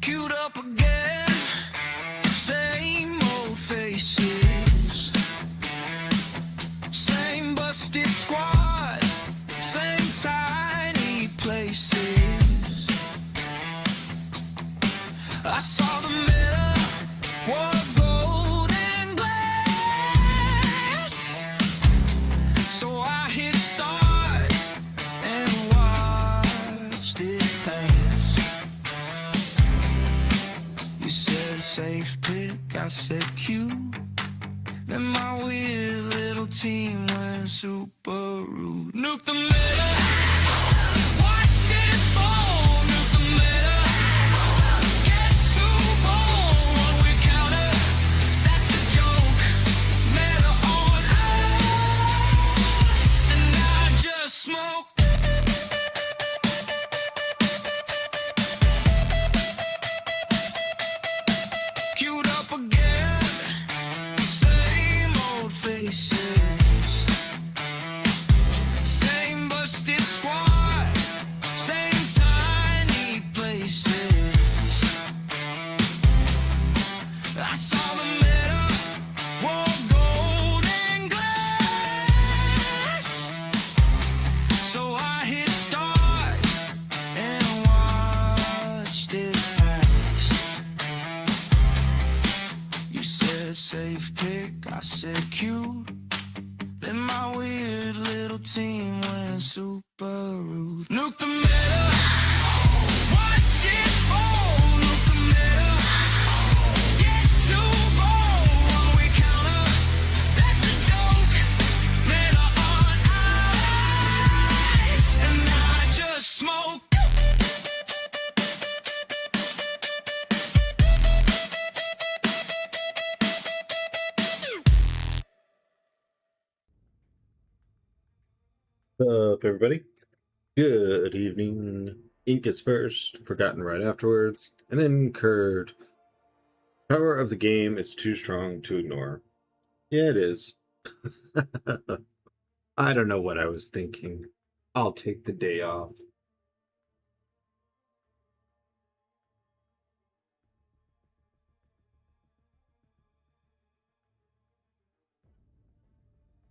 Queued up again, same old faces, same busted squad, same tiny places. I saw the mirror, wore golden glass, so I hit start and watched it pass. You said safe pick, I said cue. Then my weird little team went super rude. Nuke the middle, watch it fall. Nuke the middle, get too bold. When we counter, that's the joke. Middle on earth, and I just smoke. Queued up again, same old faces, same busted squad, same tiny places. I saw the middle, wore golden glass, so I hit start and watched it pass. You said safe pick, I said cue. Then my weird little team went super rude. Nuke the middle, watch it fall. Nuke the middle, get too bold. When we counter, that's a joke. Middle on ice, and I just smoke. Up, everybody? Good evening. Ink is first, Forgotten right afterwards, and then Curd. Power of the game is too strong to ignore. Yeah, it is. I don't know what I was thinking. I'll take the day off.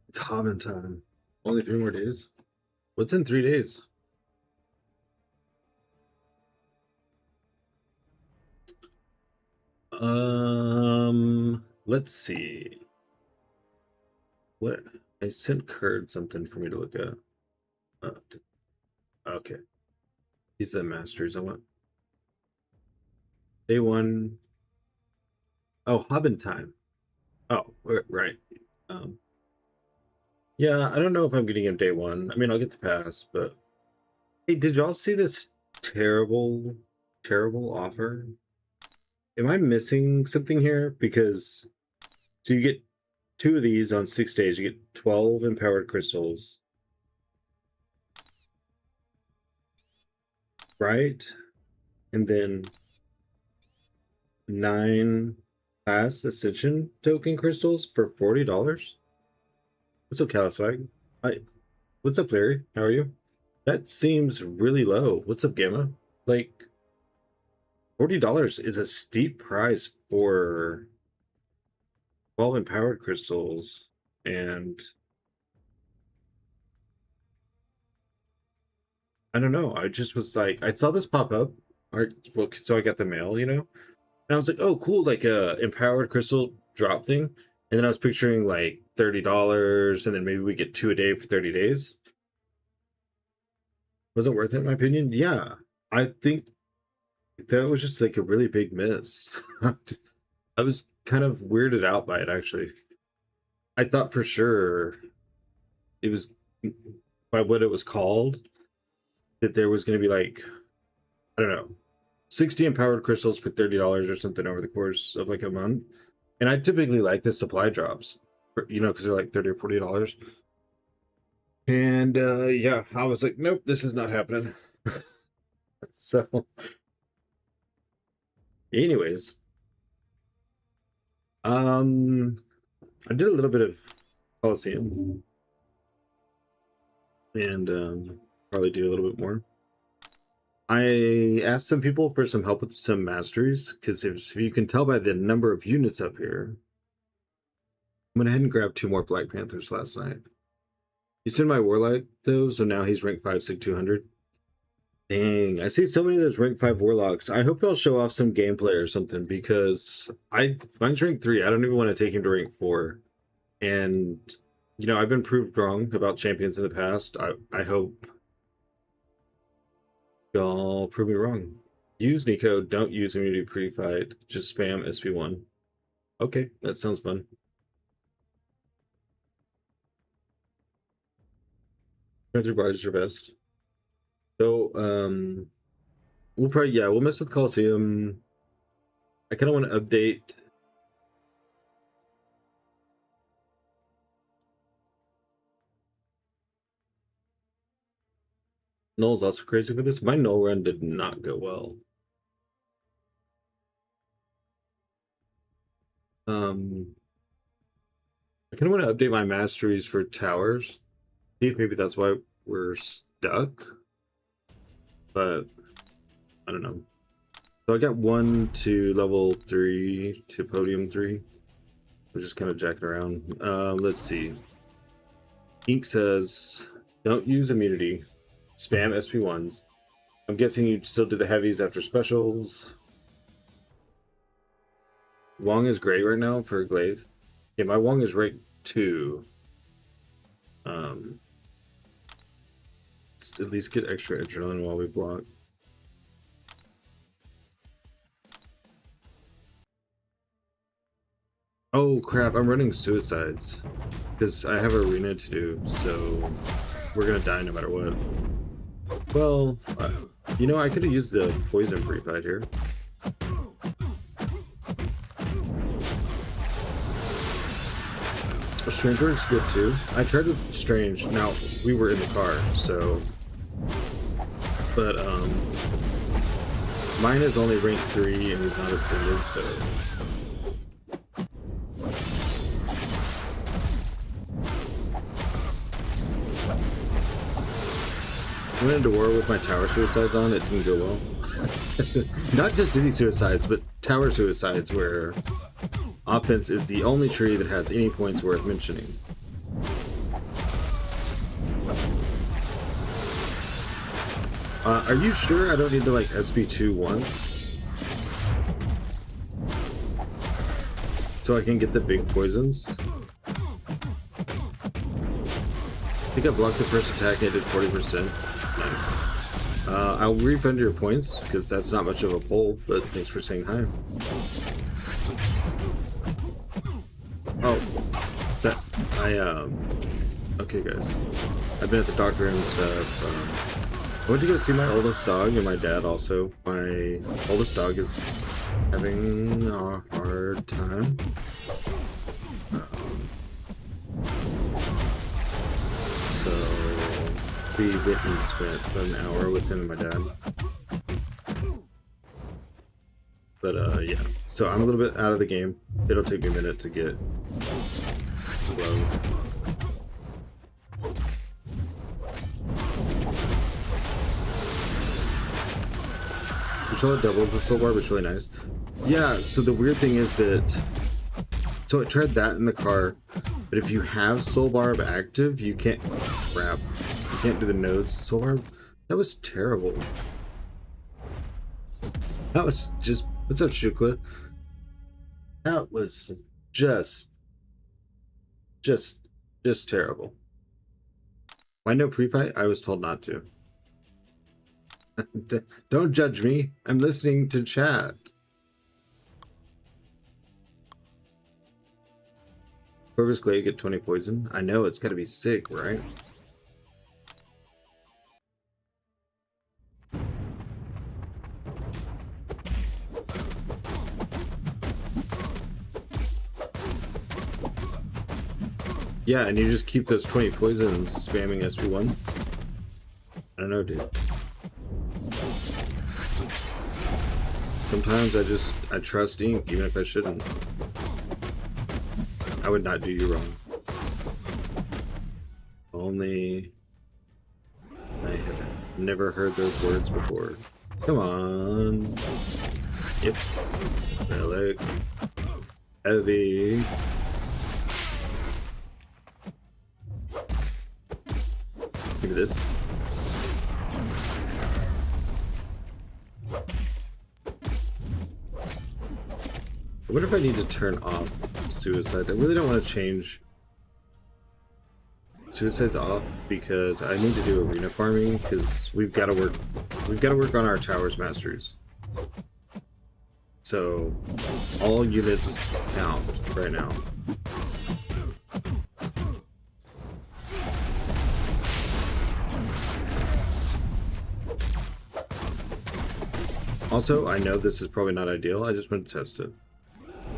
It's Hobbin time. Only 3 more days? What's in 3 days? Let's see. What? I sent Curd something for me to look at. Okay. These are the masters I want. Day 1. Oh, Hobbin time. Oh, right. Yeah, I don't know if I'm getting him day 1. I mean, I'll get the pass, but hey, did y'all see this terrible offer? Am I missing something here? Because so you get 2 of these on 6 days. You get 12 empowered crystals, right? And then 9 class Ascension token crystals for $40. What's up, Caliswag? What's up, Larry? How are you? That seems really low. What's up, Gamma? Like, $40 is a steep price for 12 empowered crystals, and I don't know. I just was like, I saw this pop up, art book, so I got the mail, you know, and I was like, oh, cool, like a empowered crystal drop thing, and then I was picturing like $30, and then maybe we get 2 a day for 30 days. Was it worth it, in my opinion? Yeah, I think that was just like a really big miss. I was kind of weirded out by it, actually. I thought for sure it was, by what it was called, that there was going to be like, I don't know, 60 empowered crystals for $30 or something over the course of like a month. And I typically like the supply drops, you know, because they're like $30 or $40. And yeah, I was like, nope, this is not happening. So anyways, I did a little bit of Coliseum, and probably do a little bit more. I asked some people for some help with some masteries, because if you can tell by the number of units up here, I went ahead and grabbed 2 more Black Panthers last night. He's in my Warlock, though, so now he's rank 5, sig 200. Dang, I see so many of those rank 5 Warlocks. I hope y'all show off some gameplay or something, because mine's rank 3. I don't even want to take him to rank 4. And, you know, I've been proved wrong about champions in the past. I hope y'all prove me wrong. Use Nico, don't use immunity pre-fight. Just spam SP1. Okay, that sounds fun. Panther bars is your best. So, we'll probably, yeah, we'll mess with Coliseum. I kind of want to update. Null's also crazy for this. My null run did not go well. I kind of want to update my masteries for towers. See if maybe that's why we're stuck. But I don't know. So I got 1 to level 3 to podium 3. We're just kind of jacking around. Let's see. Ink says, don't use immunity. Spam SP1s. I'm guessing you still do the heavies after specials. Wong is great right now for glaive. Yeah, my Wong is rank 2. Let's at least get extra adrenaline while we block. Oh crap, I'm running suicides. Because I have arena to do, so we're gonna die no matter what. Well, you know, I could have used the poison pre-fight here. Strange works good too. I tried with Strange. Now, we were in the car, so... But, mine is only rank 3 and he's not ascended, so... I went into war with my tower suicides on, it didn't go well. Not just Diddy suicides, but tower suicides, where offense is the only tree that has any points worth mentioning. Are you sure I don't need to like SP2 once? So I can get the big poisons? I think I blocked the first attack and I did 40%. Nice. I'll refund your points, because that's not much of a poll, but thanks for saying hi. Oh, that, okay guys. I've been at the doctor and stuff. I went to go see my oldest dog and my dad also. My oldest dog is having a hard time. So we went and spent an hour with him and my dad. But yeah, so I'm a little bit out of the game. It'll take me a minute to get slow. Control it doubles the soul bar, which is really nice. Yeah, so the weird thing is that, so I tried that in the car, but if you have soul barb active, you can't crap. You can't do the nodes soul barb. That was terrible. That was just, what's up, Shukla? That was just terrible. Why no pre-fight? I was told not to. Don't judge me. I'm listening to chat. Corvus Glaive get 20 poison. I know, it's gotta be sick, right? Yeah, and you just keep those 20 poisons spamming SP1. I don't know, dude. Sometimes I trust Ink, even if I shouldn't. I would not do you wrong. Only I have never heard those words before. Come on. Yep. Relic. Heavy. Give me this. I wonder if I need to turn off suicides. I really don't want to change suicides off because I need to do arena farming because we've got to work on our towers masters. So all units count right now. Also, I know this is probably not ideal. I just want to test it.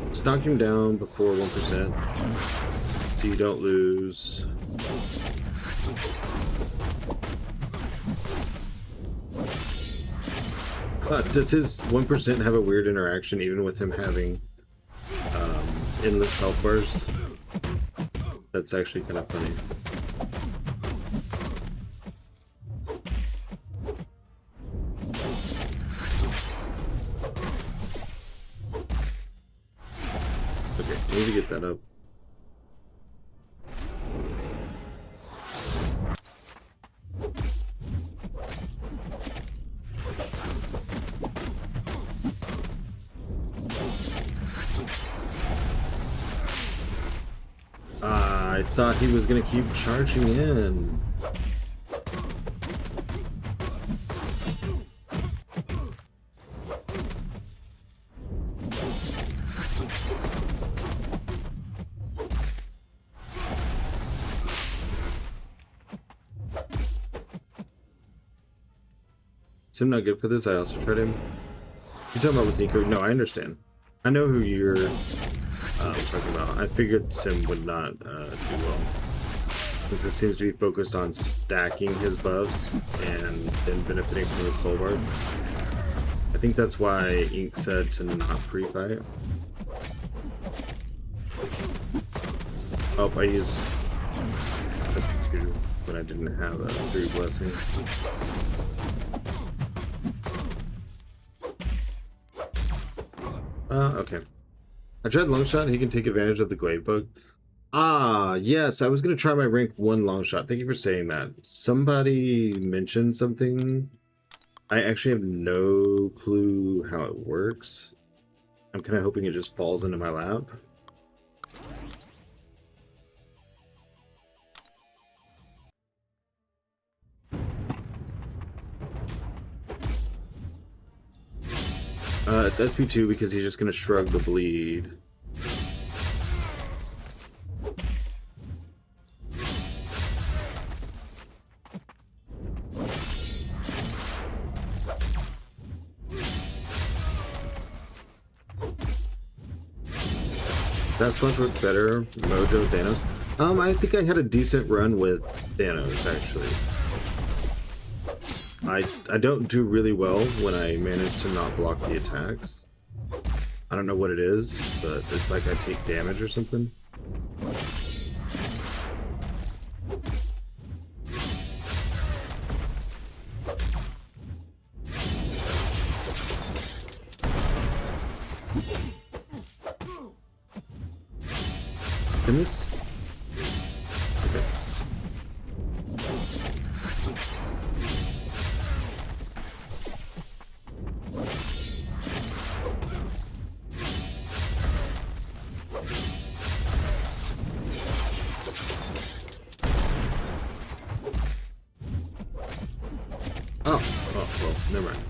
Just knock him down before 1%, so you don't lose. Does his 1% have a weird interaction even with him having endless health bars? That's actually kind of funny. Okay, I need to get that up. I thought he was gonna keep charging in. Sim not good for this. I also tried him. You're talking about with Nico? No, I understand. I know who you're talking about. I figured Sim would not do well. Because it seems to be focused on stacking his buffs and then benefiting from the soul bar. I think that's why Ink said to not pre-fight. Oh, I used SP2 when I didn't have 3 blessings. Okay. I tried long shot. He can take advantage of the glade bug. Ah, yes. I was going to try my rank 1 long shot. Thank you for saying that. Somebody mentioned something. I actually have no clue how it works. I'm kind of hoping it just falls into my lap. It's SP2 because he's just going to shrug the bleed. That sponge worked better. Mojo, Thanos. I think I had a decent run with Thanos, actually. I don't do really well when I manage to not block the attacks. I don't know what it is, but it's like I take damage or something. In this? Okay. Oh, well, never mind.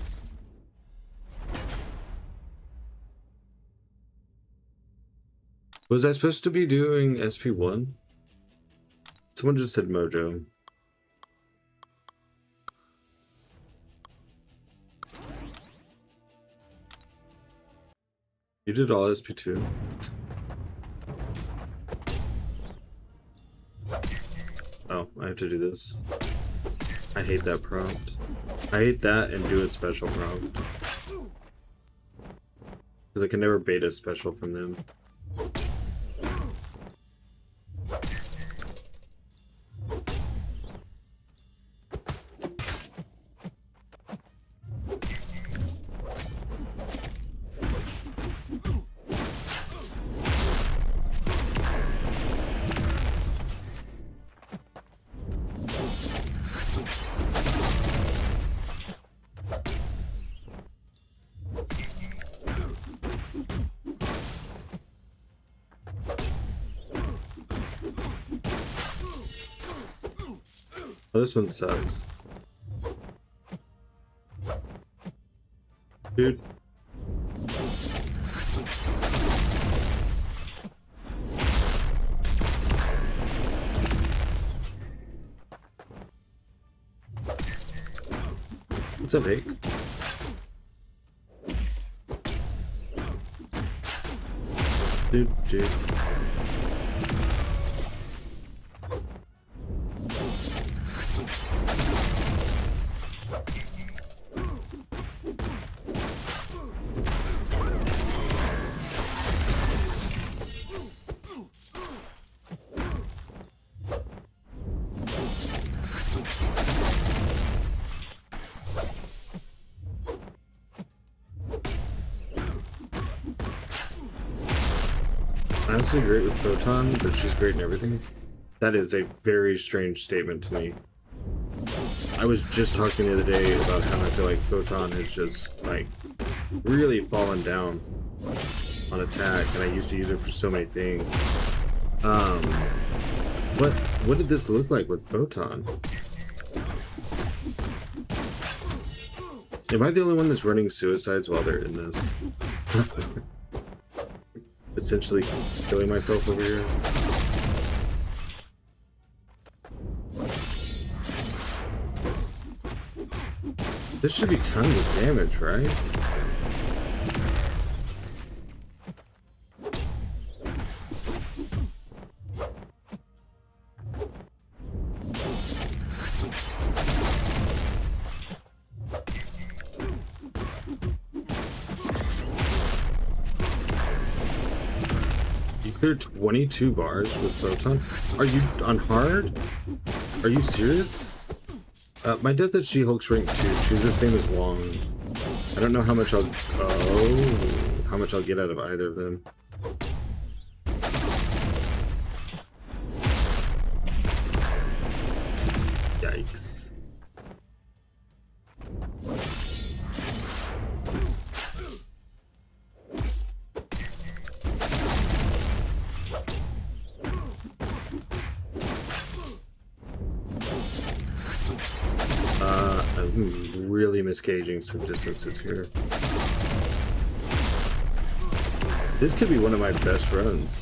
Was I supposed to be doing SP1? Someone just said Mojo. You did all SP2? Oh, I have to do this. I hate that prompt. I hate that and do a special prompt. Because I can never bait a special from them. this one sucks. Dude. What's up, Hake? Dude. Honestly great with Photon, but she's great in everything. That is a very strange statement to me. I was just talking the other day about how I feel like Photon has just, like, really fallen down on attack, and I used to use it for so many things. What did this look like with Photon? Am I the only one that's running suicides while they're in this? Essentially killing myself over here. This should be tons of damage, right? Clear 22 bars with Photon? Are you on hard? Are you serious? My death at She-Hulk's rank 2. She's the same as Wong. I don't know how much I'll get out of either of them. Yikes. I'm really miscaging some distances here. This could be one of my best runs.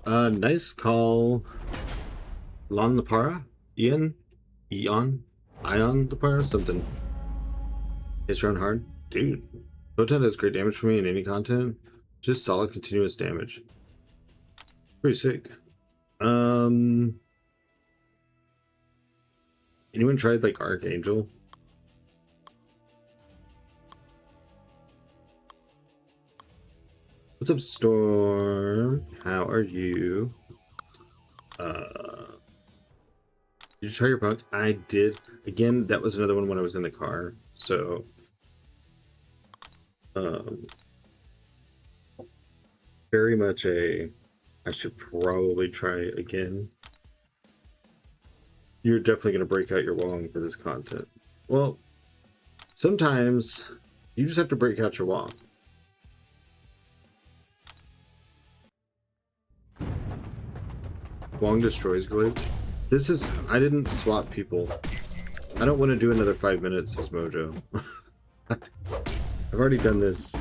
Nice call. Lon Lapara? Ion Lapara? Something. Hits run hard? Dude. Photon does great damage for me in any content. Just solid continuous damage. Pretty sick. Anyone tried like Archangel? What's up, Storm? How are you? Did you try your punk? I did. Again, that was another one when I was in the car. So, very much I should probably try again. You're definitely going to break out your Wong for this content. Well, sometimes you just have to break out your Wong. Wong destroys glitch. This is... I didn't swap people. I don't want to do another 5 minutes as Mojo. I've already done this.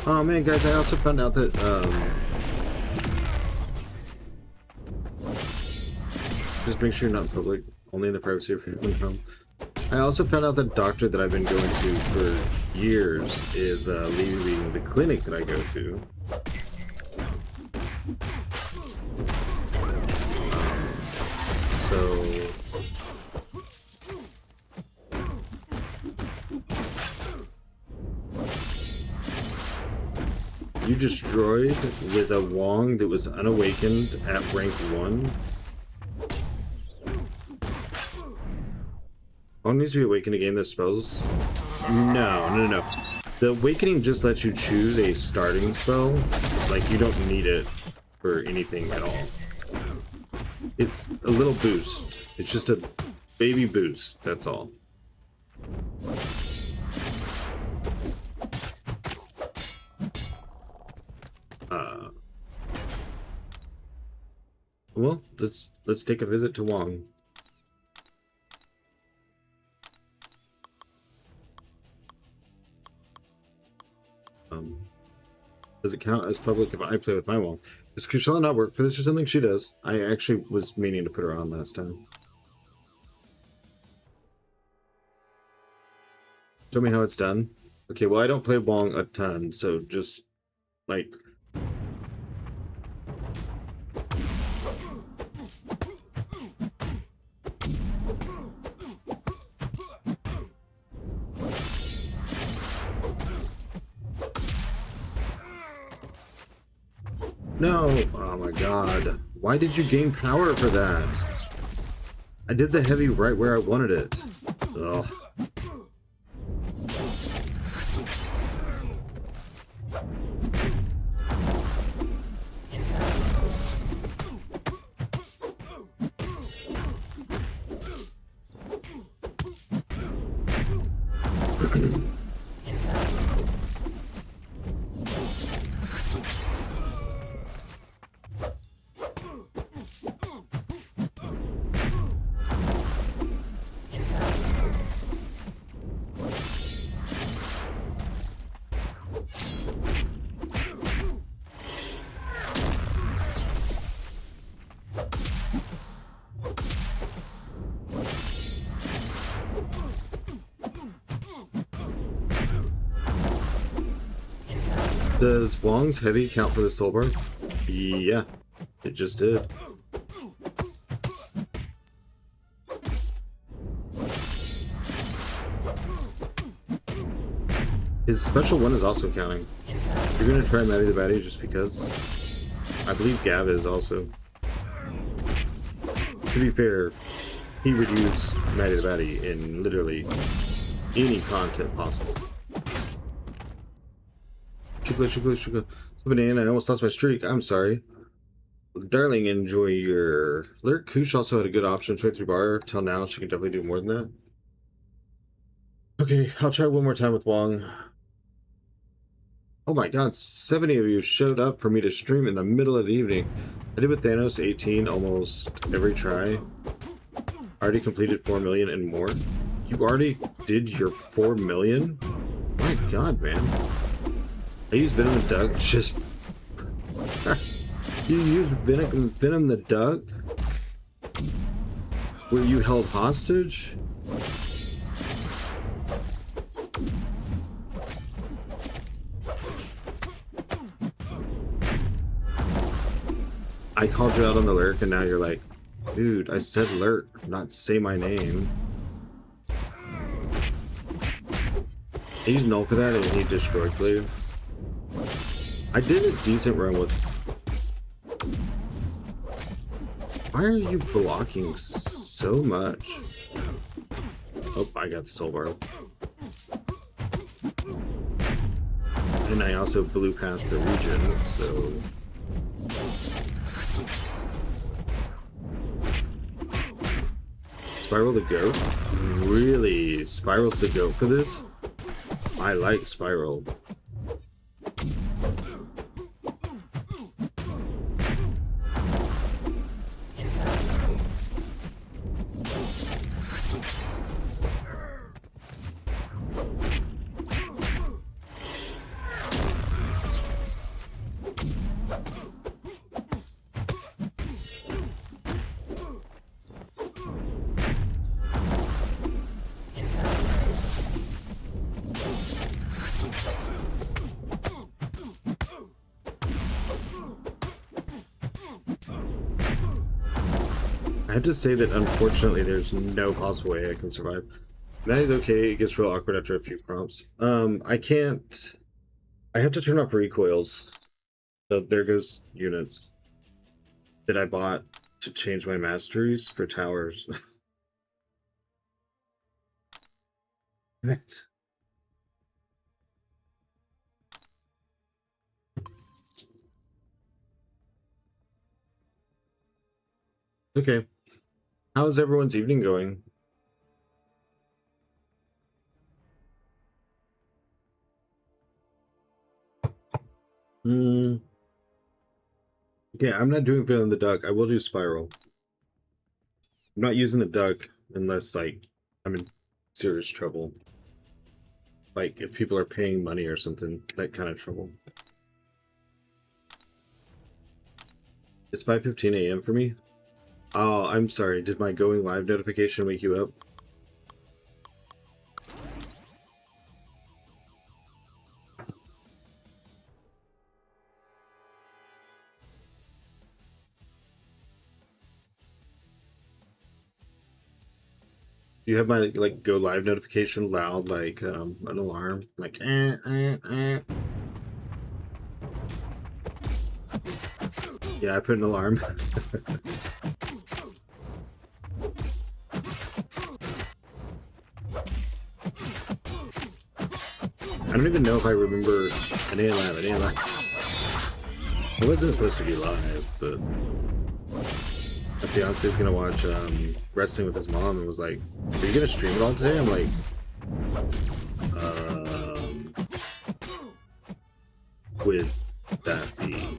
Oh man, guys, I also found out that, just make sure you're not in public, only in the privacy of your own home. I also found out the doctor that I've been going to for years is leaving the clinic that I go to. So... You destroyed with a Wong that was unawakened at rank 1. Wong needs to be awakened to gain those spells? No. The awakening just lets you choose a starting spell. Like, you don't need it for anything at all. It's a little boost. It's just a baby boost, that's all. Well, let's take a visit to Wong. Does it count as public if I play with my Wong? Does Kushala not work for this or something? She does. I actually was meaning to put her on last time. Show me how it's done. Okay, well, I don't play Wong a ton, so just, like... No! Oh my god. Why did you gain power for that? I did the heavy right where I wanted it. Ugh. Does Wong's heavy count for the soul bar? Yeah, it just did. His special one is also counting. You're gonna try Matty the Batty just because? I believe Gav is also. To be fair, he would use Matty the Batty in literally any content possible. Sugar. Banana, I almost lost my streak. I'm sorry. Darling, enjoy your lurk. Kush also had a good option 23 bar. Till now, she can definitely do more than that. Okay, I'll try one more time with Wong. Oh my god, 70 of you showed up for me to stream in the middle of the evening. I did with Thanos 18 almost every try. Already completed 4 million and more. You already did your 4 million? My god, man. I used Venom the Duck just... You used Venom the Duck? Were you held hostage? I called you out on the lurk and now you're like, dude, I said lurk, not say my name. I used null for that and he destroyed Glaive. I did a decent run with... Why are you blocking so much? Oh, I got the soul bar. And I also blew past the region, so... Spiral the goat? Really? Spiral's the goat for this? I like Spiral. I have to say that unfortunately there's no possible way I can survive. That is okay, it gets real awkward after a few prompts. I can't... I have to turn off recoils. So there goes units that I bought to change my masteries for towers. Right. Okay. How's everyone's evening going? Hmm. Okay, I'm not doing Fit on the Duck. I will do Spiral. I'm not using the duck unless, like, I'm in serious trouble. Like, if people are paying money or something, that kind of trouble. It's 5:15 a.m. for me? Oh, I'm sorry. Did my going live notification wake you up? Do you have my, like, go live notification loud, like, an alarm? Like, Yeah, I put an alarm. I don't even know if I remember an A live, an A live. It wasn't supposed to be live, but my fiance's gonna watch wrestling with his mom and was like, "Are you gonna stream it all today?" I'm like, would that be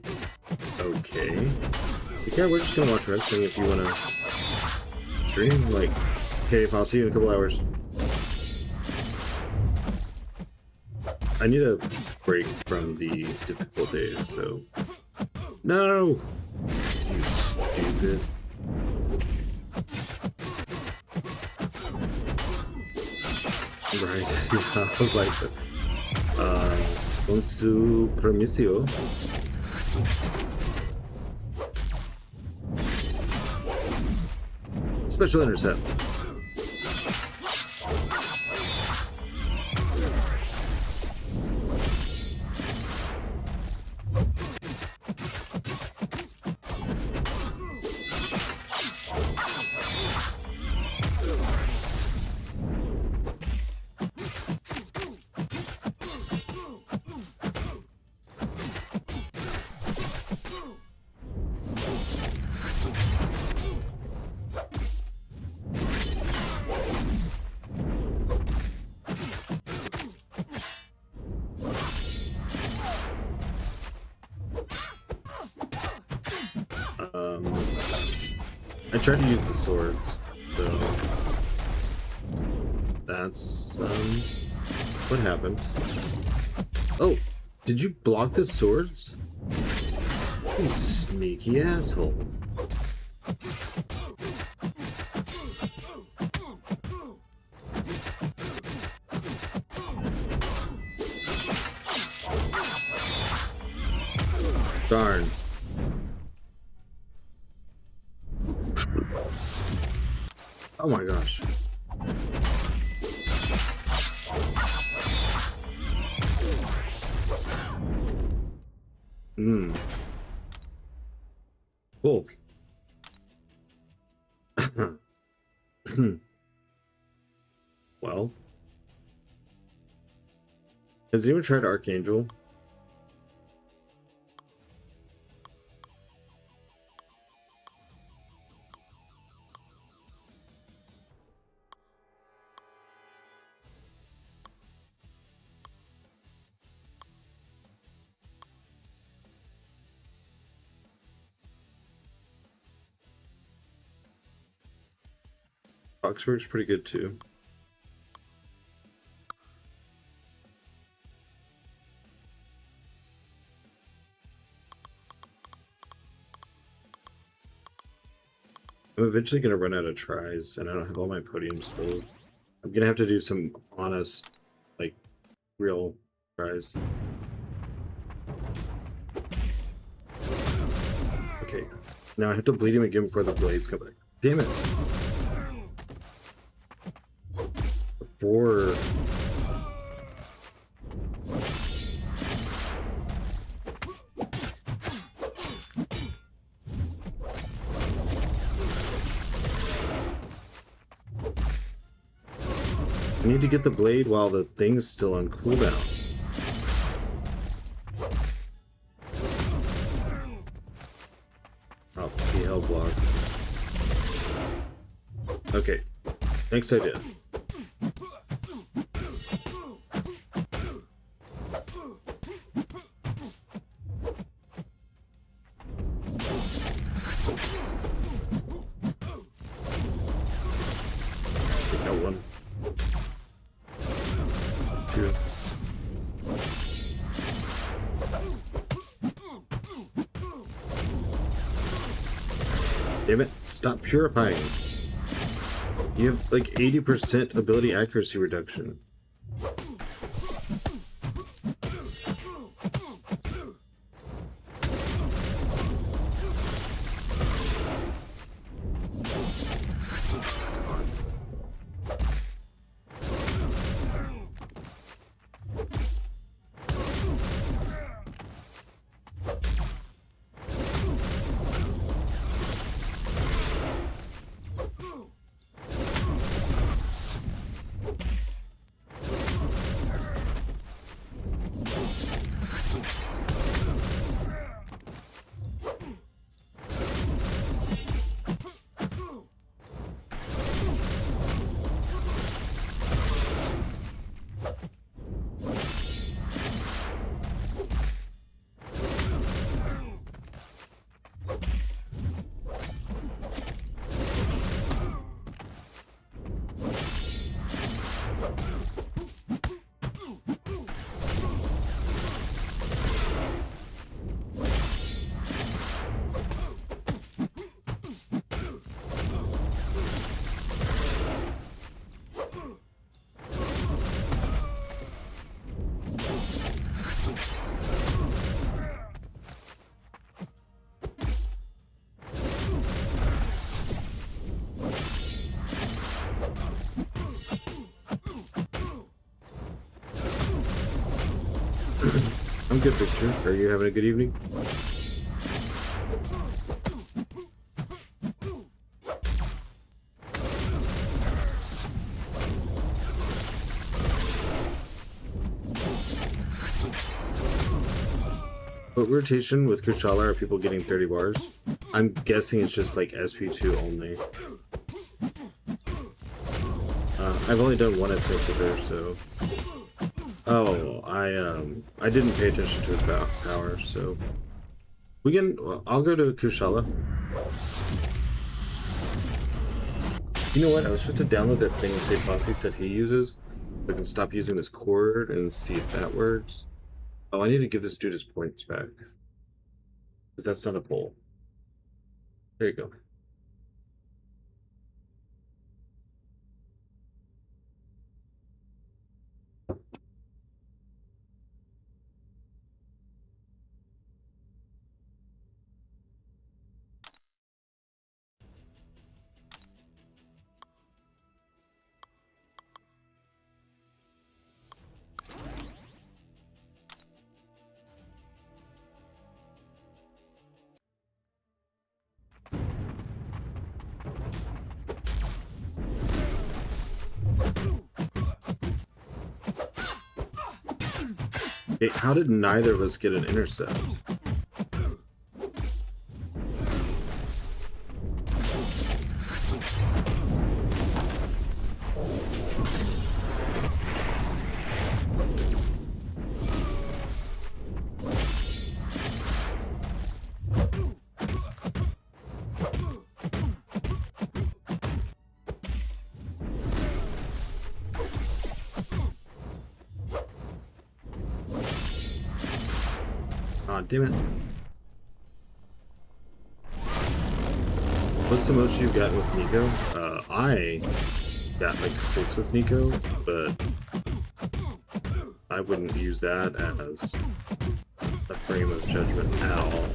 okay? Like, yeah, we're just gonna watch wrestling if you wanna stream. Like, okay, I'll see you in a couple hours. I need a break from the difficult days, so. No! You stupid. Right, yeah, I was like, con su permiso. Special intercept. I tried to use the swords, so that's what happened. Oh, did you block the swords? You sneaky asshole. Darn. Oh my gosh. Cool. Well. Has anyone tried Archangel? Oxford's pretty good too. I'm eventually gonna run out of tries, and I don't have all my podiums full. I'm gonna have to do some honest, like, real tries. Okay, now I have to bleed him again before the blades come back. Damn it! Before... I need to get the blade while the thing's still on cooldown. Oh, the hell block. Okay, next idea. Got one. Two. Damn it, stop purifying. You have like 80% ability accuracy reduction. I'm good, Victor. Are you having a good evening? What rotation with Kushala are people getting 30 bars? I'm guessing it's just like SP2 only. I've only done one attempt with her, so... Oh, I didn't pay attention to his power, so... We can... Well, I'll go to Kushala. You know what? I was supposed to download that thing St. Fossey said he uses. I can stop using this cord and see if that works. Oh, I need to give this dude his points back. Because that's not a poll. There you go. Hey, how did neither of us get an intercept? Aw, damn it. What's the most you've gotten with Nico? I got like 6 with Nico, but I wouldn't use that as a frame of judgment at all.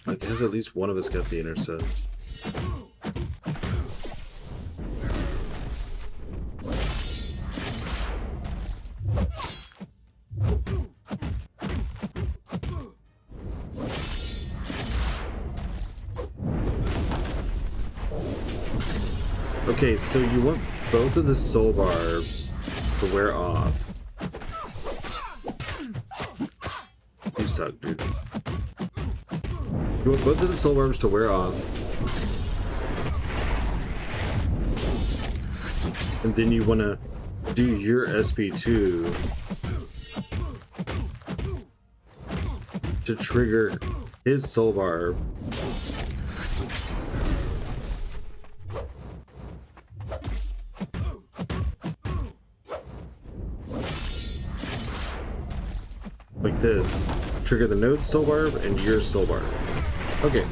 Like, has at least one of us got the intercept? Okay, so you want both of the soul barbs to wear off. suck, dude. You want both of the soul barbs to wear off. And then you want to do your SP2 to trigger his soul barb. Like this. Trigger the node's soul barb and your soul barb. Okay.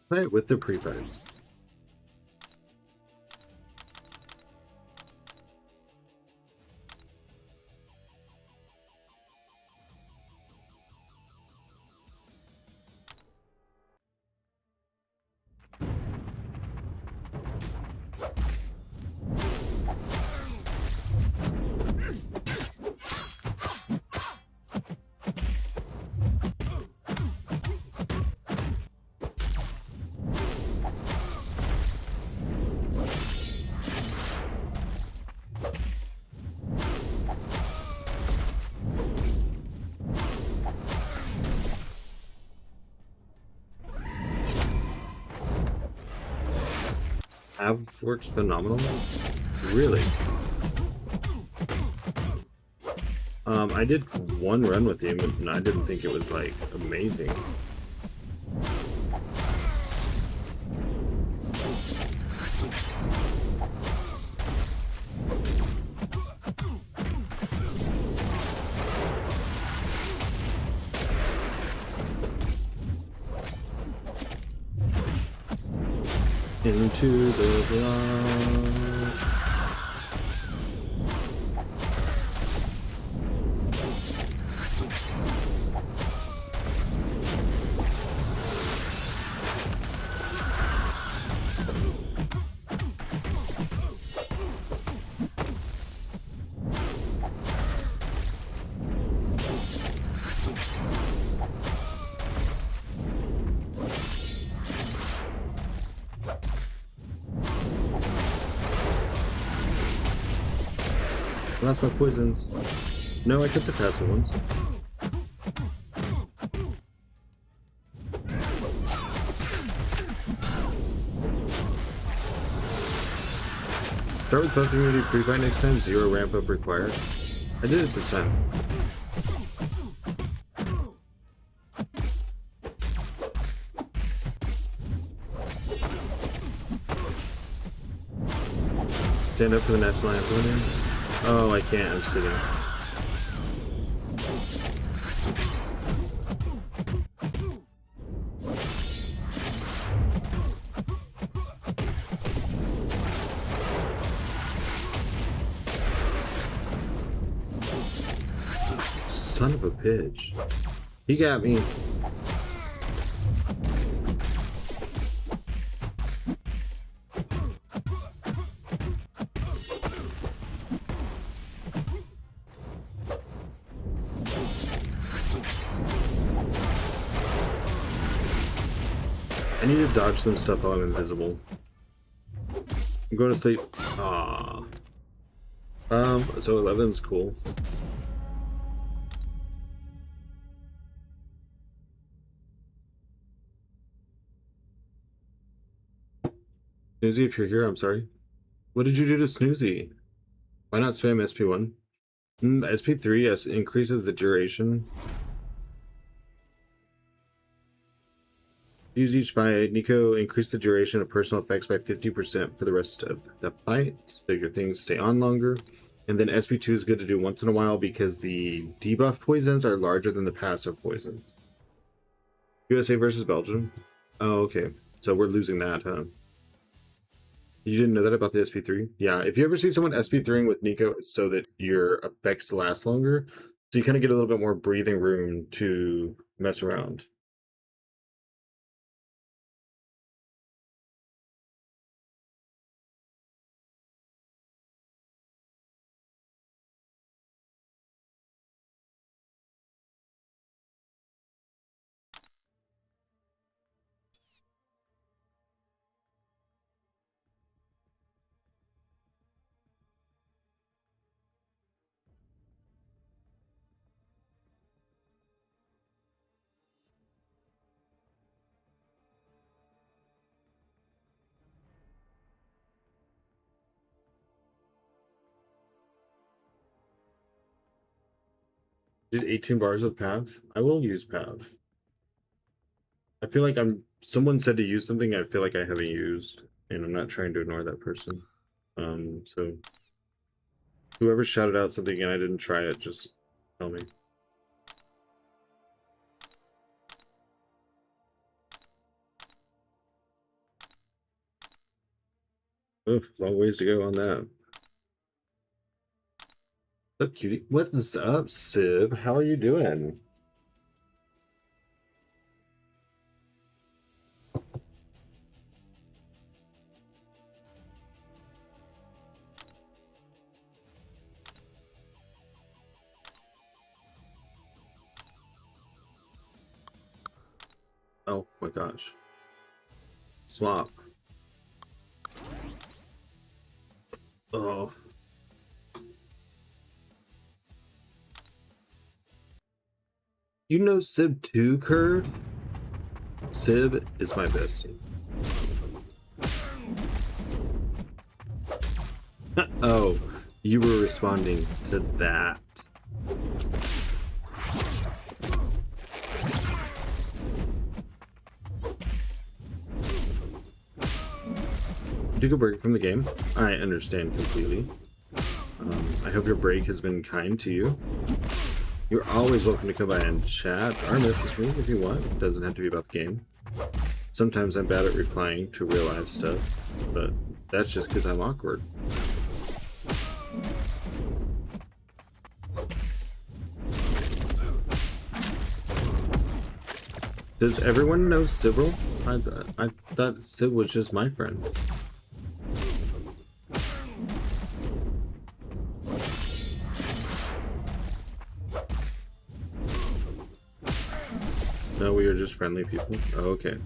Play it with the prefights. Works phenomenal. Really? I did one run with him and I didn't think it was like amazing. Into the blood. Lost my poisons. No, I took the passive ones. Start with buff immunity pre-fight next time, 0 ramp up required. I did it this time. Stand up for the national anthem. Oh, I can't, I'm sitting. Son of a bitch. He got me. I need to dodge some stuff while I'm invisible. I'm going to sleep. Ah. So 11's cool. Snoozy, if you're here, I'm sorry. What did you do to Snoozy? Why not spam SP1? SP3 increases the duration. Use each fight. Nico, increase the duration of personal effects by 50% for the rest of the fight, so your things stay on longer. And then SP2 is good to do once in a while because the debuff poisons are larger than the passive poisons. USA versus Belgium. Oh, okay. So we're losing that, huh? You didn't know that about the SP3? Yeah, if you ever see someone SP3ing with Nico, it's so that your effects last longer. So you kind of get a little bit more breathing room to mess around. Did 18 bars with Pav? I will use Pav. I feel like someone said to use something I feel like I haven't used, and I'm not trying to ignore that person. So whoever shouted out something and I didn't try it, just tell me. Oh, long ways to go on that. What's up, cutie? What's up, Sib? How are you doing? Oh my gosh. Swap. Oh. You know Sib too, Kurt? Sib is my bestie. Oh, you were responding to that. Took a break from the game. I understand completely. I hope your break has been kind to you. You're always welcome to come by and chat or message me if you want. It doesn't have to be about the game. Sometimes I'm bad at replying to real life stuff, but that's just because I'm awkward. Does everyone know Sybil? I thought Sib was just my friend. No, we are just friendly people. Oh, okay.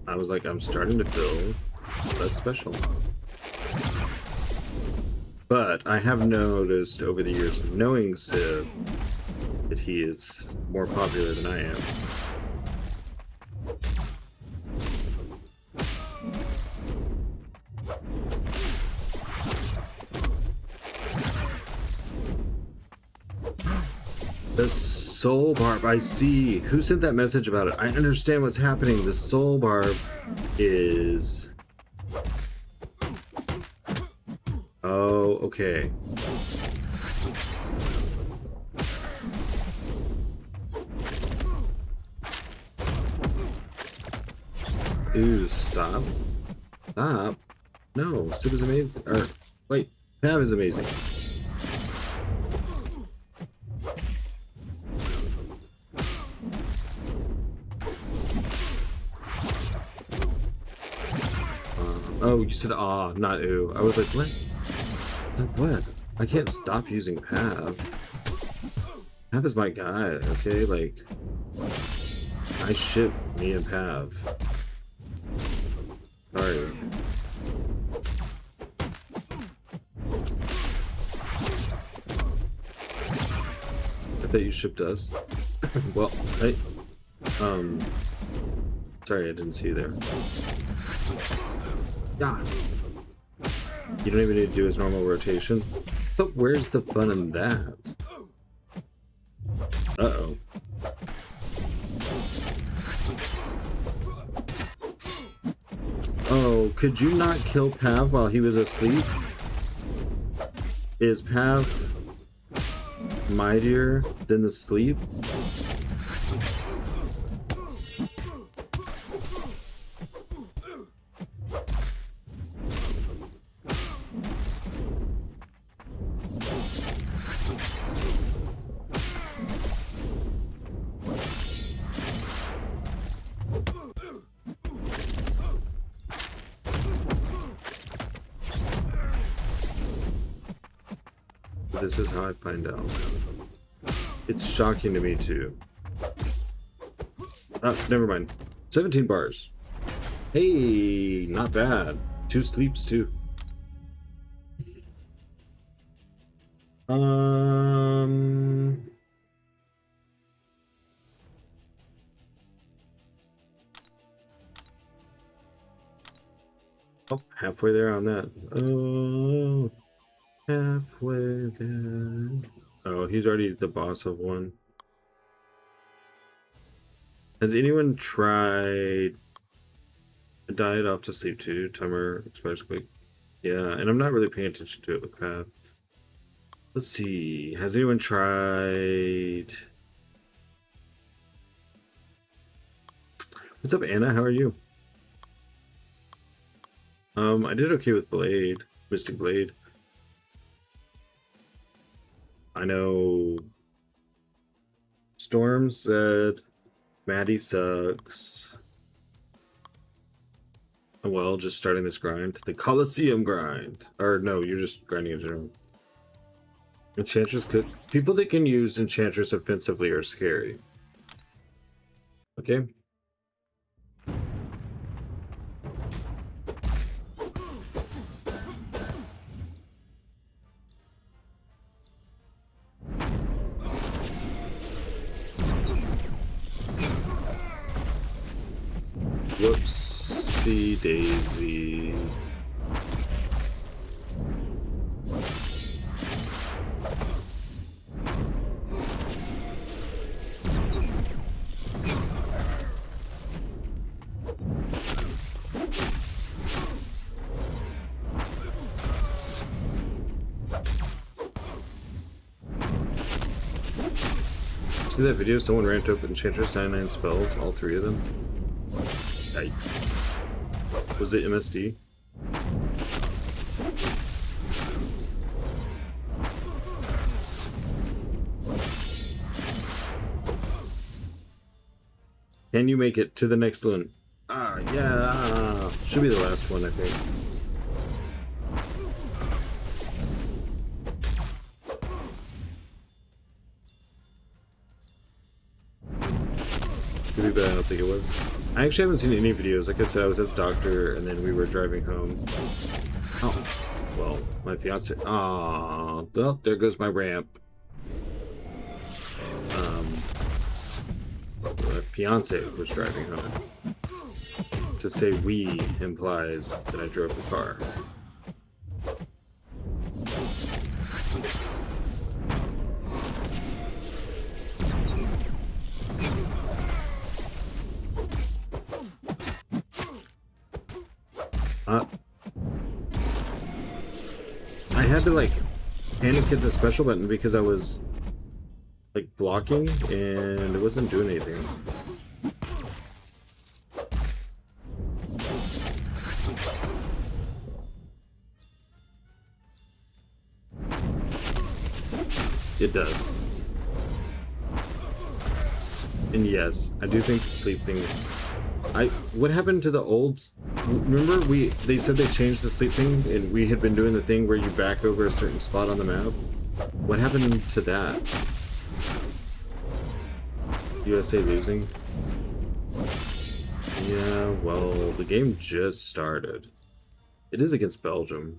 I was like, I'm starting to feel less special. But I have noticed over the years of knowing Sib that he is more popular than I am. The soul barb, I see. Who sent that message about it? I understand what's happening. The soul barb is... Oh, okay. Ooh, stop. Stop. No, Sib is amazing. Or, wait, Pav is amazing. Oh, you said ah, not ooh. I was like, what? What? I can't stop using Pav. Pav is my guy, okay? Like, I ship me and Pav. Sorry. I thought you shipped us. Well, sorry, I didn't see you there. Yeah. You don't even need to do his normal rotation. But where's the fun in that? Uh-oh. Oh, could you not kill Pav while he was asleep? Is Pav mightier than the sleep? This is how I find out. It's shocking to me too. Oh, never mind. 17 bars. Hey, not bad. 2 sleeps too. Oh, halfway there on that. Oh, halfway there. Oh, he's already the boss of one. Has anyone tried a diet off to sleep too? Timer expires quick. Yeah, and I'm not really paying attention to it with Path. Let's see. Has anyone tried? What's up, Anna? How are you? I did okay with Blade, Mystic Blade. I know Storm said Maddie sucks. Well, just starting this grind. The Coliseum grind. Or no, you're just grinding in general. Enchantress could... People that can use Enchantress offensively are scary. Okay. Whoopsie daisy. See that video? Someone ranked up Enchantress 99 spells, all 3 of them. Yikes. Was it MSD? Can you make it to the next one? Ah, yeah. Should be the last one, I think. Could be, but I don't think it was. I actually haven't seen any videos. Like I said, I was at the doctor, and then we were driving home. Oh, well, my fiance. Ah, well, there goes my ramp. My fiance was driving home. To say we implies that I drove the car. I had to like panic hit the special button because I was like blocking and it wasn't doing anything. It does. And yes, I do think the sleep thing. What happened to the old? Remember they said they changed the sleep thing, and we had been doing the thing where you back over a certain spot on the map. What happened to that? USA losing? Yeah, well, the game just started. It is against Belgium.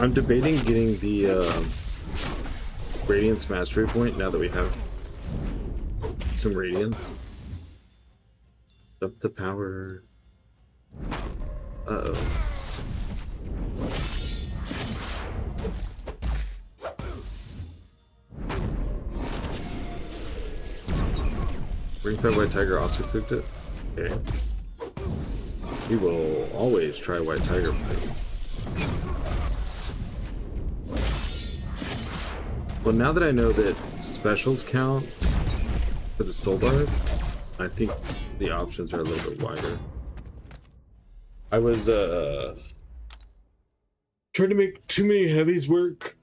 I'm debating getting the Radiance Mastery Point now that we have some Radiance. Up the power. Uh-oh. Ring-fed White Tiger also cooked it? Okay. We will always try White Tiger, please. Well, now that I know that specials count for the soul bar, I think the options are a little bit wider. I was trying to make too many heavies work.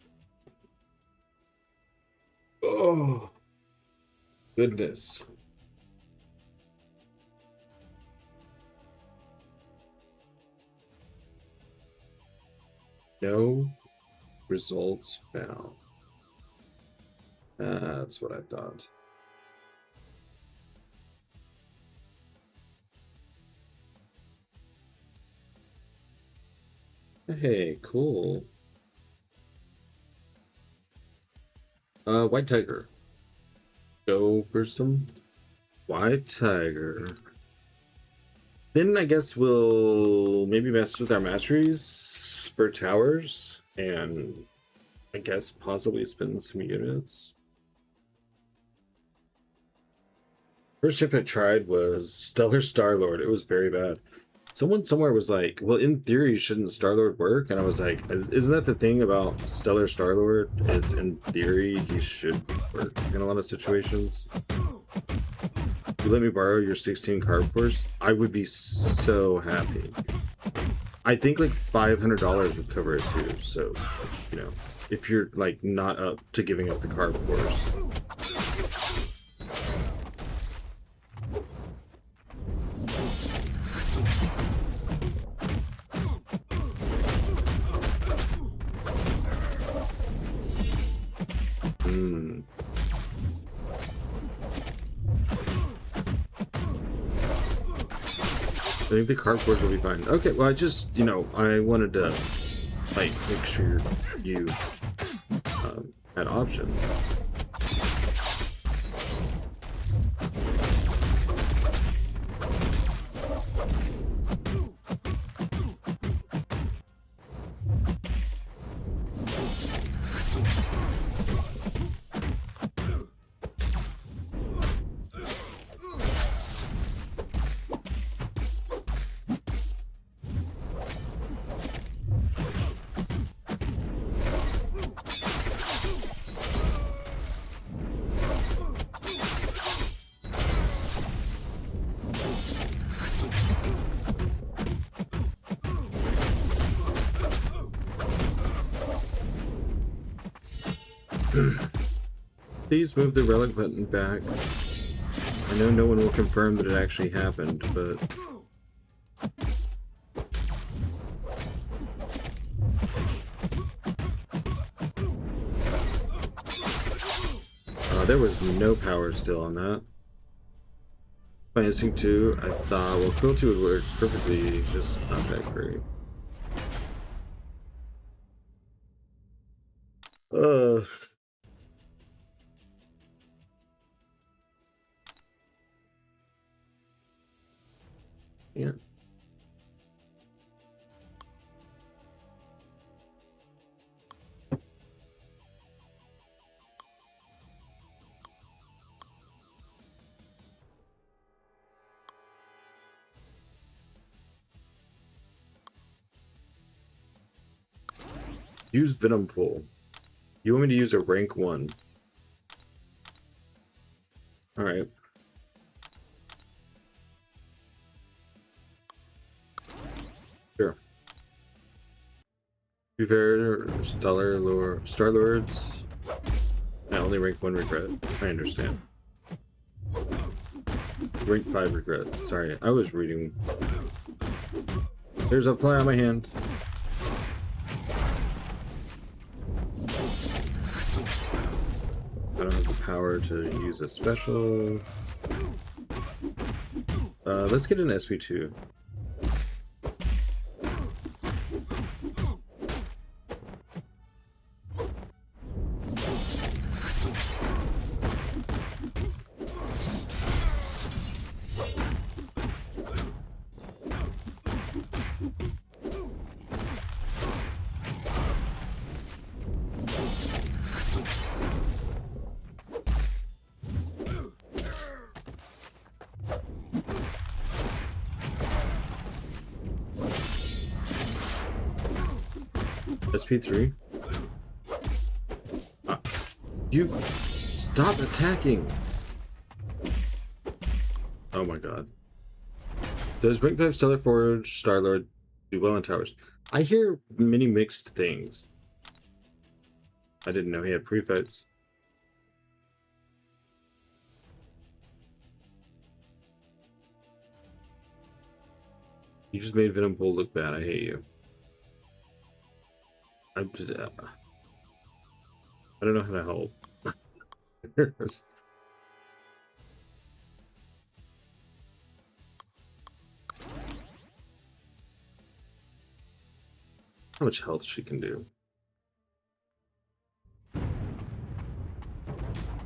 Oh, goodness. No results found. That's what I thought. Hey, cool. White tiger. Go for some white tiger. Then I guess we'll maybe mess with our masteries for towers and I guess possibly spin some units. First ship I tried was Stellar Star-Lord. It was very bad. Someone somewhere was like, well, in theory, shouldn't Star-Lord work? And I was like, isn't that the thing about Stellar Star-Lord? Is in theory, he should work in a lot of situations. You let me borrow your 16 card course? I would be so happy. I think like $500 would cover it too. So, you know, if you're like not up to giving up the card course. I think the card course will be fine. Okay, well, I just, you know, I wanted to, like, make sure you had options. Please move the relic button back. I know no one will confirm that it actually happened, but... there was no power still on that. My instinct 2, I thought, well, cruelty would work perfectly, just not that great. Yeah. Use Venom Pool. You want me to use a rank 1? Alright. Sure. To be fair, Star-Lords. I only rank 1 regret. I understand. Rank 5 regret. Sorry, I was reading. There's a fly on my hand. I don't have the power to use a special. Let's get an SP2. SP3. Ah. You stop attacking. Oh my god. Does Ring 5 Stellar Forge Star-Lord do well in towers? I hear many mixed things. I didn't know he had pre-fights. You just made Venom Bull look bad. I hate you. I don't know how to help. How much health she can do.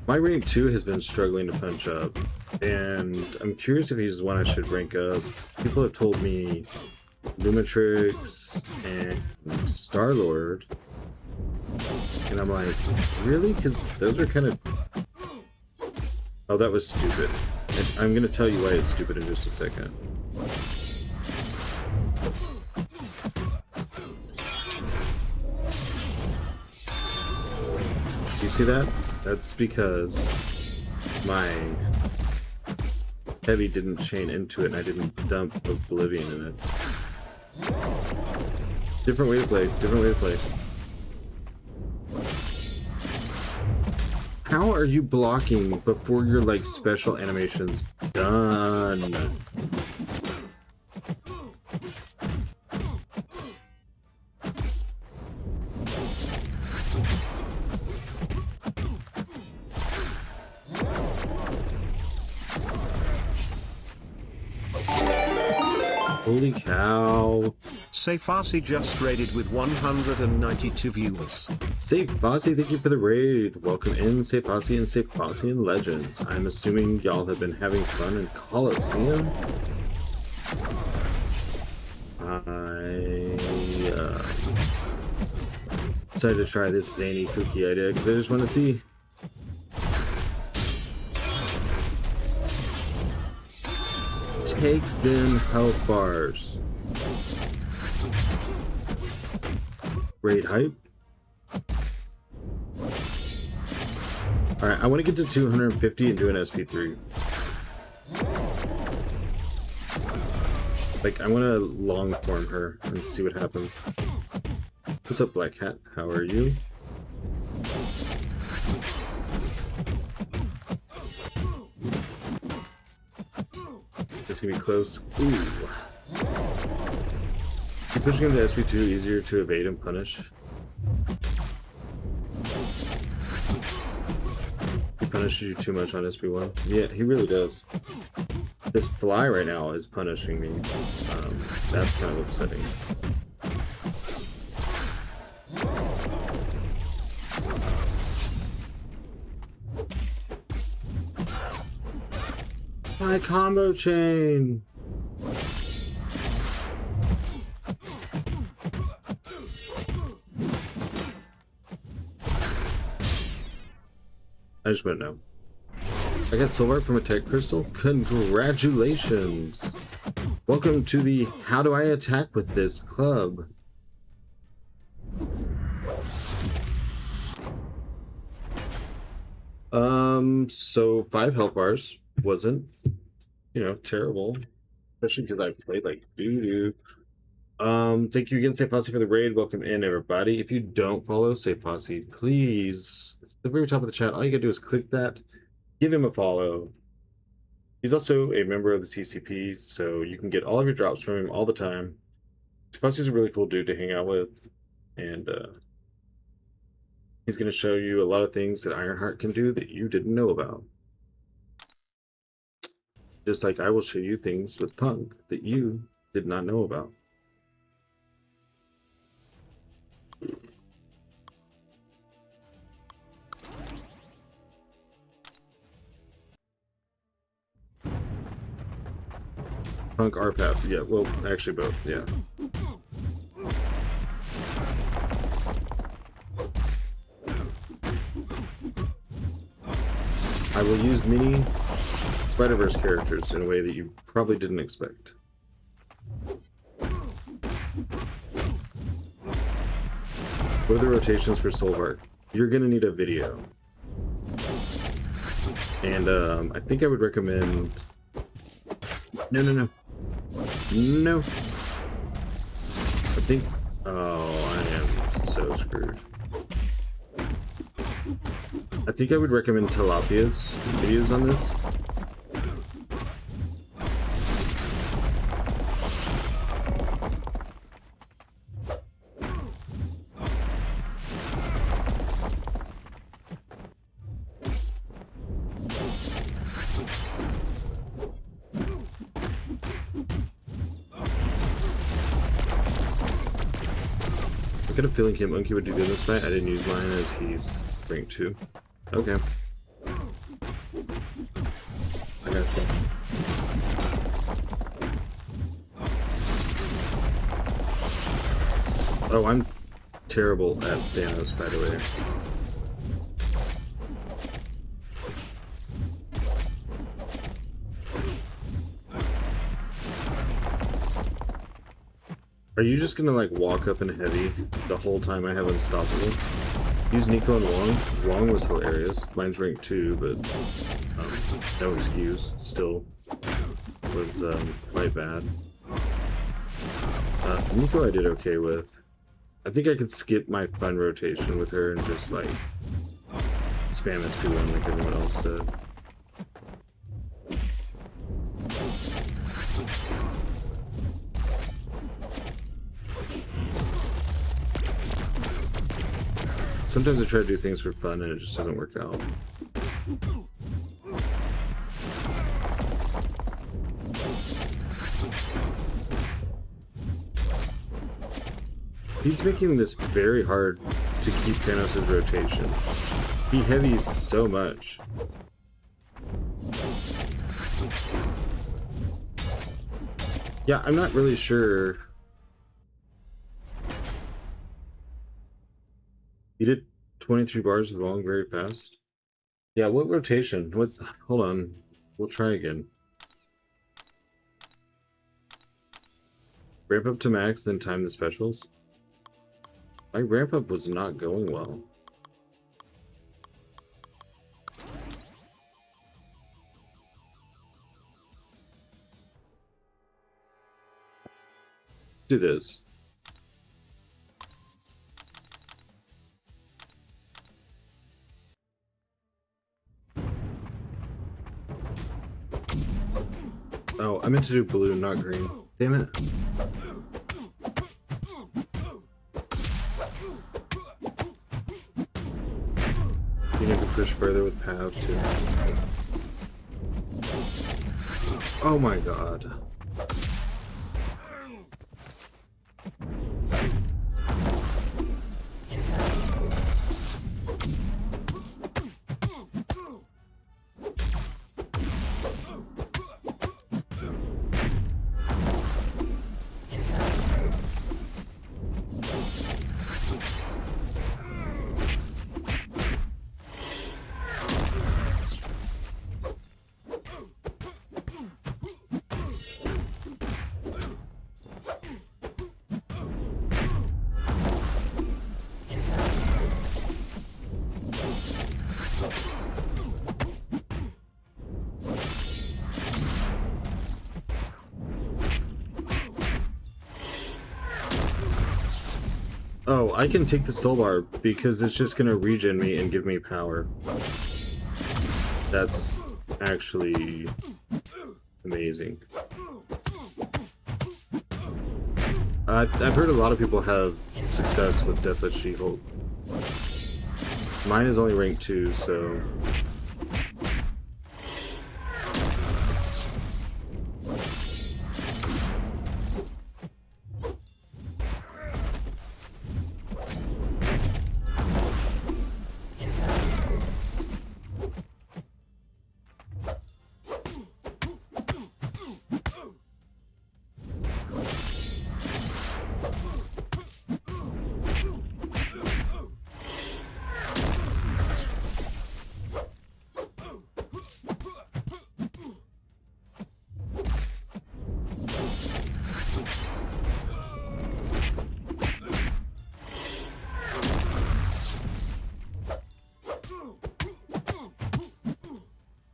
My rank 2 has been struggling to punch up, and I'm curious if he's one I should rank up. People have told me Lumitrix and Star-Lord, and I'm like, really? Because those are kind of... Oh, that was stupid. And I'm going to tell you why it's stupid in just a second. You see that? That's because my heavy didn't chain into it and I didn't dump Oblivion in it. Different way to play, different way to play. How are you blocking before your like special animation's done? Holy cow. Say Farsi just raided with 192 viewers. Say Farsi, thank you for the raid. Welcome in, Say Farsi and Say Farsian Legends. I'm assuming y'all have been having fun in Coliseum. I decided to try this zany kooky idea because I just want to see. Take them health bars. Raid hype. Alright, I want to get to 250 and do an SP3. Like, I want to long form her and see what happens. What's up, Black Cat? How are you? This gonna be close. Ooh. Keep pushing him to SP2 easier to evade and punish. He punishes you too much on SP1. Yeah, he really does. This fly right now is punishing me. That's kind of upsetting. My combo chain. I just went no. I got silver from a tech crystal. Congratulations. Welcome to the How Do I Attack with This club. So 5 health bars wasn't, you know, terrible. Especially because I played like doo-doo. Thank you again, Say Fossey, for the raid. Welcome in, everybody. If you don't follow Say Fossey, please, it's at the very top of the chat. All you gotta do is click that, give him a follow. He's also a member of the CCP, so you can get all of your drops from him all the time. Say Fossey's a really cool dude to hang out with, and he's gonna show you a lot of things that Ironheart can do that you didn't know about. Just like I will show you things with Punk that you did not know about. Punk RPAP, yeah, well, actually both, yeah. I will use many Spider-Verse characters in a way that you probably didn't expect. What are the rotations for Soulbark? You're gonna need a video. And I think I would recommend... No, no, no. No. I think... Oh, I am so screwed. I think I would recommend Tilapia's videos on this. I got a feeling Kid Monkey would do good in this fight. I didn't use mine as he's rank 2. Okay. I gotcha. Oh, I'm terrible at Thanos, by the way. Are you just gonna like walk up in heavy the whole time I have Unstoppable? Use Nico and Wong. Wong was hilarious. Mine's rank 2, but no excuse. Still was quite bad. Nico I did okay with. I think I could skip my fun rotation with her and just like spam SP1 like everyone else did. Sometimes I try to do things for fun and it just doesn't work out. He's making this very hard to keep Thanos' rotation. He heavies so much. Yeah, I'm not really sure. You did 23 bars with Wong very fast? Yeah, what rotation? What? Hold on. We'll try again. Ramp up to max, then time the specials? My ramp up was not going well. Do this. Oh, I meant to do blue, not green. Damn it. You need to push further with Pav too. Oh my god. Oh, I can take the soul bar because it's just gonna regen me and give me power. That's actually amazing. I've heard a lot of people have success with Deathless She-Hulk. Mine is only rank 2, so...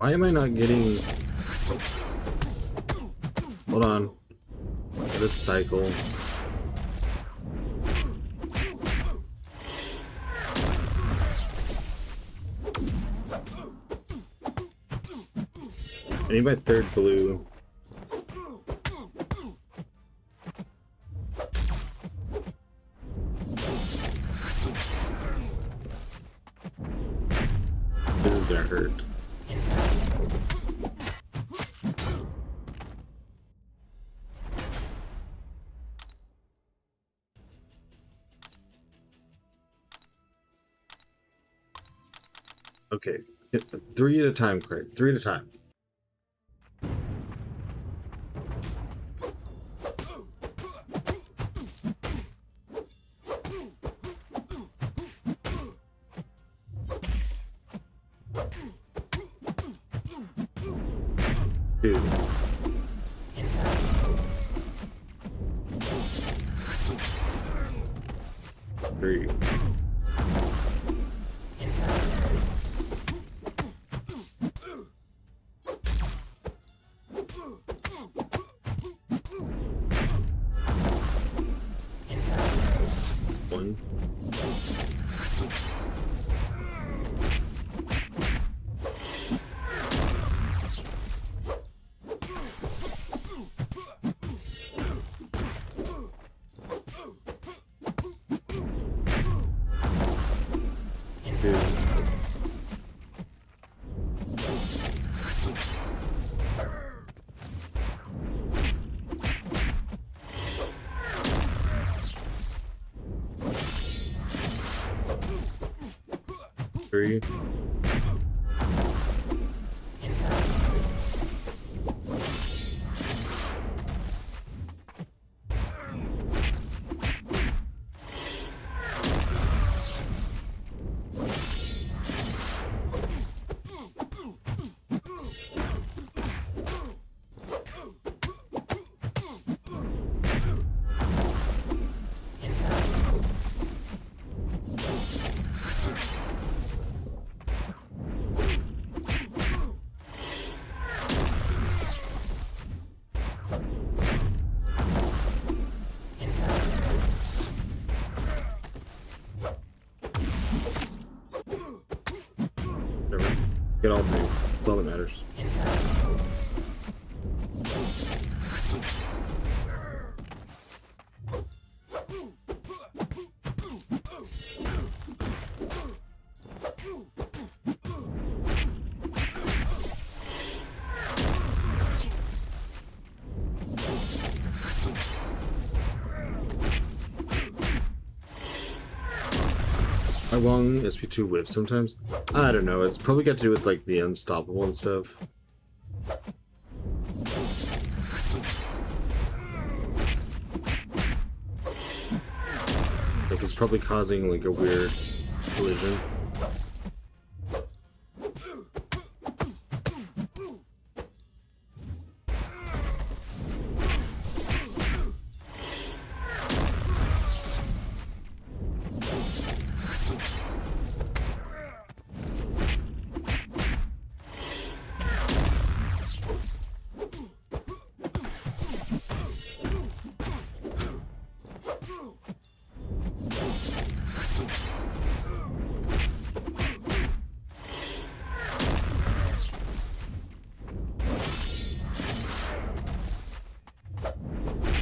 Why am I not getting... Hold on. Get a cycle. I need my third blue. This is gonna hurt. Okay, 3 at a time, Craig. 3 at a time. Two. Three. One. Two. Three. Whatever. Get all 3. That's all that matters. I long SP2 whips sometimes. I don't know. It's probably got to do with like the unstoppable and stuff. Like it's probably causing like a weird collision.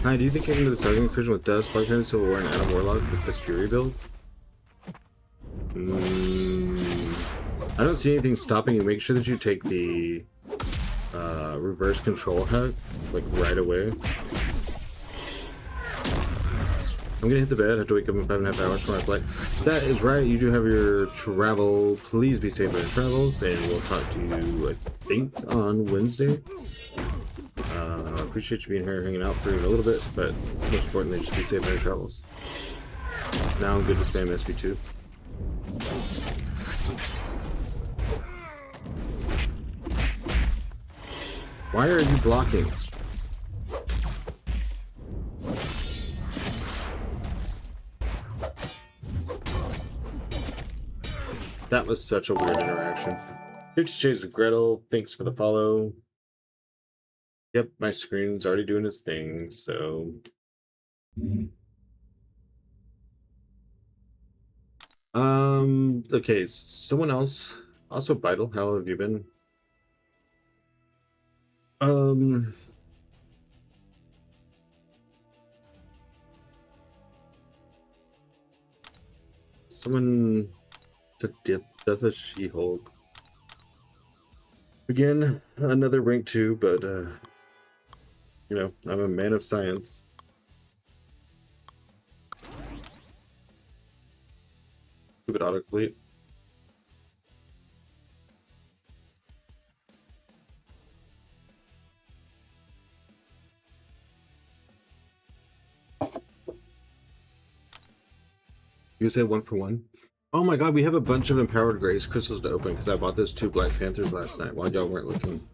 Hi, do you think getting into the Sergeant incursion with Dust, Black Panther, Civil War, and Adam Warlock with the Fury build? I don't see anything stopping you. Make sure that you take the reverse control hack, like, right away. I'm gonna hit the bed. I have to wake up in 5.5 hours for my flight. That is right. You do have your travel. Please be safe on your travels, and we'll talk to you, I think, on Wednesday. Appreciate you being here, hanging out for a little bit, but most importantly, just be safe on your travels. Now I'm good to spam SP2. Why are you blocking? That was such a weird interaction. 50 Shades of Gretel, thanks for the follow. Yep, my screen's already doing its thing, so. Okay, someone else. Also, Vital, how have you been? Someone to Death of She-Hulk. Again, another rank 2, but, you know, I'm a man of science. Stupid autocomplete. You said 1 for 1? Oh my god, we have a bunch of Empowered Grace crystals to open because I bought those 2 Black Panthers last night while y'all weren't looking.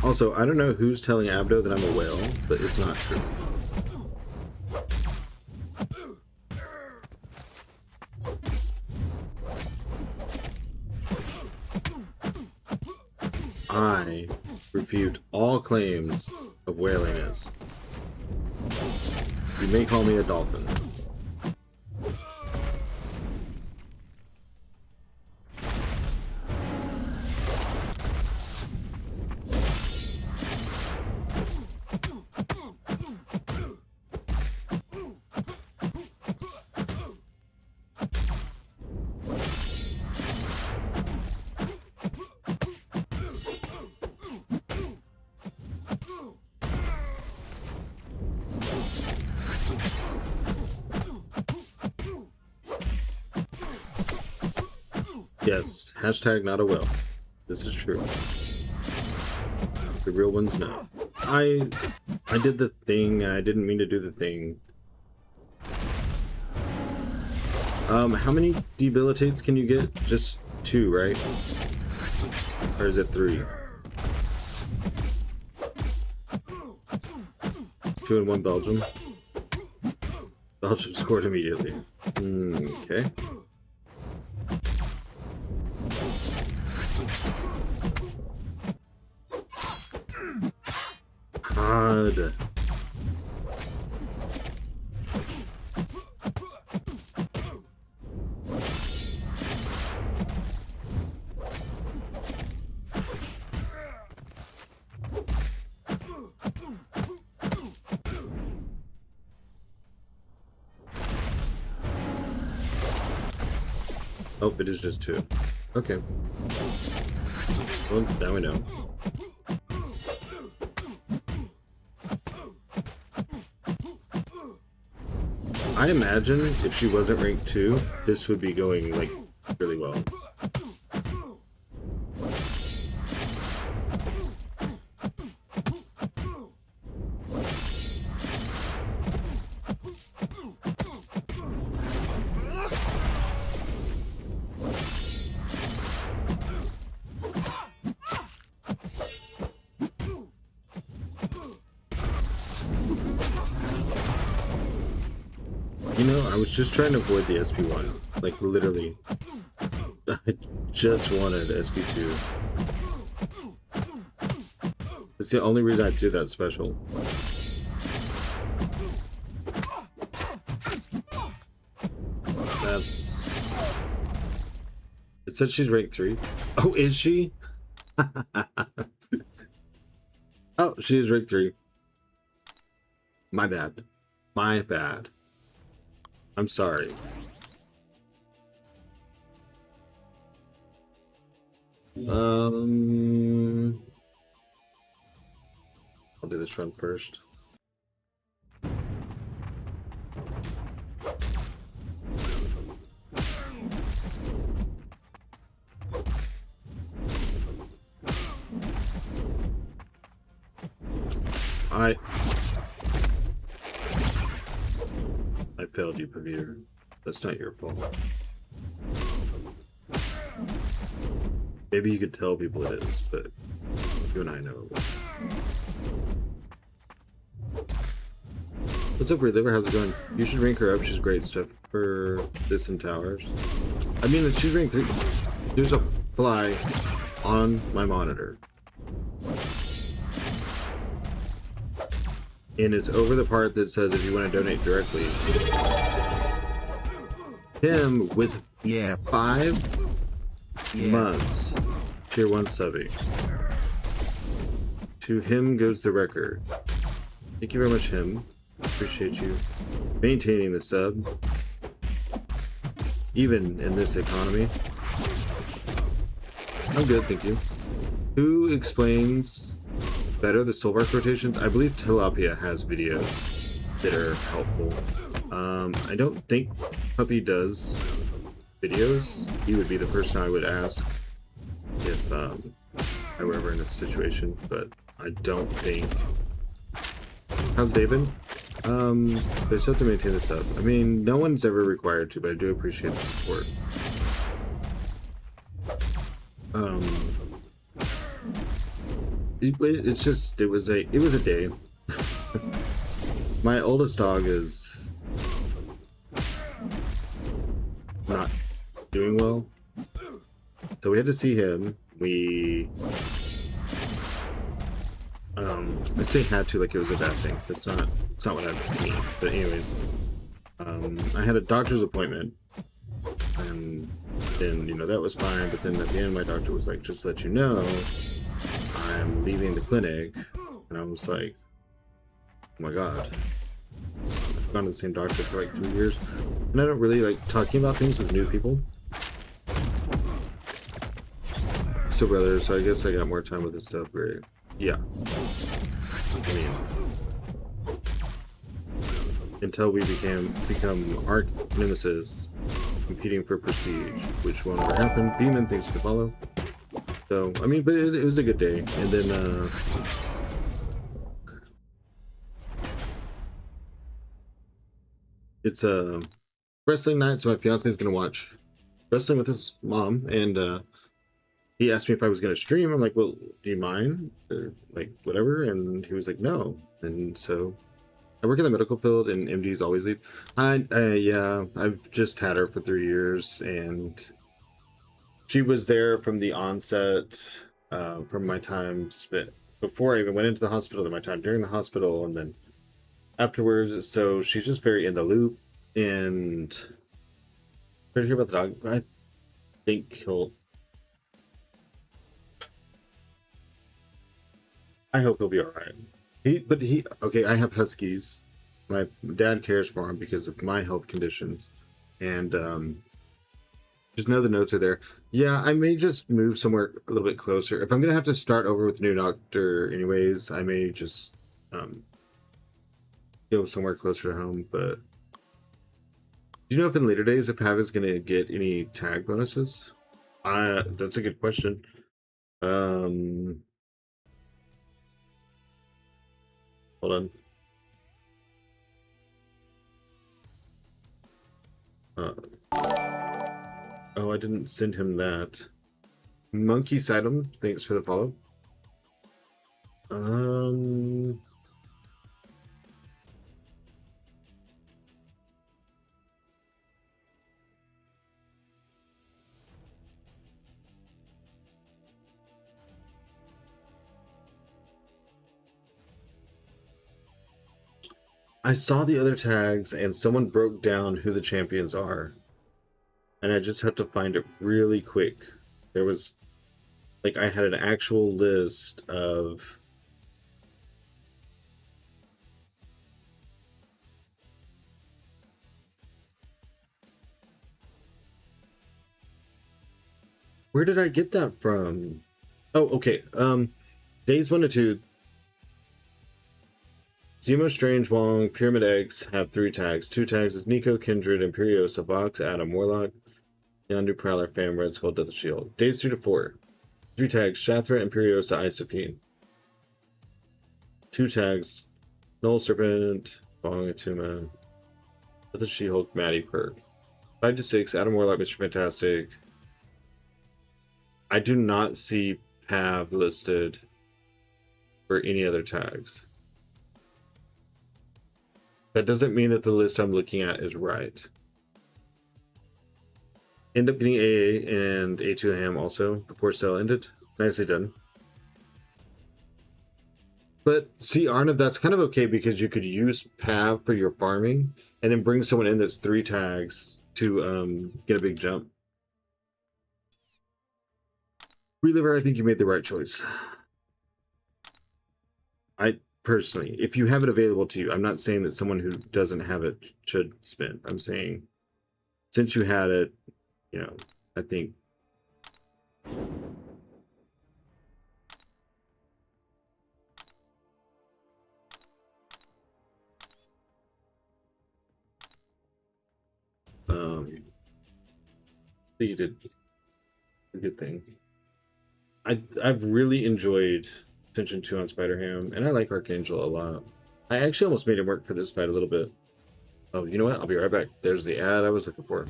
Also, I don't know who's telling Abdo that I'm a whale, but it's not true. I refute all claims of whaliness. You may call me a dolphin. Yes, hashtag not a whale. This is true. The real ones know. I did the thing, and I didn't mean to do the thing. How many debilitates can you get? Just 2, right? Or is it 3? 2 and 1 Belgium. Belgium scored immediately. Okay. God. Oh, it is just 2. Okay. Well, now we know. I imagine if she wasn't ranked 2, this would be going, like, really well. You know, I was just trying to avoid the SP1. Like, literally. I just wanted SP2. That's the only reason I threw that special. That's... It said she's ranked 3. Oh, is she? Oh, she is ranked 3. My bad. My bad. I'm sorry. I'll do this run first. I failed you, Pavir. That's not your fault. Maybe you could tell people it is, but you and I know it. What's up, Reliever? How's it going? You should rank her up. She's great stuff for this in towers. I mean, she's ranked 3. There's a fly on my monitor. And it's over the part that says if you want to donate directly. Him with 5 months tier 1 subbing. To him goes the record. Thank you very much, him. Appreciate you maintaining the sub, even in this economy. I'm good, thank you. Who explains better the soulbark rotations? I believe Tilapia has videos that are helpful. I don't think Puppy does videos. He would be the person I would ask if I were ever in this situation, but I don't think. How's David? They still have to maintain this up. I mean, no one's ever required to, but I do appreciate the support. It's just, it was a day. My oldest dog is not doing well, so we had to see him. I say had to like it was a bad thing. It's not what I mean. But anyways, I had a doctor's appointment, and then that was fine. But then at the end, my doctor was like, "Just to let you know, I'm leaving the clinic," and I was like, "Oh my god." I've gone to the same doctor for like 3 years, and I don't really like talking about things with new people. So, brother, so I guess I got more time with this stuff. Great. Yeah. I mean, until we become arch nemesis, competing for prestige, which won't ever happen. Beeman, thanks to follow. So, I mean, but it was a good day. And then, it's a wrestling night, so my fiance is gonna watch wrestling with his mom, and he asked me if I was going to stream. I'm like, well, do you mind? Or, like, whatever. And he was like, no. And so I work in the medical field, and MDs always leave. Yeah, I've just had her for 3 years, and she was there from the onset, from my time spent before I even went into the hospital, then my time during the hospital, and then afterwards. So she's just very in the loop. And try to hear about the dog. I think I hope he'll be all right. Okay, I have huskies. My dad cares for him because of my health conditions, and just know the notes are there. Yeah, I may just move somewhere a little bit closer. If I'm gonna have to start over with a new doctor, anyways, I may just go somewhere closer to home. But do you know if in later days if Pav is gonna get any tag bonuses? That's a good question. Hold on. Oh, I didn't send him that. Monkey Sidem, thanks for the follow. I saw the other tags and someone broke down who the champions are. And I just had to find it really quick. There was, like, I had an actual list of... Where did I get that from? Oh, okay. Days 1 to 2. Zemo, Strange, Wong, Pyramid X have 3 tags. 2 tags is Nico, Kindred, Imperiosa, Vox, Adam, Warlock, Yondu, Prowler, Fam, Red Skull, Death Shield. Days 3 to 4. 3 tags, Shathra, Imperiosa, Isophine. 2 tags, Null, Serpent, Wong, Atuma, Death She-Hulk, Maddie, Perk. 5 to 6, Adam, Warlock, Mr. Fantastic. I do not see Pav listed for any other tags. That doesn't mean that the list I'm looking at is right. End up getting AA and A2 ham also before sale ended. Nicely done. But see, Arnav, that's kind of okay because you could use Pav for your farming and then bring someone in that's 3 tags to get a big jump. Reliver, I think you made the right choice. I personally, if you have it available to you, I'm not saying that someone who doesn't have it should spend. I'm saying since you had it, you know, I think you did a good thing. I've really enjoyed Ascension 2 on Spider-Ham, and I like Archangel a lot. I actually almost made him work for this fight a little bit. Oh, you know what? I'll be right back. There's the ad I was looking for.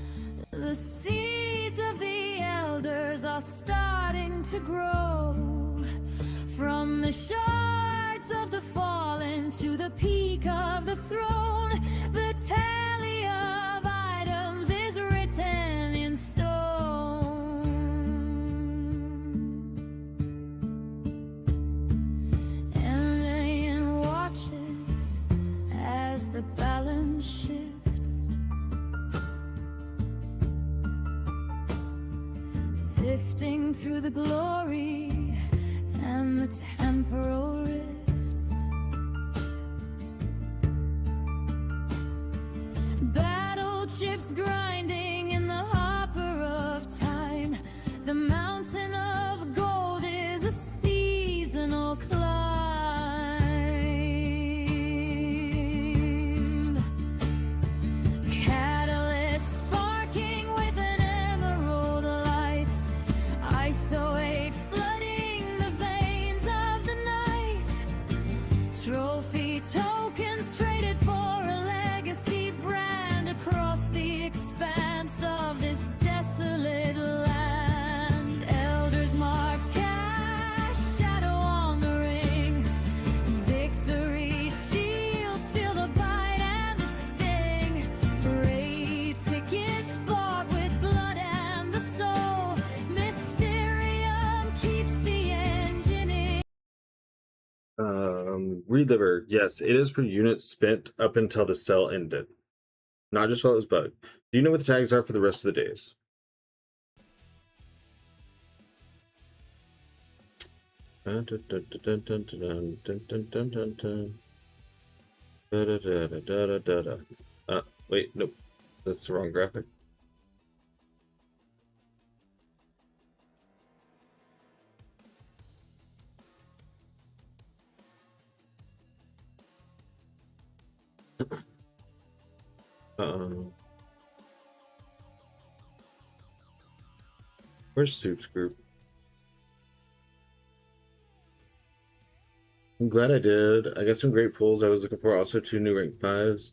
The seeds of the elders are starting to grow from the shards of the fallen to the peak of the throne. The tally of items is written in stone. And Ian watches as the balance shifts, sifting through the glory and the temporal rifts. Battle chips grinding in the hopper of time. The mountain of gold is a seasonal climb. Catalyst sparking with an emerald light. ISO 8 flooding the veins of the night. Trophy tokens traded for a legacy brand across the expanse of this desolate land. Elders marks cast shadow on the ring. Victory shields feel the bite and the sting. Raid tickets bought with blood and the soul. Mysterium keeps the engine in. Reliver, yes, it is for units spent up until the sell ended. Not just while it was bugged. Do you know what the tags are for the rest of the days? Wait, nope. That's the wrong graphic. Where's Soup's group? I'm glad I did. I got some great pulls I was looking for. Also 2 new rank 5s.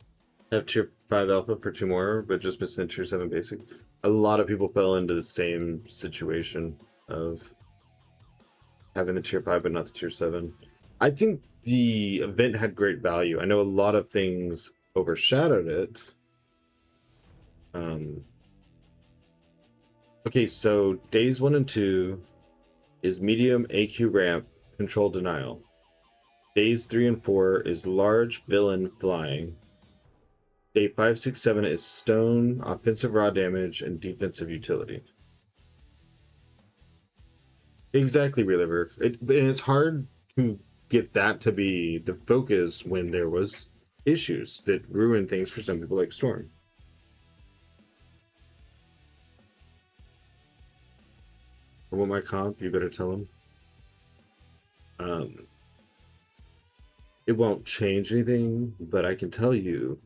I have tier 5 alpha for 2 more, but just missing tier 7 basic. A lot of people fell into the same situation of having the tier 5 but not the tier 7. I think the event had great value. I know a lot of things overshadowed it. Okay, so days 1 and 2 is medium AQ ramp control denial. Days 3 and 4 is large villain flying. Day 5, 6, 7 is stone, offensive raw damage, and defensive utility. Exactly, Reliver. And it's hard to get that to be the focus when there was issues that ruin things for some people like Storm. I want my comp, you better tell him. It won't change anything, but I can tell you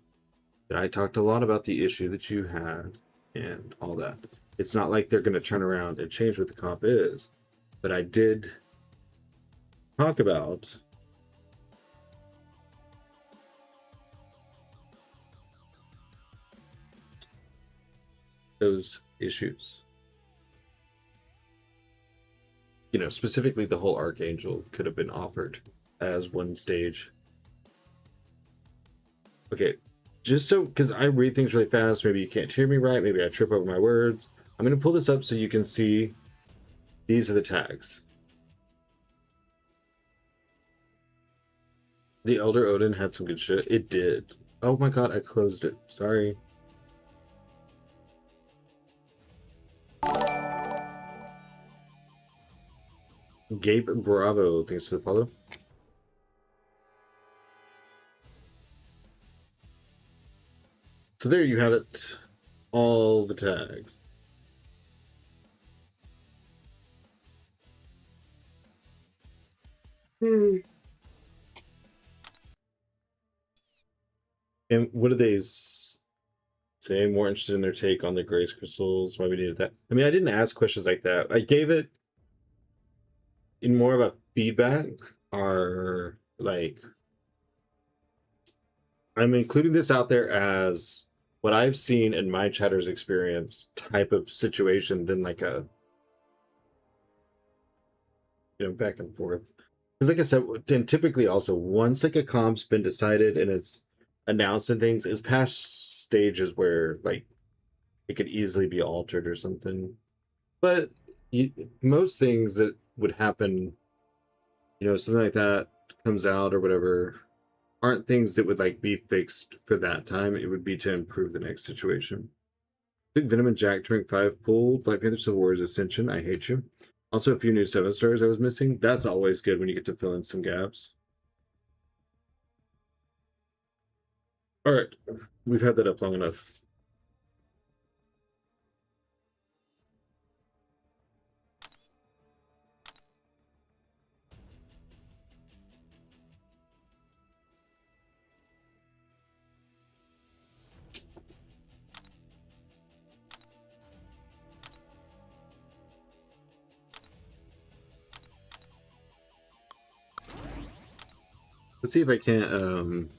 that I talked a lot about the issue that you had and all that. It's not like they're going to turn around and change what the comp is, but I did talk about those issues. You know, specifically the whole Archangel could have been offered as one stage. Okay, just so, because I read things really fast, maybe you can't hear me right, maybe I trip over my words. I'm going to pull this up so you can see these are the tags. The Elder Odin had some good shit. It did. Oh my god, I closed it. Sorry. Gabe Bravo, thanks for the follow. So there you have it. All the tags. And what do they say? More interested in their take on the grace crystals, why we needed that. I mean, I didn't ask questions like that. I gave it in more of a feedback, or like, I'm including this out there as what I've seen in my chatter's experience type of situation than like a, you know, back and forth. Because like I said, and typically also once like a comp's been decided and it's announced and things, is past stages where like it could easily be altered or something. But most things that would happen, you know, something like that comes out or whatever, aren't things that would like be fixed for that time. It would be to improve the next situation. I think Venom and Jack to rank 5 pulled Black Panther Civil War's Ascension. I hate you. Also a few new 7 stars I was missing. That's always good when you get to fill in some gaps. All right, we've had that up long enough. Let's see if I can't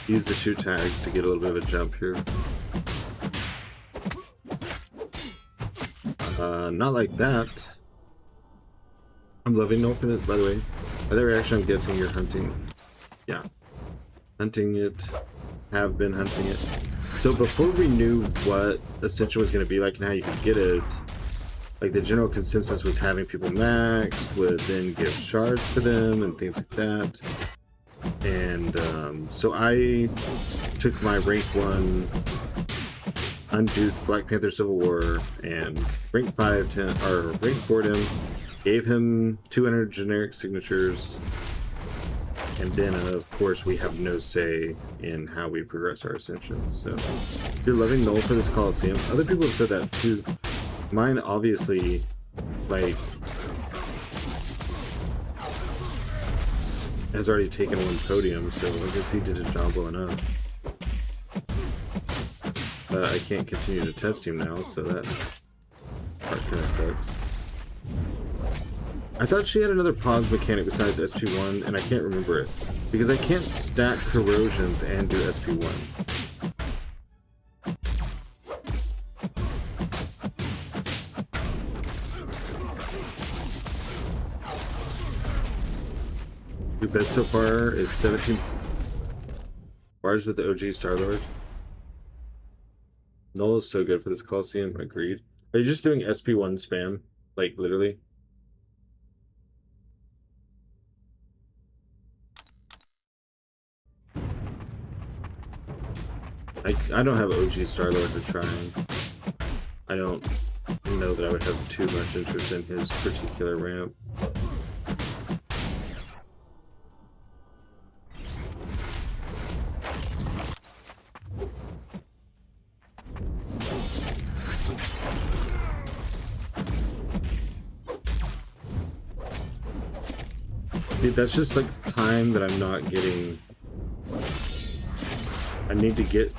use the 2 tags to get a little bit of a jump here. Not like that. I'm loving no for this, by the way. By the reaction, I'm guessing you're hunting. Yeah. Hunting it. Have been hunting it. So before we knew what Ascension was going to be like and how you could get it, like the general consensus was having people maxed would then give shards for them and things like that. And so I took my rank 1 undude Black Panther Civil War and rank 5 or rank 4 him, gave him 200 generic signatures, and then of course we have no say in how we progress our ascensions. So if you're loving Null for this Coliseum, other people have said that too. Mine obviously, like, has already taken 1 podium, so I guess he did a job well enough. But I can't continue to test him now, so that part kind of sucks. I thought she had another pause mechanic besides SP1, and I can't remember it, because I can't stack corrosions and do SP1. Your best so far is 17 bars with the OG Star-Lord. Null is so good for this Coliseum, agreed. Are you just doing SP1 spam? Like, literally? I don't have OG Star-Lord to try. I don't know that I would have too much interest in his particular ramp. See, that's just like time that I'm not getting. I need to get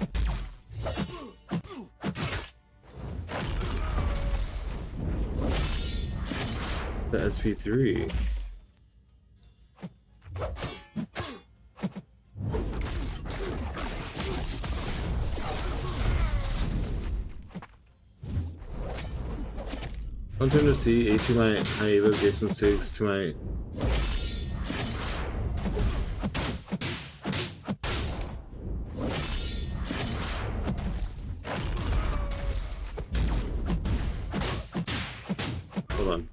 the SP3. One turn to see A to my Evo, gave some 6 to my. Hold on.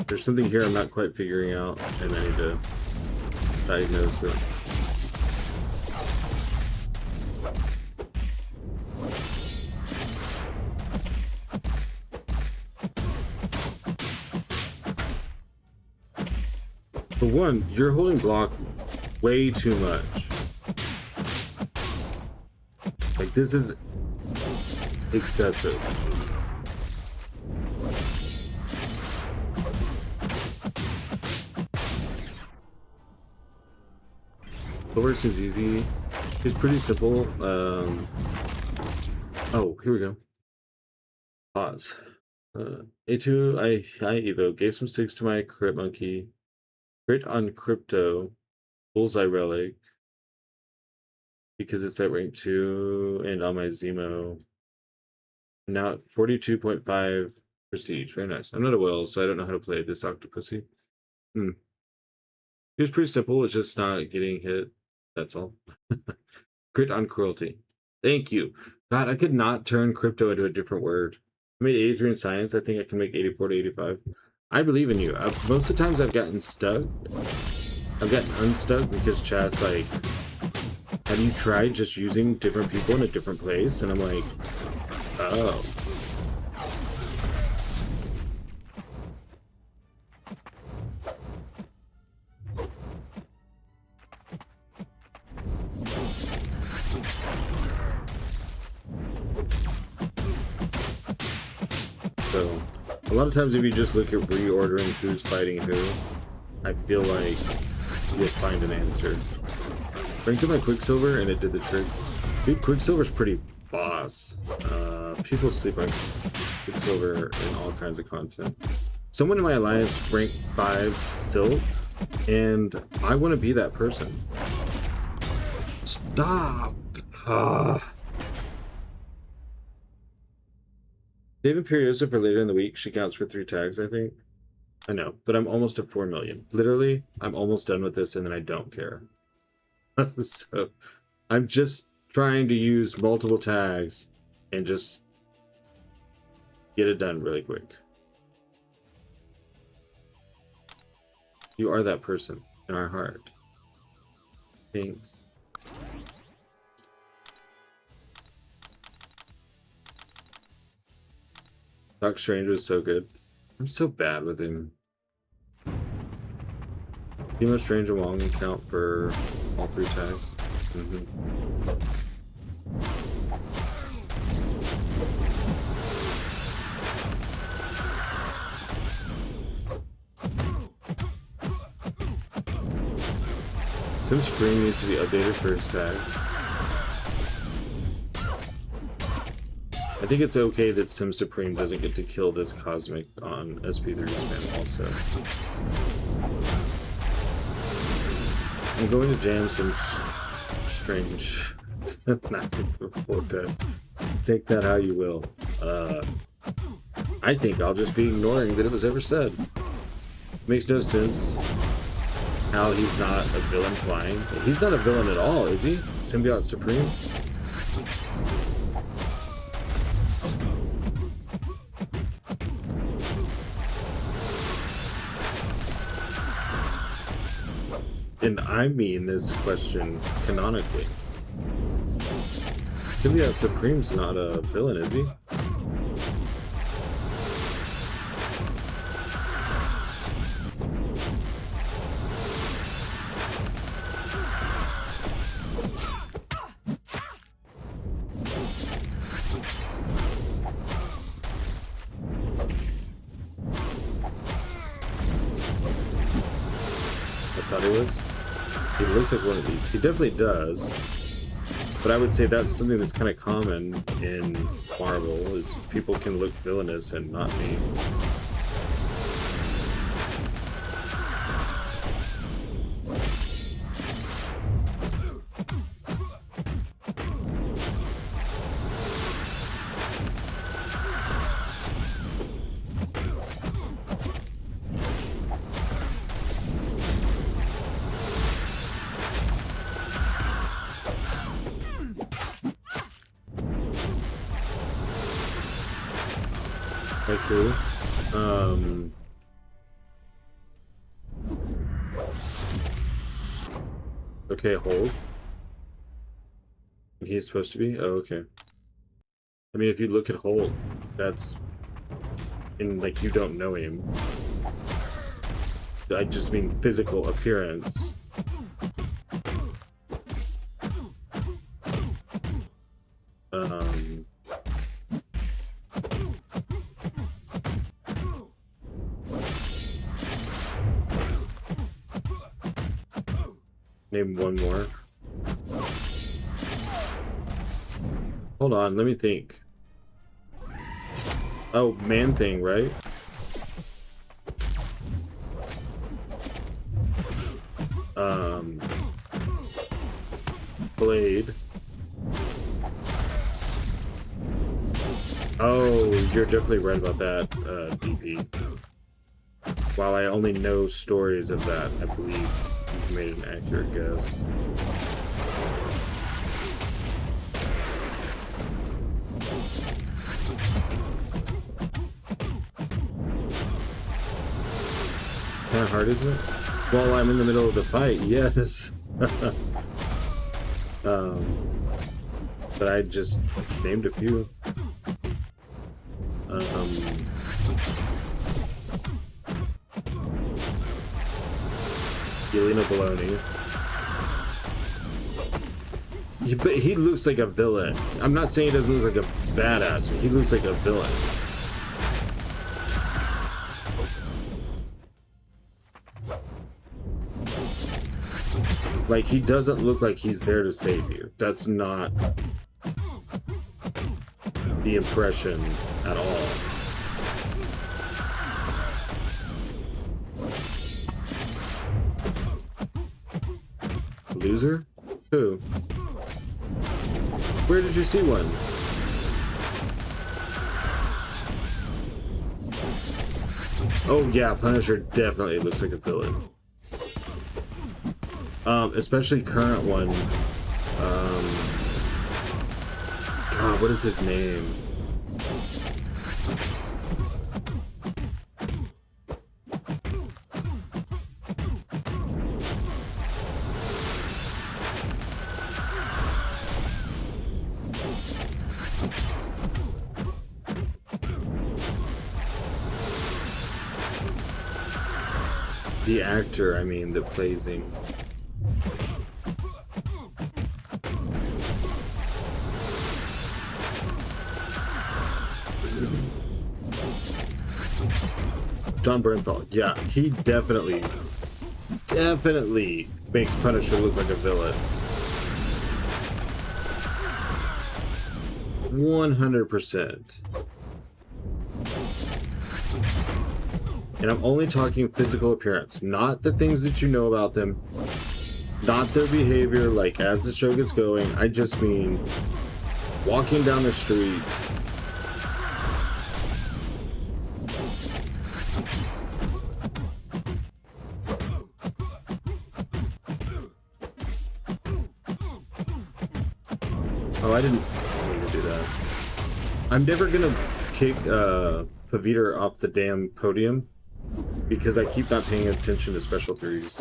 There's something here I'm not quite figuring out, and I need to diagnose it. For one, you're holding block way too much. Like, this is excessive. Lower seems easy. It's pretty simple. Oh, here we go. Pause. A2, I Evo, gave some 6 to my crit monkey. Crit on crypto. Bullseye relic. Because it's at rank 2 and on my Zemo. Now at 42.5 prestige. Very nice. I'm not a whale, so I don't know how to play this octopussy. It was pretty simple. It's just not getting hit. That's all. Crit on cruelty. Thank you. God, I could not turn crypto into a different word. I made 83 in science. I think I can make 84 to 85. I believe in you. Most of the times I've gotten stuck. I've gotten unstuck because chat's like, have you tried just using different people in a different place? And I'm like, oh. So, a lot of times if you just look at reordering who's fighting who, I feel like you'll find an answer. Bring to my Quicksilver and it did the trick. Dude, Quicksilver's pretty boss. People sleep on Quicksilver in all kinds of content. Someone in my alliance ranked 5 Silk, and I want to be that person. Stop! Save Imperiosa for later in the week. She counts for 3 tags, I think. I know, but I'm almost at 4 million. Literally, I'm almost done with this, and then I don't care. So, I'm just trying to use multiple tags and just get it done really quick. You are that person in our heart. Thanks. Doc Strange was so good. I'm so bad with him. Timo, Strange, and Wong count for all 3 tags. Sim Supreme needs to be updated for his tags. I think it's okay that Sim Supreme doesn't get to kill this Cosmic on SP3 spam also. I'm going to jam some Strange. Take that how you will. I think I'll just be ignoring that it was ever said. Makes no sense how he's not a villain flying. He's not a villain at all, is he? Symbiote Supreme? And I mean this question canonically. Symbiote Supreme's not a villain, is he? He looks like one of these. He definitely does. But I would say that's something that's kind of common in Marvel, is people can look villainous and not be. Like who? Okay, hold. He's supposed to be? Oh, okay. I mean, if you look at Holt, that's in, like, you don't know him. I just mean physical appearance. Name one more. Hold on, let me think. Oh, Man Thing, right? Blade. Oh, you're definitely right about that, DP. While I only know stories of that, I believe you've made an accurate guess. Kind of hard, isn't it? While I'm in the middle of the fight, yes. But I just named a few. Yelena Baloney. But he looks like a villain. I'm not saying he doesn't look like a badass, but he looks like a villain. Like, he doesn't look like he's there to save you. That's not the impression at all. Loser? Who? Where did you see one? Oh yeah, Punisher definitely looks like a villain. Especially current one. God, what is his name? The actor, I mean, that plays him. John Bernthal, yeah, he definitely makes Punisher look like a villain. 100%. And I'm only talking physical appearance, not the things that you know about them, not their behavior, like as the show gets going. I just mean walking down the street. Oh, I didn't mean to do that. I'm never gonna kick Paviter off the damn podium because I keep not paying attention to special threes.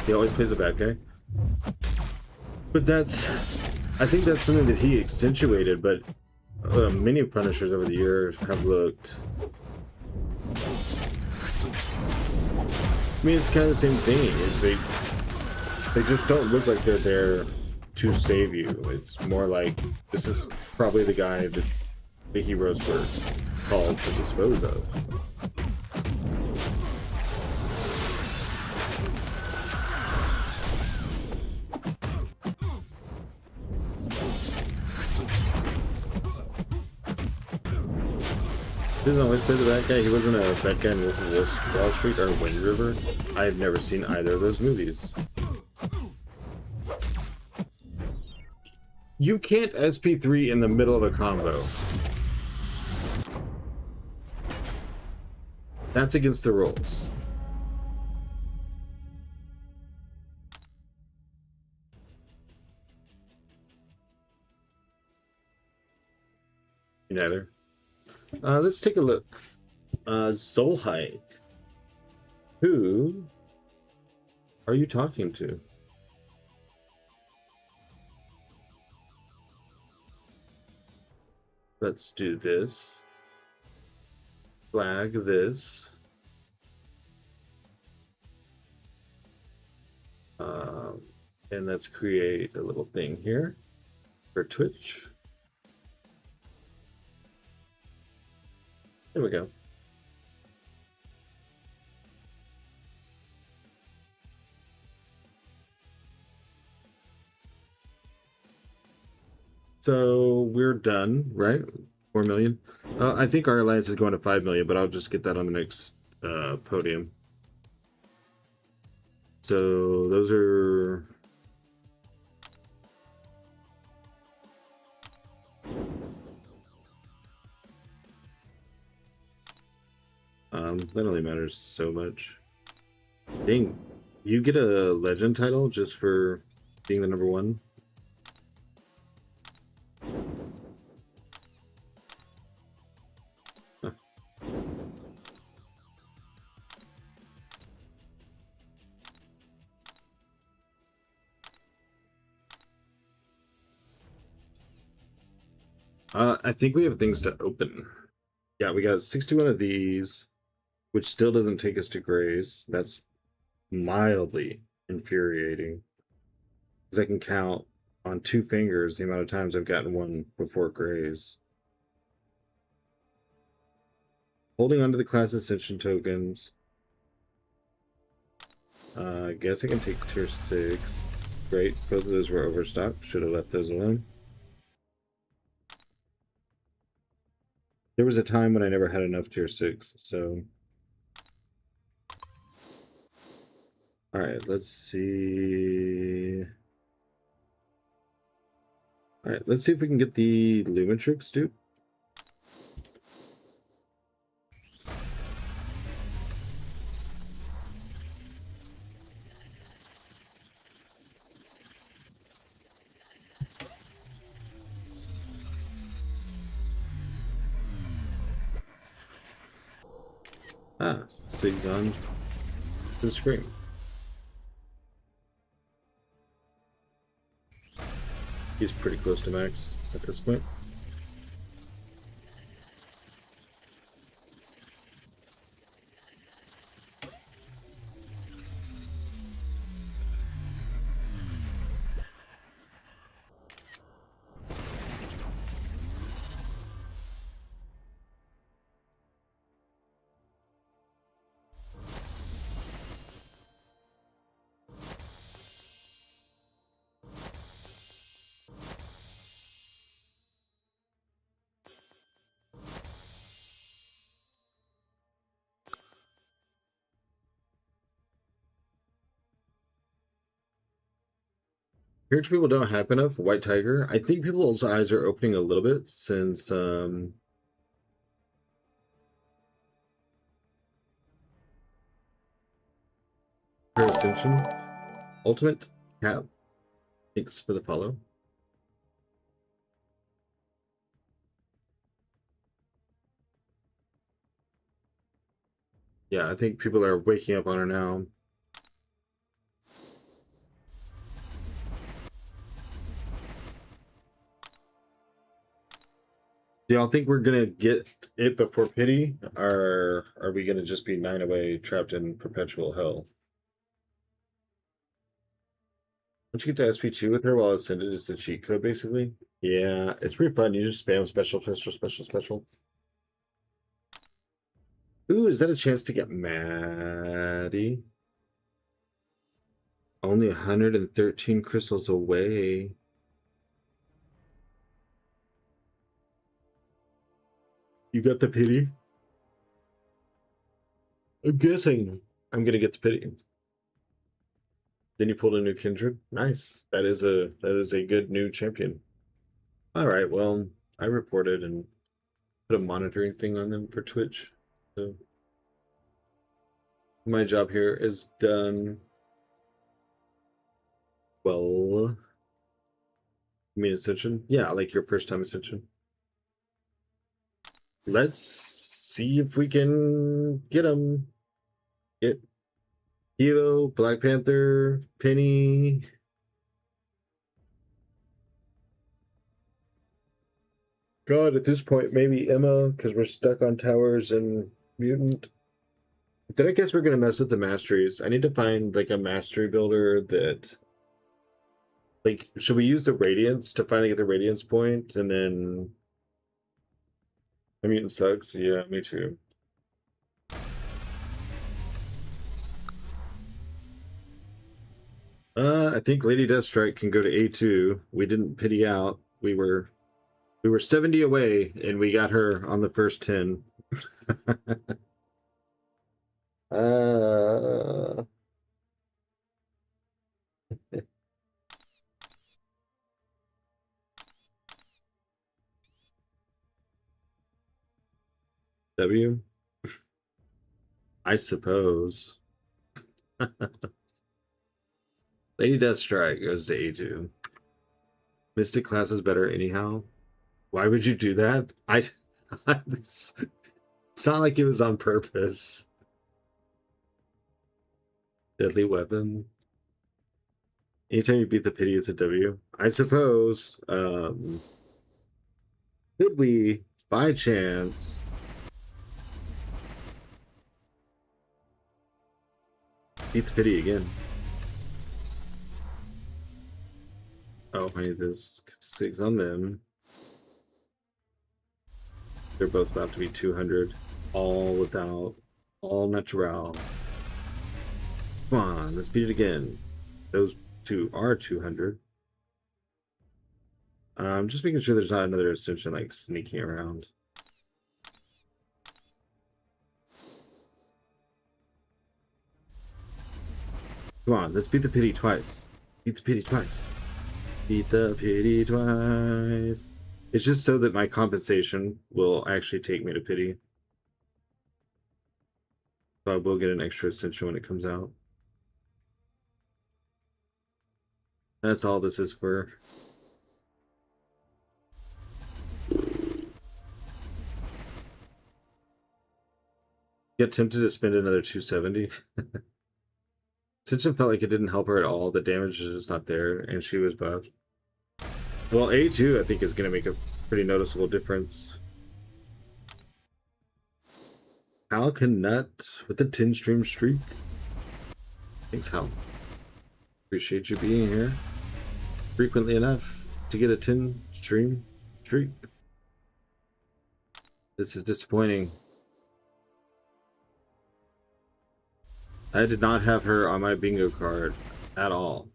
He always plays a bad guy. But I think that's something that he accentuated, but many Punishers over the years have looked... I mean, it's kind of the same thing. They just don't look like they're there to save you. It's more like, this is probably the guy that the heroes were called to dispose of. He doesn't always play the bad guy. He wasn't a bad guy in Wolf of Wall Street or Wind River. I have never seen either of those movies. You can't SP3 in the middle of a combo. That's against the rules. Neither. Let's take a look. Zolhike. Who are you talking to? Let's do this. Flag this. And let's create a little thing here for Twitch. There we go. So we're done, right? 4 million. I think our alliance is going to 5 million, but I'll just get that on the next podium. So those are... that only matters so much. Dang, you get a legend title just for being the number one? Huh. I think we have things to open. Yeah, we got 61 of these, which still doesn't take us to Grays. That's mildly infuriating. Because I can count on 2 fingers the amount of times I've gotten one before Grays. Holding on to the class Ascension tokens. I guess I can take tier 6. Great, both of those were overstocked. Should have left those alone. There was a time when I never had enough tier 6, so... Alright, let's see... Alright, let's see if we can get the Lumentrix dupe. Ah, Sig's on the screen. He's pretty close to max at this point. Huge people don't have enough. White Tiger. I think people's eyes are opening a little bit since Ascension. Ultimate Cap. Thanks for the follow. Yeah, I think people are waking up on her now. Do y'all think we're gonna get it before pity, or are we gonna just be 9 away, trapped in perpetual hell? Once you get to SP2 with her while Ascended is the cheat code, basically. Yeah, it's pretty fun. You just spam special, special, special, special. Ooh, is that a chance to get Maddie? Only 113 crystals away. You got the pity? I'm guessing I'm gonna get the pity. Then you pulled a new kindred. Nice. That is a good new champion. All right. Well, I reported and put a monitoring thing on them for Twitch. So my job here is done. Well, you mean Ascension? Yeah, like your first time Ascension. Let's see if we can get him. Get Hero, Black Panther, Penny. God, at this point, maybe Emma, because we're stuck on towers and mutant. Then I guess we're gonna mess with the masteries. I need to find like a mastery builder that, like, should we use the radiance to finally get the radiance point, and then the mutant sucks? Yeah, me too. I think Lady Deathstrike can go to A2. We didn't pity out. We were 70 away, and we got her on the first 10. uh, W? I suppose. Lady Deathstrike goes to A2. Mystic class is better anyhow. Why would you do that? It's not like it was on purpose. Deadly weapon. Anytime you beat the pity, it's a W. I suppose. Could we, by chance, beat the pity again? Oh, I need this 6 on them. They're both about to be 200. All without, all natural. Come on, let's beat it again. Those two are 200. Just making sure there's not another Ascension like sneaking around. Come on, let's beat the pity twice. Beat the pity twice. Beat the pity twice. It's just so that my compensation will actually take me to pity. So I will get an extra Ascension when it comes out. That's all this is for. Get tempted to spend another 270. Ascension felt like it didn't help her at all. The damage is just not there, and she was buffed. Well, A2 I think is going to make a pretty noticeable difference. Hal can nut with the 10 stream streak. Thanks, Hal. Appreciate you being here frequently enough to get a 10 stream streak. This is disappointing. I did not have her on my bingo card at all.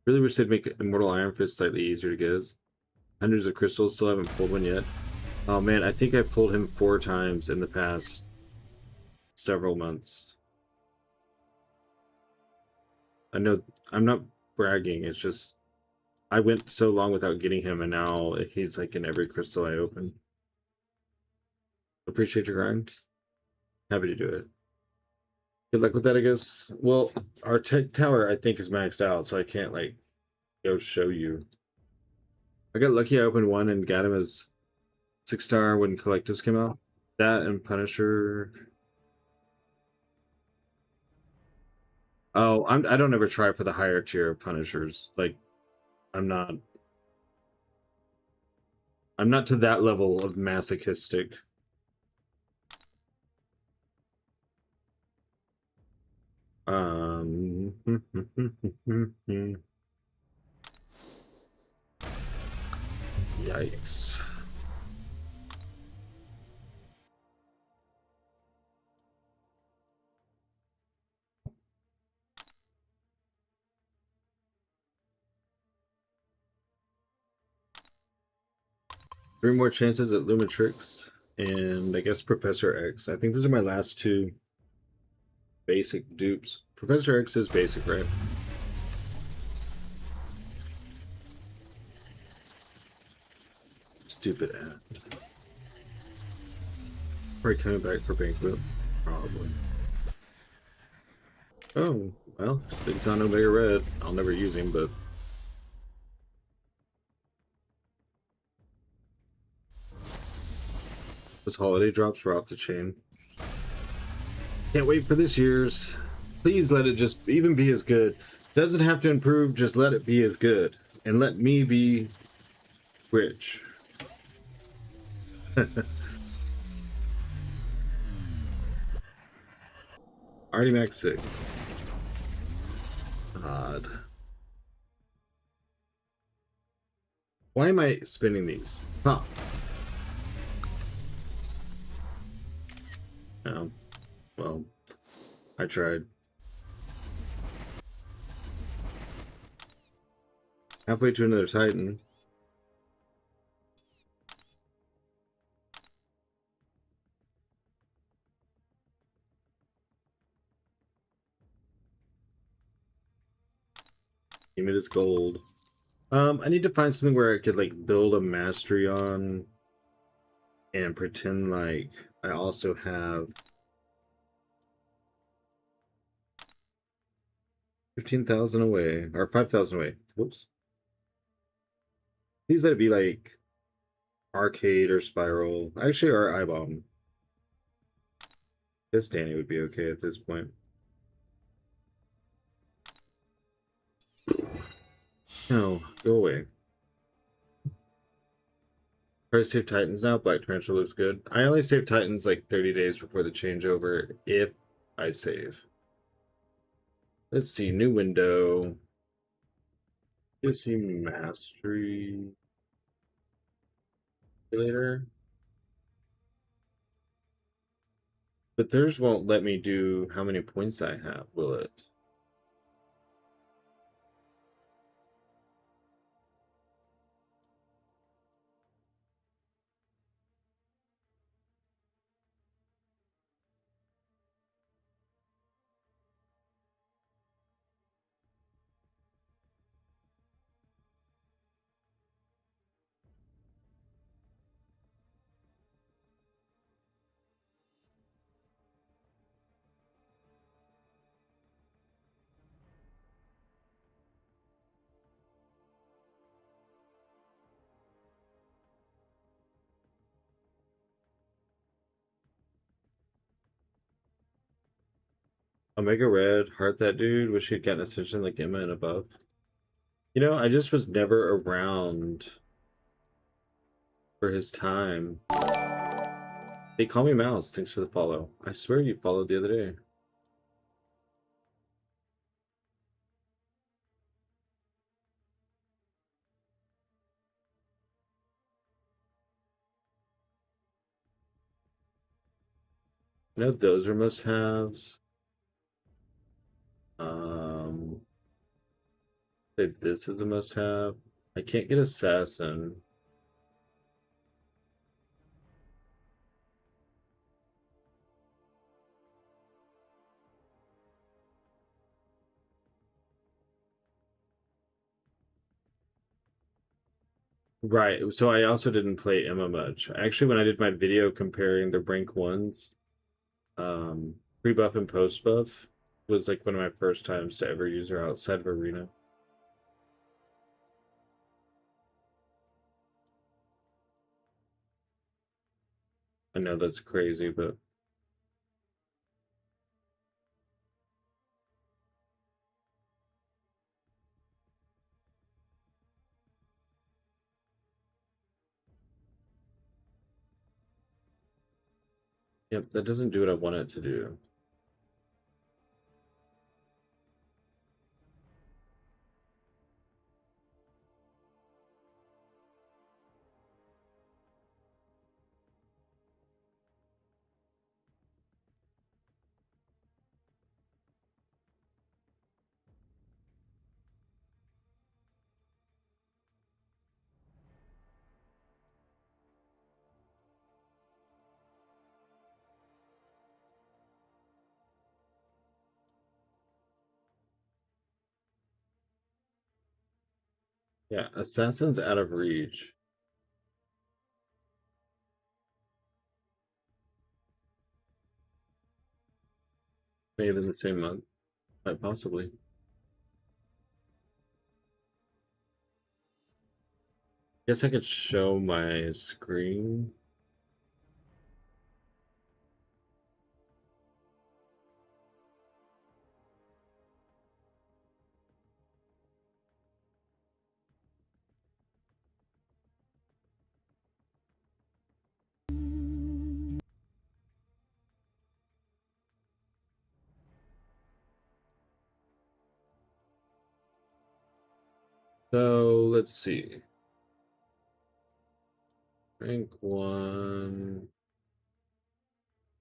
Really wish they'd make Immortal Iron Fist slightly easier to get. Hundreds of crystals, still haven't pulled one yet. Oh man, I think I pulled him 4 times in the past several months. I know, I'm not bragging, it's just I went so long without getting him, and now he's like in every crystal I open. Appreciate your grind. Happy to do it. Good luck with that, I guess. Well, our tech tower, I think, is maxed out, so I can't, like, go show you. I got lucky I opened one and got him as 6-star when Collectives came out. That and Punisher. Oh, I don't ever try for the higher tier of Punishers. Like, I'm not to that level of masochistic. Yikes. Three more chances at Lumitrix and I guess Professor X. I think those are my last 2 basic dupes. Professor X is basic, right? Stupid ad. Probably coming back for Banquet. Probably. Oh, well, 6 on Omega Red. I'll never use him, but... Those holiday drops were off the chain. Can't wait for this year's. Please let it just even be as good. Doesn't have to improve, just let it be as good. And let me be rich. Already max 6. Odd. Why am I spinning these? Huh. No. Well, I tried. Halfway to another Titan. Give me this gold. I need to find something where I could like build a mastery on and pretend like I also have 15,000 away or 5,000 away. Whoops. Please let it be like arcade or spiral. Actually, or I-bomb. Guess Danny would be okay at this point. No, go away. Try to save Titans now. Black Tarantula looks good. I only save Titans like 30 days before the changeover if I save. Let's see, new window. Let's see, mastery later. But theirs won't let me do how many points I have, will it? Omega Red, heart that dude. Wish he'd gotten Ascension like Emma and above. You know, I just was never around for his time. They call me Mouse. Thanks for the follow. I swear you followed the other day. You know, those are must-haves. This is a must-have. I can't get Assassin. Right, so I also didn't play Emma much. Actually, when I did my video comparing the rank ones, pre-buff and post-buff was like one of my first times to ever use her outside of Arena. I know that's crazy, but yep, that doesn't do what I want it to do. Yeah, Assassin's out of reach. Maybe in the same month. Quite possibly. Guess I could show my screen. So let's see. Rank 1.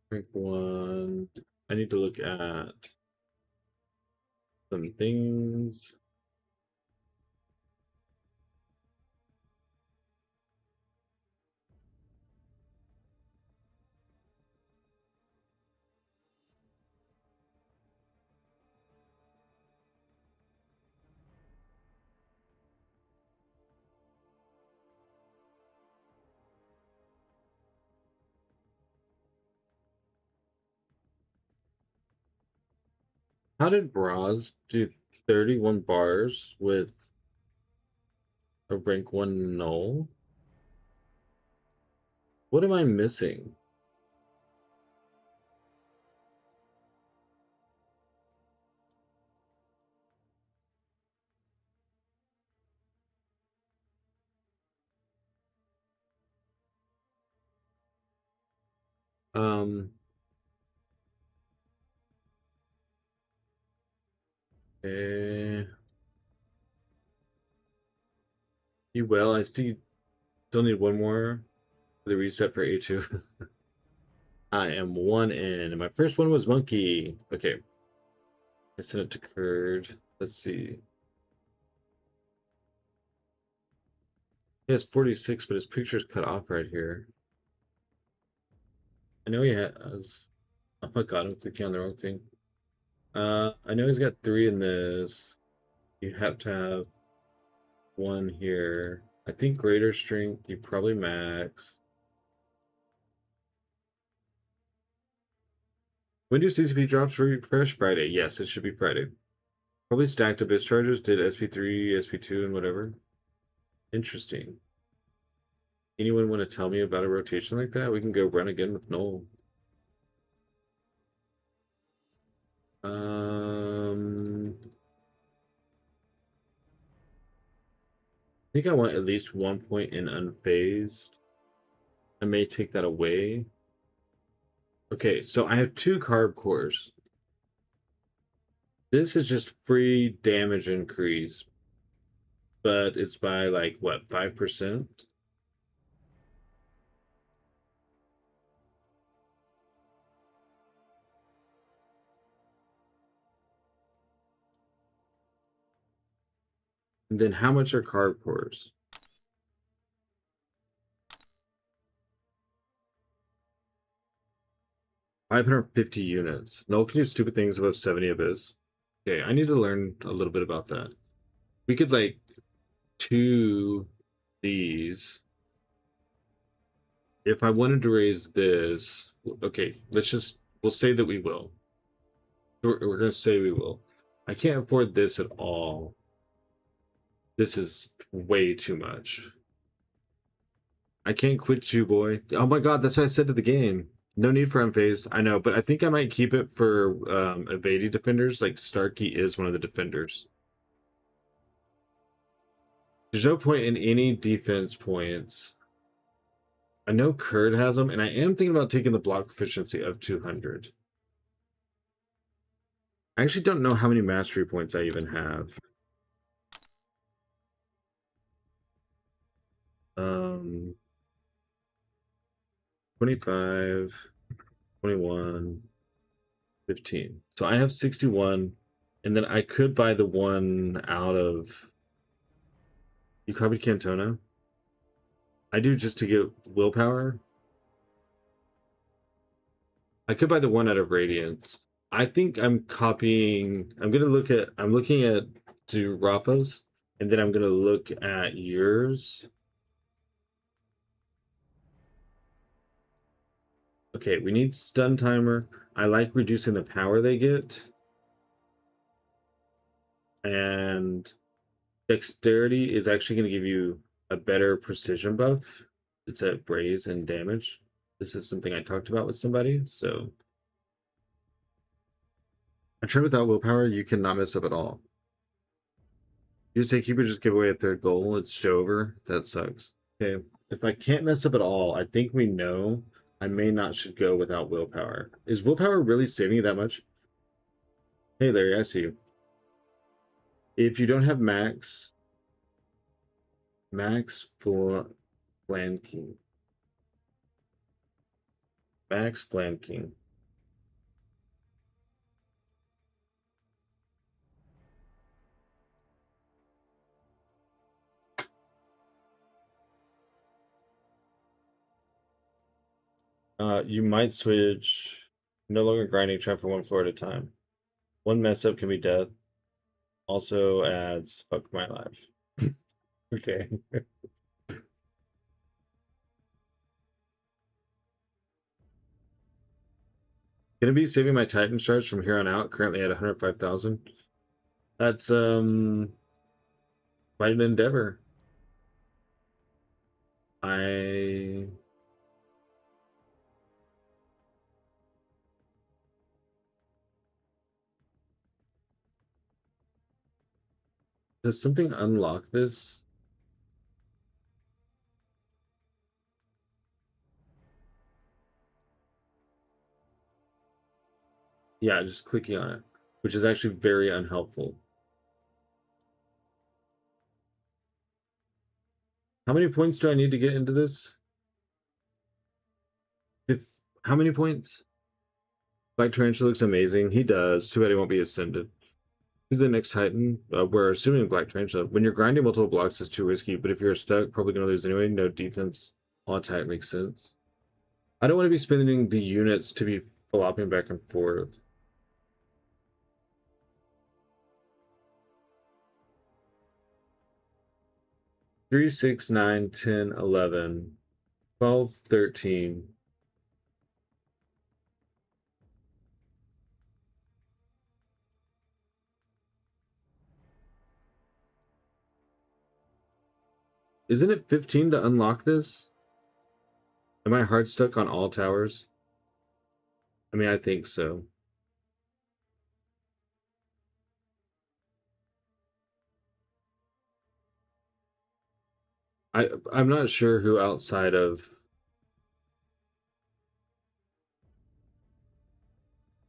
Rank 1. I need to look at some things. How did Braz do 31 bars with a rank 1 null? What am I missing? Um, eh, you will. I still need one more for the reset for A2. I am one in, and my first one was Monkey. Okay. I sent it to Curd. Let's see. He has 46, but his picture's cut off right here. I know he has. Oh my god, I'm clicking on the wrong thing. I know he's got 3 in this. You have to have 1 here. I think greater strength, you probably max. When do CCP drops refresh? Friday. Yes, it should be Friday. Probably stacked abyss charges, did SP3, SP2, and whatever. Interesting. Anyone want to tell me about a rotation like that? We can go run again with Noel. I think I want at least 1 point in unfazed. I may take that away. Okay, so I have 2 carb cores. This is just free damage increase, but it's by like what, 5%? And then how much are carb cores? 550 units. No, can do stupid things above 70 abyss. Okay, I need to learn a little bit about that. We could like 2 these. If I wanted to raise this, okay, we'll say that we will. We're gonna say we will. I can't afford this at all. This is way too much. I can't quit you, boy. Oh my god, that's what I said to the game. No need for unfazed. I know, but I think I might keep it for evading defenders. Like Starkey is one of the defenders. There's no point in any defense points. I know Curd has them, and I am thinking about taking the block proficiency of 200. I actually don't know how many mastery points I even have. 25, 21, 15. So I have 61, and then I could buy the one out of... You copied Cantona? I do just to get willpower. I could buy the one out of Radiance. I think I'm copying... I'm looking at to Rafa's, and then I'm gonna look at yours. Okay, we need stun timer. I like reducing the power they get. And dexterity is actually going to give you a better precision buff. It's at braze and damage. This is something I talked about with somebody, so I tried without willpower. You cannot mess up at all. You say keeper just give away a 3rd goal. It's over. That sucks. Okay, if I can't mess up at all, I think we know I may not should go without willpower. Is willpower really saving you that much? Hey Larry, I see you. If you don't have max, Max flanking. Max flanking. You might switch. No longer grinding, try for one floor at a time. One mess up can be death. Also adds fuck my life. Okay. Gonna be saving my Titan shards from here on out, currently at 105,000. That's quite an endeavor. Does something unlock this? Yeah, just clicking on it, which is actually very unhelpful. How many points do I need to get into this? How many points? Black Tarantula looks amazing. He does. Too bad he won't be ascended. Who's the next Titan? We're assuming Black Tarantula. When you're grinding multiple blocks, it's too risky, but if you're stuck, probably going to lose anyway. No defense. All attack makes sense. I don't want to be spending the units to be flopping back and forth. Three, 6, 9, 10, 11, 12, 13. Isn't it 15 to unlock this? Am I hard stuck on all towers? I mean, I think so. I'm not sure who outside of...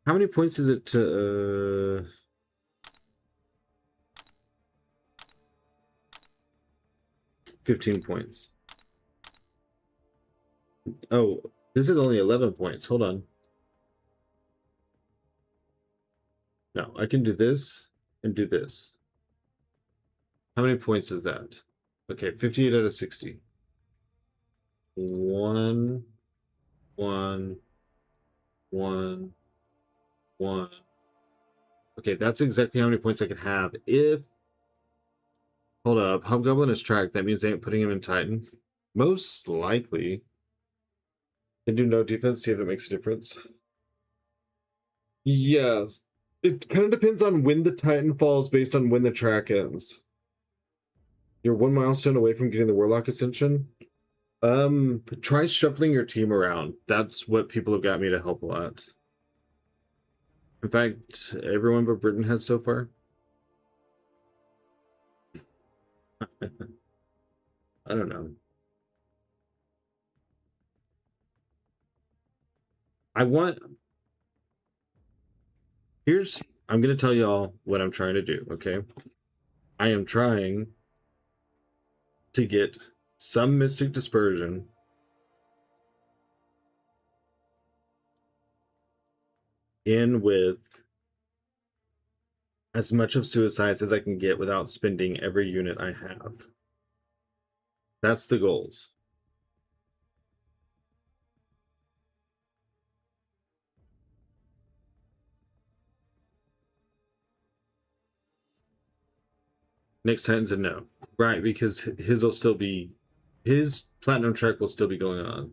How many points is it to... 15 points. Oh, this is only 11 points. Hold on. No, I can do this and do this. How many points is that? Okay, 58 out of 60. 1, 1, 1, 1. Okay, that's exactly how many points I could have if... Hold up, Hobgoblin is tracked. That means they ain't putting him in Titan. Most likely. They do no defense, see if it makes a difference. Yes. It kind of depends on when the Titan falls based on when the track ends. You're one milestone away from getting the Warlock Ascension. Try shuffling your team around. That's what people have got me to help a lot. In fact, everyone but Britain has so far. I don't know. I'm going to tell y'all what I'm trying to do, okay? I am trying to get some Mystic Dispersion in with as much of Suicides as I can get without spending every unit I have. That's the goals. Next Titan's a no. Right, because his platinum track will still be going on.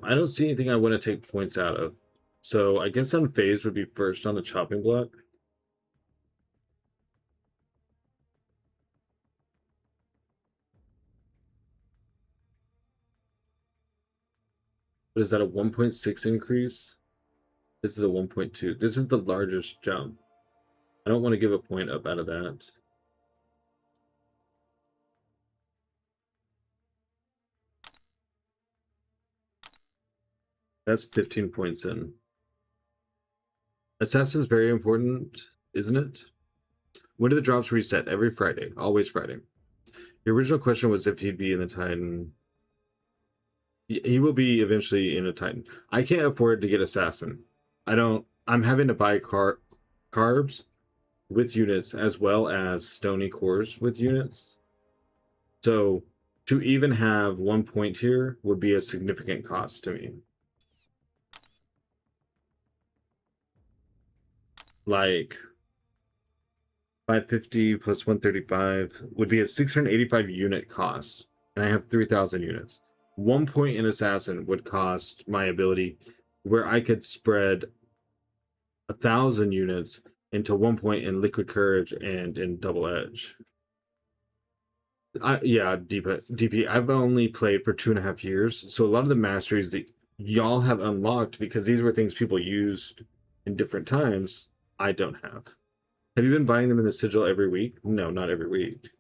I don't see anything I want to take points out of. So I guess Unfazed would be first on the chopping block. But is that a 1.6 increase? This is a 1.2. This is the largest jump. I don't want to give a point up out of that. That's 15 points in. Assassin's very important, isn't it? When do the drops reset? Every Friday. Always Friday. Your original question was if he'd be in the Titan. He will be eventually in a Titan. I can't afford to get Assassin. I don't. I'm having to buy carbs with units as well as stony cores with units. So to even have 1 point here would be a significant cost to me. Like 550 plus 135 would be a 685 unit cost, and I have 3,000 units. 1 point in Assassin would cost my ability where I could spread 1,000 units into 1 point in Liquid Courage and in Double Edge. Yeah, DP. I've only played for 2.5 years, so a lot of the masteries that y'all have unlocked because these were things people used in different times, I don't have. Have you been buying them in the sigil every week? No, not every week.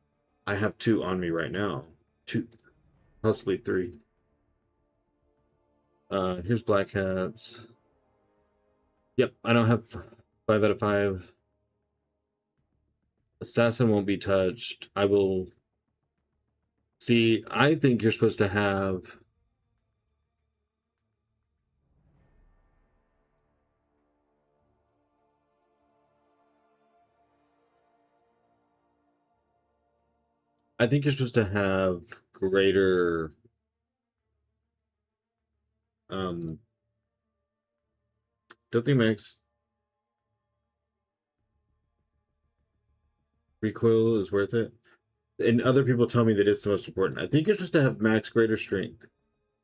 I have 2 on me right now. 2, possibly 3. Here's Black Hats. Yep, I don't have 5 out of 5. Assassin won't be touched. I will... See, I think you're supposed to have... I think you're supposed to have greater... Don't think Max recoil is worth it. And other people tell me that it's the most important. I think you're supposed to have max greater strength.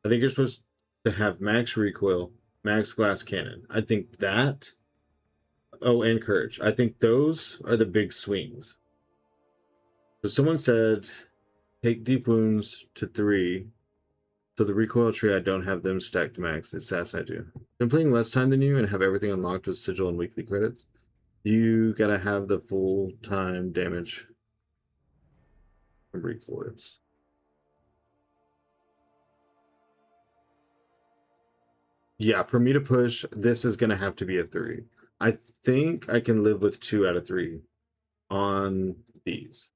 I think you're supposed to have max recoil, max glass cannon. I think that. Oh, and courage. I think those are the big swings. So someone said, take deep wounds to 3. So the recoil tree, I don't have them stacked to max. Assassin, I do. I'm playing less time than you and have everything unlocked with sigil and weekly credits. You gotta have the full time damage from recoils. Yeah, for me to push, this is gonna have to be a 3. I think I can live with 2 out of 3 on these.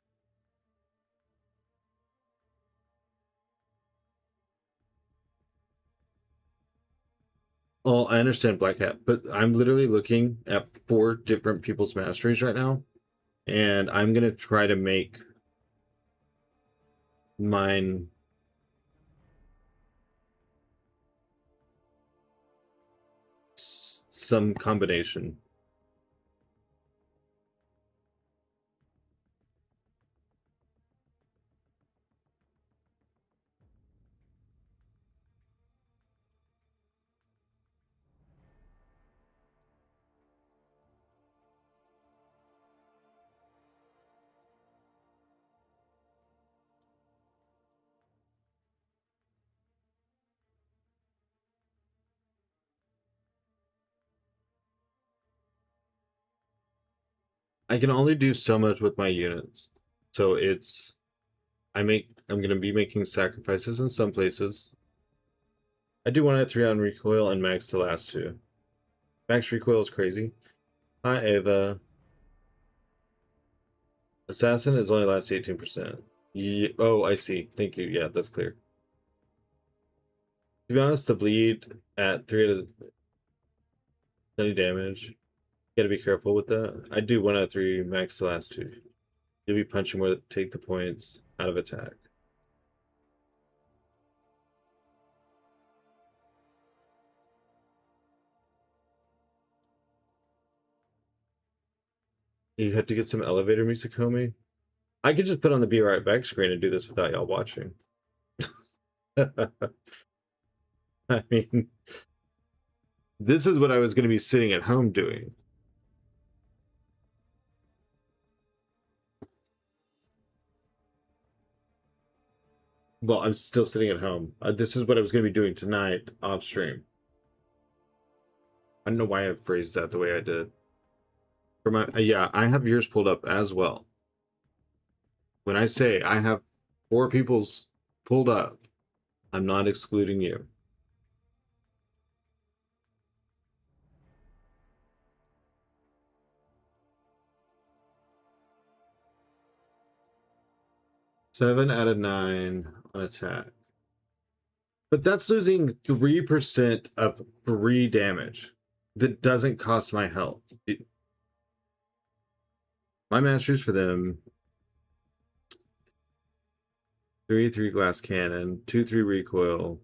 Oh, I understand Black Hat, but I'm literally looking at 4 different people's masteries right now, and I'm gonna try to make mine some combination. I can only do so much with my units. So I'm gonna be making sacrifices in some places. I do 1 out of 3 on recoil and max the last 2. Max recoil is crazy. Hi Ava. Assassin is only last 18%. Oh, I see. Thank you. Yeah, that's clear. To be honest, the bleed at 3 out of 20 damage. Gotta be careful with that. I do 1 out of 3, max the last 2. You'll be punching more, take the points out of attack. You have to get some elevator music, homie. I could just put on the Be Right Back screen and do this without y'all watching. I mean, this is what I was going to be sitting at home doing. Well, I'm still sitting at home. This is what I was going to be doing tonight off stream. I don't know why I phrased that the way I did. For my yeah, I have yours pulled up as well. When I say I have 4 people's pulled up, I'm not excluding you. 7 out of 9 on attack. But that's losing 3% of free damage that doesn't cost my health. My masters for them 3 glass cannon, 2 recoil.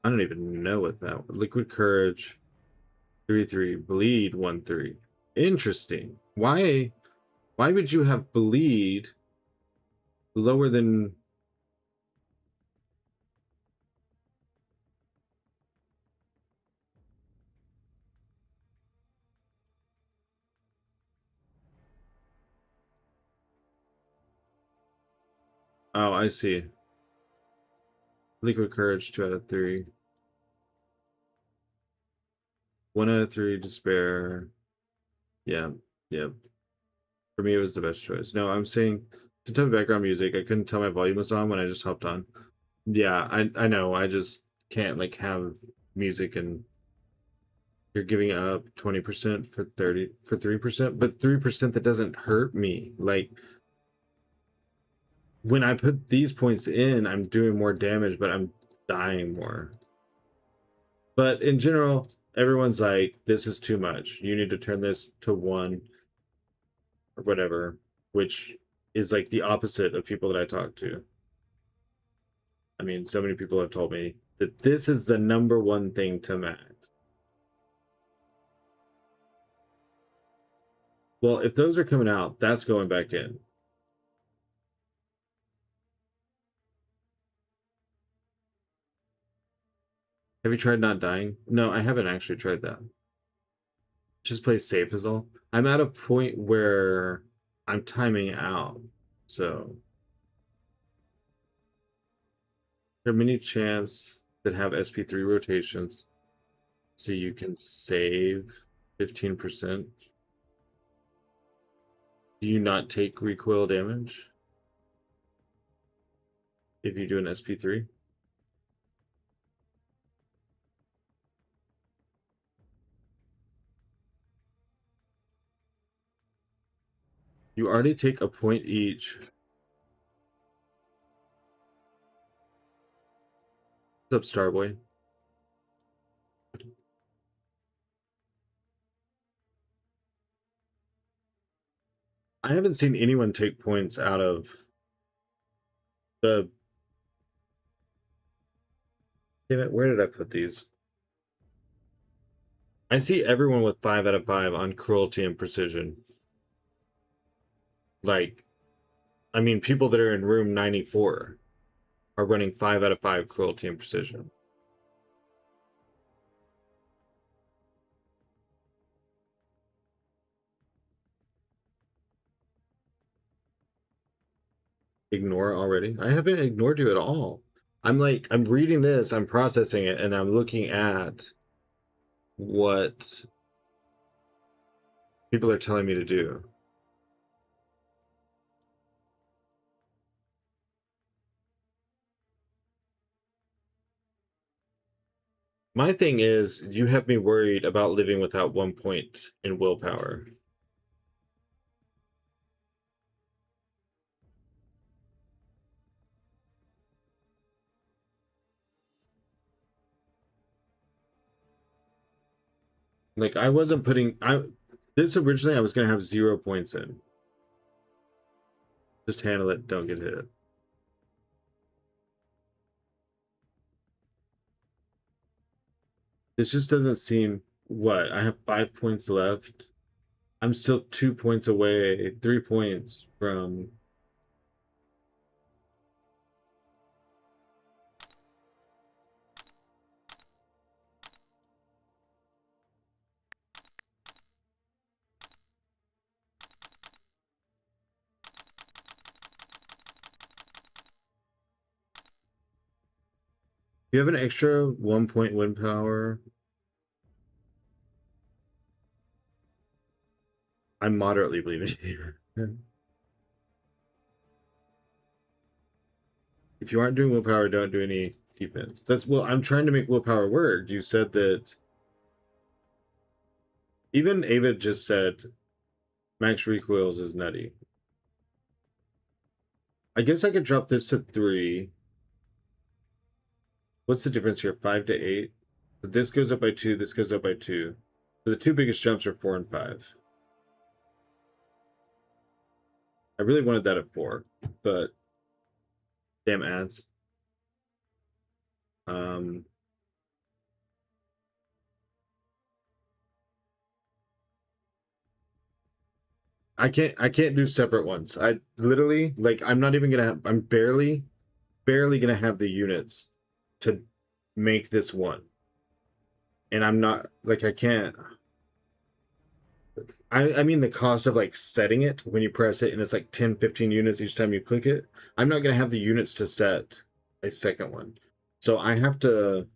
I don't even know what that was. Liquid courage 3 bleed 1 Interesting. Why would you have bleed lower than Oh, I see. Liquid courage 2 out of 3. 1 out of 3 despair. Yeah, yeah. For me, it was the best choice. No, I'm saying some type of background music. I couldn't tell my volume was on when I just hopped on. Yeah, I know. I just can't like have music and you're giving up 20% for 3%, but 3% that doesn't hurt me. Like when I put these points in, I'm doing more damage, but I'm dying more. But in general, everyone's like, this is too much. You need to turn this to 1 or whatever, which is like the opposite of people that I talk to. I mean, so many people have told me that this is the #1 thing to max. Well, if those are coming out, that's going back in. Have you tried not dying? No, I haven't actually tried that. Just play safe is all. I'm at a point where I'm timing out, so there are many champs that have SP3 rotations, so you can save 15%. Do you not take recoil damage if you do an SP3? You already take a point each. What's up, Starboy? I haven't seen anyone take points out of the... Damn it, where did I put these? I see everyone with 5 out of 5 on cruelty and precision. Like, I mean, people that are in room 94 are running 5 out of 5 cruelty and precision. Ignore already? I haven't ignored you at all. I'm like, I'm reading this, I'm processing it, and I'm looking at what people are telling me to do. My thing is, you have me worried about living without 1 point in willpower. Like, I wasn't putting... This originally, I was going to have 0 points in. Just handle it, don't get hit. This just doesn't seem... What? I have 5 points left. I'm still 2 points away, 3 points from... Do you have an extra 1 point wind power? I'm moderately believing you. If you aren't doing willpower, don't do any defense. That's... Well, I'm trying to make willpower work. You said that... Even Ava just said Max recoils is nutty. I guess I could drop this to 3. What's the difference here? 5 to 8. So this goes up by 2. This goes up by 2. So the two biggest jumps are 4 and 5. I really wanted that at 4, but damn ads. I can't do separate ones. I literally, like, I'm not even gonna have, I'm barely gonna have the units to make this one. And I'm not, like, I can't. I mean the cost of like setting it when you press it and it's like 10, 15 units each time you click it. I'm not gonna have the units to set a second one. So I have to.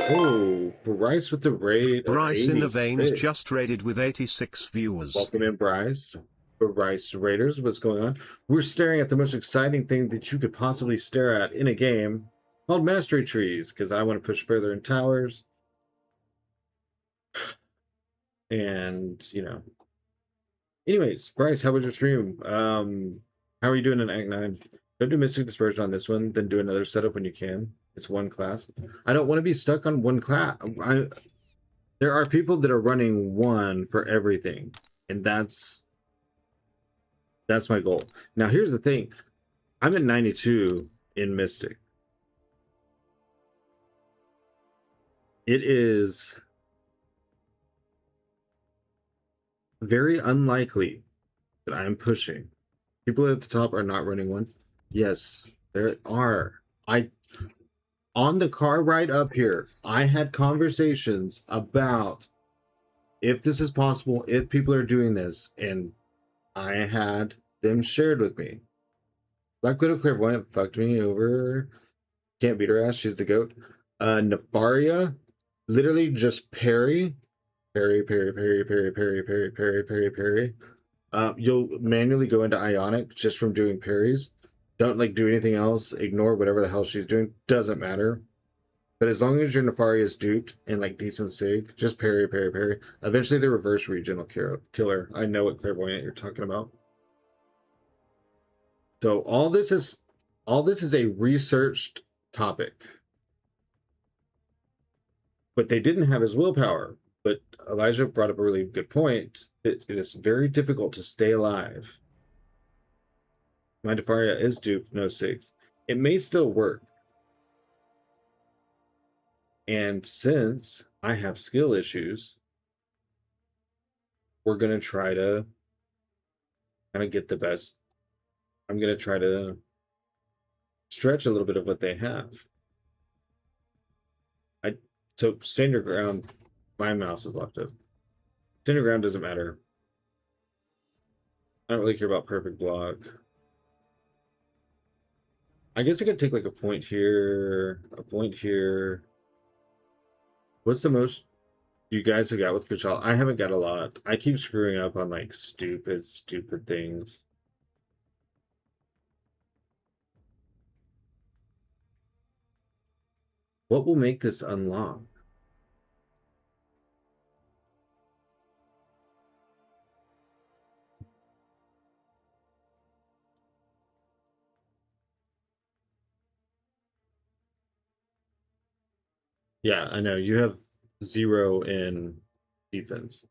Oh, Bryce with the raid. Bryce in the veins just raided with 86 viewers. Welcome in, Bryce. Bryce Raiders, what's going on? We're staring at the most exciting thing that you could possibly stare at in a game called Mastery Trees, because I want to push further in towers. And, you know. Anyways, Bryce, how was your stream? How are you doing in Act 9? Don't do Mystic Dispersion on this one, then do another setup when you can. It's one class. I don't want to be stuck on one class. There are people that are running one for everything, and that's my goal. Now, here's the thing. I'm at 92 in Mystic. It is very unlikely that I'm pushing. People at the top are not running one. Yes, there are. On the car ride up here, I had conversations about if this is possible, if people are doing this, and I had them shared with me. Black Widow Clairvoyant fucked me over. Can't beat her ass, she's the goat. Nefaria, literally just parry. Parry. You'll manually go into Ionic just from doing parries. Don't like do anything else. Ignore whatever the hell she's doing. Doesn't matter. But as long as your Nefaria is duped and like decent sig, just parry. Eventually the reverse region will kill her. I know what Clairvoyant you're talking about. So all this is a researched topic. What they didn't have is willpower. But Elijah brought up a really good point. It is very difficult to stay alive. My Nefaria is duped, no 6. It may still work. And since I have skill issues, we're going to try to kind of get the best. I'm going to try to stretch a little bit of what they have. So stand your ground. My mouse is locked up. Stand your ground doesn't matter. I don't really care about perfect block. I guess I could take like a point here, a point here. What's the most you guys have got with Kachal? I haven't got a lot. I keep screwing up on like stupid things. What will make this unlock? Yeah, I know. You have 0 in defense.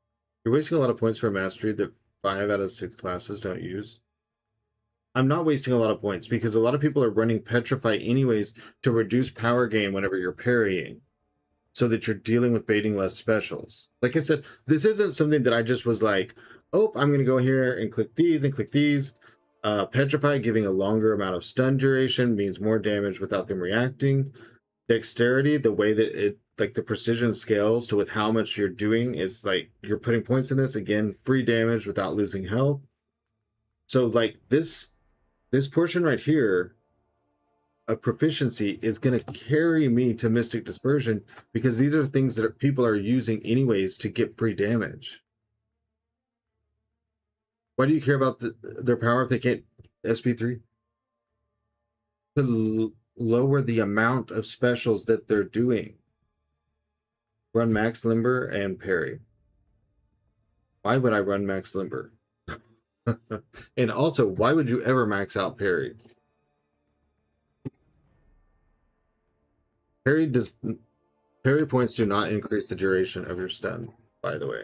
You're wasting a lot of points for a mastery that 5 out of 6 classes don't use. I'm not wasting a lot of points because a lot of people are running Petrify anyways to reduce power gain whenever you're parrying, so that you're dealing with baiting less specials. Like I said, this isn't something that I just was like, oh, I'm going to go here and click these and click these. Petrify giving a longer amount of stun duration means more damage without them reacting. Dexterity, the way that it, like the precision scales to with how much you're doing is like you're putting points in this, again, free damage without losing health. So like this portion right here of proficiency is going to carry me to Mystic Dispersion because these are things that people are using anyways to get free damage. Why do you care about their power if they can't SP3? To lower the amount of specials that they're doing. Run max limber and parry. Why would I run max limber? And also, why would you ever max out parry? Parry points do not increase the duration of your stun, by the way.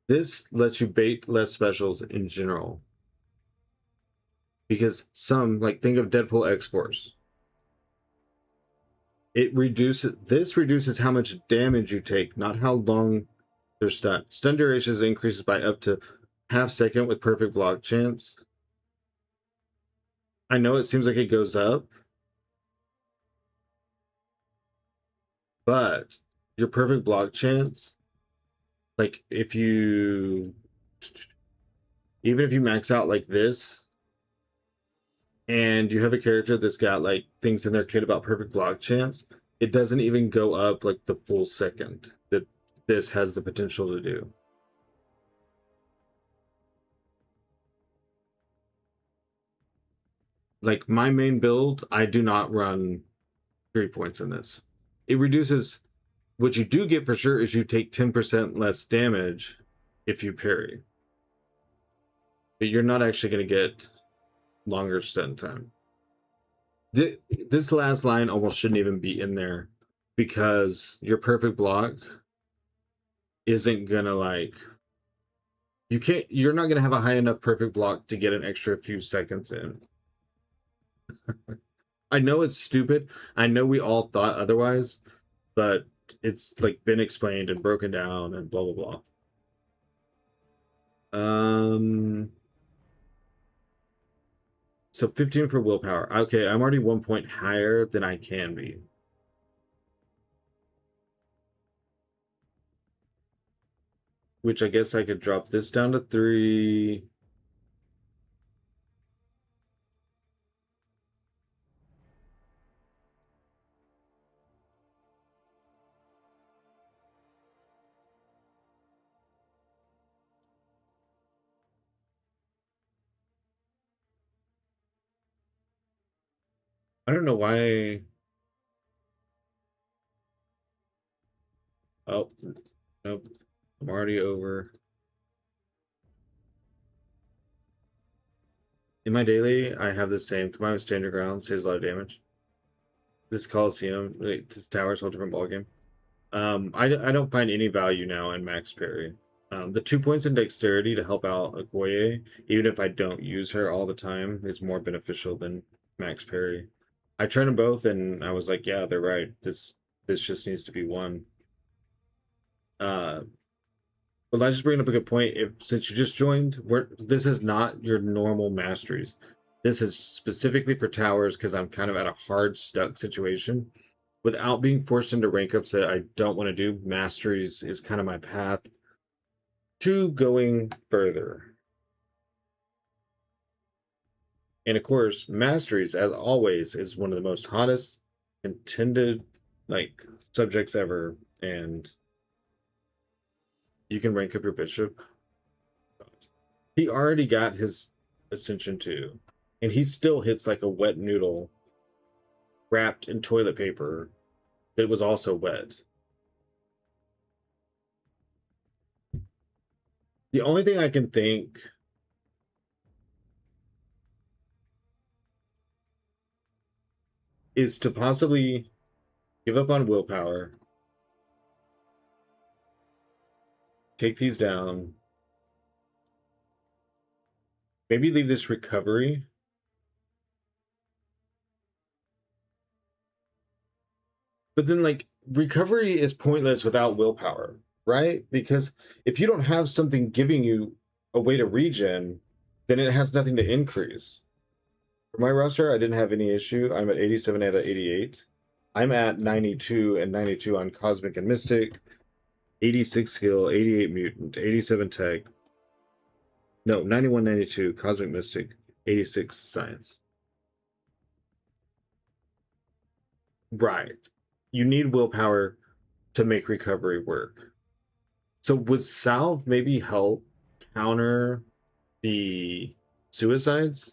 This lets you bait less specials in general. Because some, like, think of Deadpool X-Force. This reduces how much damage you take, not how long they're stunned. Stun durations increases by up to half second with perfect block chance. I know it seems like it goes up, but your perfect block chance, like even if you max out like this, and you have a character that's got like things in their kit about perfect block chance, it doesn't even go up like the full second that this has the potential to do. Like my main build, I do not run 3 points in this. It reduces, what you do get for sure is you take 10% less damage if you parry. But you're not actually going to get longer stun time. This last line almost shouldn't even be in there because your perfect block isn't gonna like, you're not gonna have a high enough perfect block to get an extra few seconds in. I know it's stupid. I know we all thought otherwise, but it's like been explained and broken down and blah blah blah. So 15 for willpower. Okay, I'm already 1 point higher than I can be. Which I guess I could drop this down to 3. I don't know why. Oh, nope. I'm already over. In my daily, I have the same. Combined with standard ground, saves a lot of damage. This Coliseum, like, this tower's a whole different ballgame. I don't find any value now in max parry. The 2 points in dexterity to help out Okoye, even if I don't use her all the time, is more beneficial than max parry. I tried them both, and I was like, yeah, they're right. This just needs to be one. But I just bring up a good point. Since you just joined, this is not your normal masteries. This is specifically for towers because I'm kind of at a hard stuck situation. Without being forced into rank ups that I don't want to do, masteries is kind of my path to going further. And of course, masteries, as always, is one of the most hottest intended like subjects ever, and you can rank up your bishop. He already got his Ascension 2, and he still hits like a wet noodle wrapped in toilet paper that was also wet. The only thing I can think is to possibly give up on willpower, take these down, maybe leave this recovery. But then, like, recovery is pointless without willpower, right? Because if you don't have something giving you a way to regen, then it has nothing to increase. For my roster, I didn't have any issue. I'm at 87 out of 88. I'm at 92 and 92 on Cosmic and Mystic, 86 skill, 88 mutant, 87 tech. No, 91, 92 Cosmic Mystic, 86 science. Right. You need willpower to make recovery work. So would salve maybe help counter the suicides?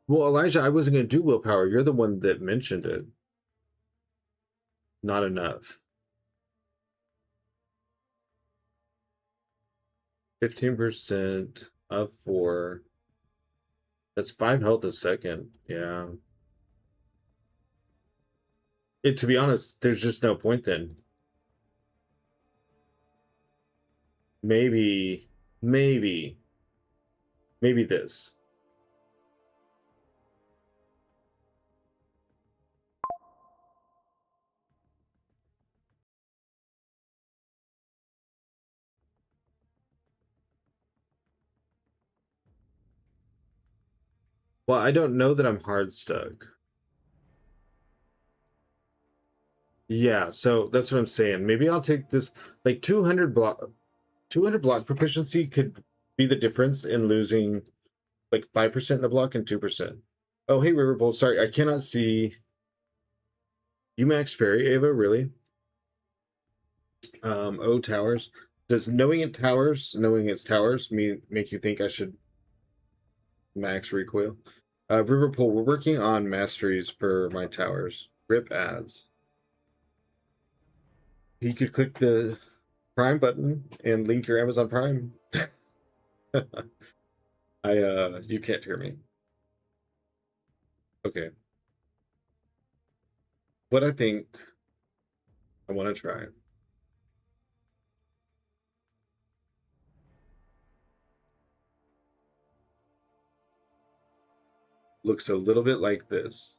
Well, Elijah, I wasn't going to do willpower. You're the one that mentioned it. Not enough. 15% of 4. That's 5 health a second. Yeah. To be honest, there's just no point then. Maybe this. Well, I don't know that I'm hard stuck. Yeah, so that's what I'm saying. Maybe I'll take this, like 200 block proficiency could be the difference in losing like 5% in the block and 2%. Oh, hey, Riverbolt. Sorry, I cannot see. You max parry, Ava, really? Oh, towers. Does knowing it's towers make you think I should max recoil? Riverpool, we're working on masteries for my towers. Rip ads. You could click the Prime button and link your Amazon Prime. You can't hear me. Okay. What I think I want to try. Looks a little bit like this.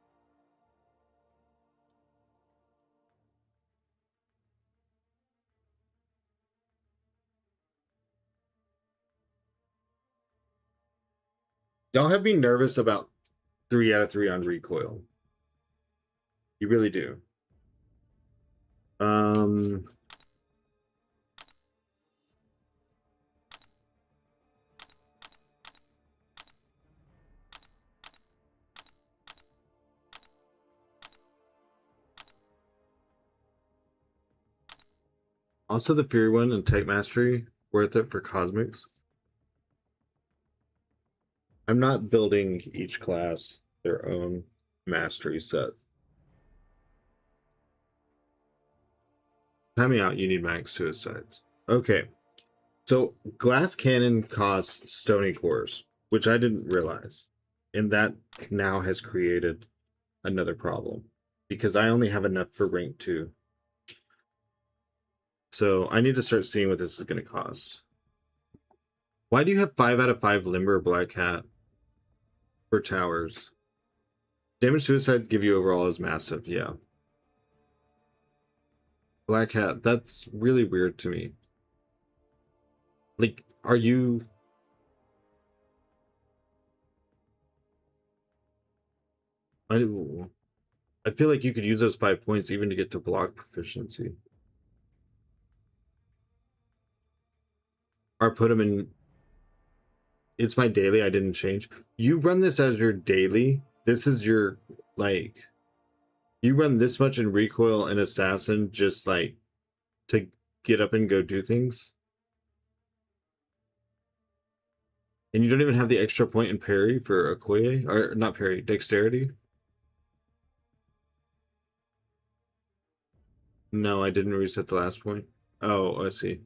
Y'all have me nervous about 3 out of 3 on recoil. You really do. Also the Fury one and Tech Mastery, worth it for Cosmics. I'm not building each class their own mastery set. Time me out, you need max suicides. Okay. So glass cannon costs stony cores, which I didn't realize. And that now has created another problem. Because I only have enough for rank 2. So I need to start seeing what this is going to cost. Why do you have 5 out of 5 Limber Black Hat for towers? Damage suicide give you overall is massive, yeah. Black Hat, that's really weird to me. Like, are you... I feel like you could use those 5 points even to get to block proficiency. Or put them in... It's my daily, I didn't change. You run this as your daily. This is your, like... You run this much in recoil and assassin just, like, to get up and go do things. And you don't even have the extra point in parry for Okoye, or not parry, dexterity. No, I didn't reset the last point. Oh, I see.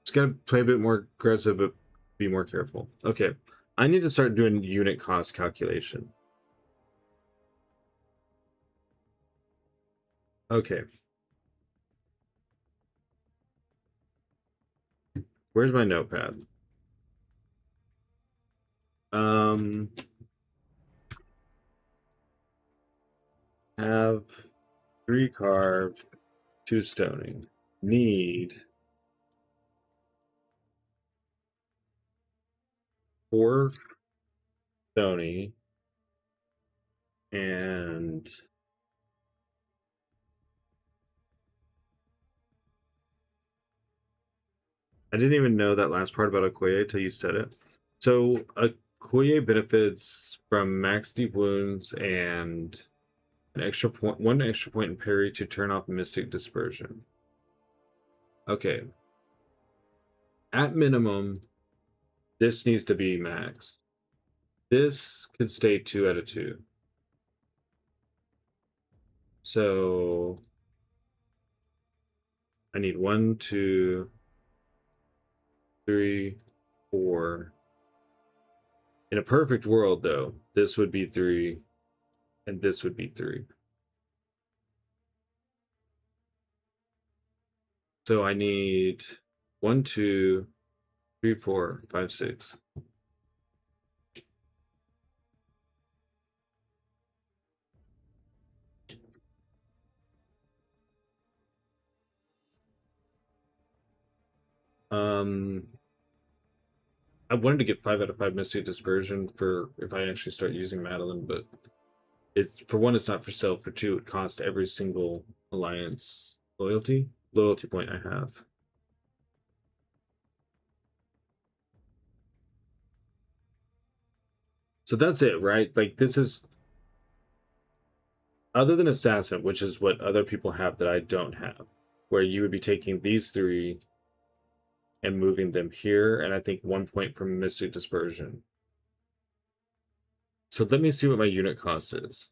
Just gotta play a bit more aggressive, but be more careful. Okay, I need to start doing unit cost calculation. Okay. Where's my notepad? Have 3 carve, 2 stoning. Need 4 stony and I didn't even know that last part about Okoye till you said it. So Okoye benefits from max deep wounds and one extra point in parry to turn off Mystic This needs to be max. This could stay 2 out of 2. So I need 1, 2, 3, 4. In a perfect world, though, this would be 3, and this would be 3. So I need 1, 2, 3, 4, 5, 6. I wanted to get 5 out of 5 Mystic Dispersion for if I actually start using Madeline, but for one, it's not for sale. For two, it costs every single alliance loyalty point I have. So that's it, right? Like, this is, other than Assassin, which is what other people have that I don't have, where you would be taking these 3 and moving them here, and I think 1 point from Mystic Dispersion. So let me see what my unit cost is.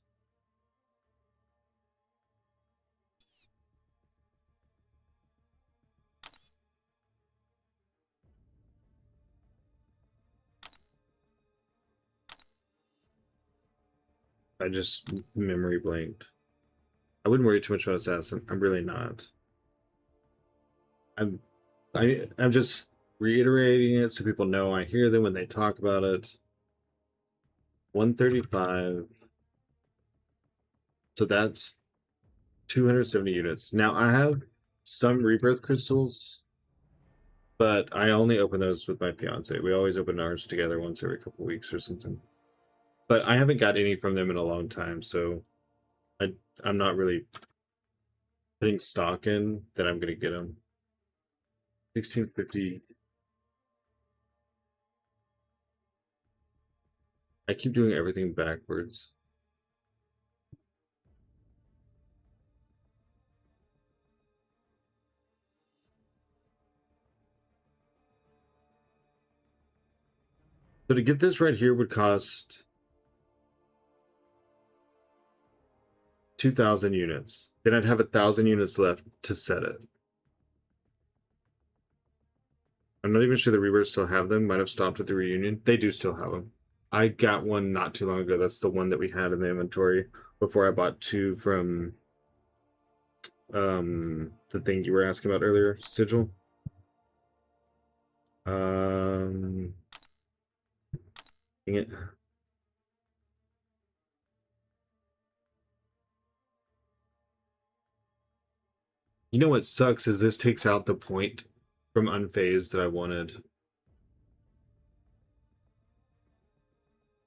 I just memory blanked. I wouldn't worry too much about Assassin. I'm really not. I'm just reiterating it so people know I hear them when they talk about it. 135. So that's 270 units. Now I have some rebirth crystals, but I only open those with my fiance. We always open ours together once every couple weeks or something. But I haven't got any from them in a long time, so I'm not really putting stock in that I'm gonna get them. 1650. I keep doing everything backwards. So to get this right here would cost 2,000 units. Then I'd have 1,000 units left to set it. I'm not even sure the Rebirths still have them. Might have stopped at the reunion. They do still have them. I got one not too long ago. That's the one that we had in the inventory before I bought 2 from the thing you were asking about earlier, Sigil. Dang it. You know what sucks is this takes out the point from unfazed that I wanted.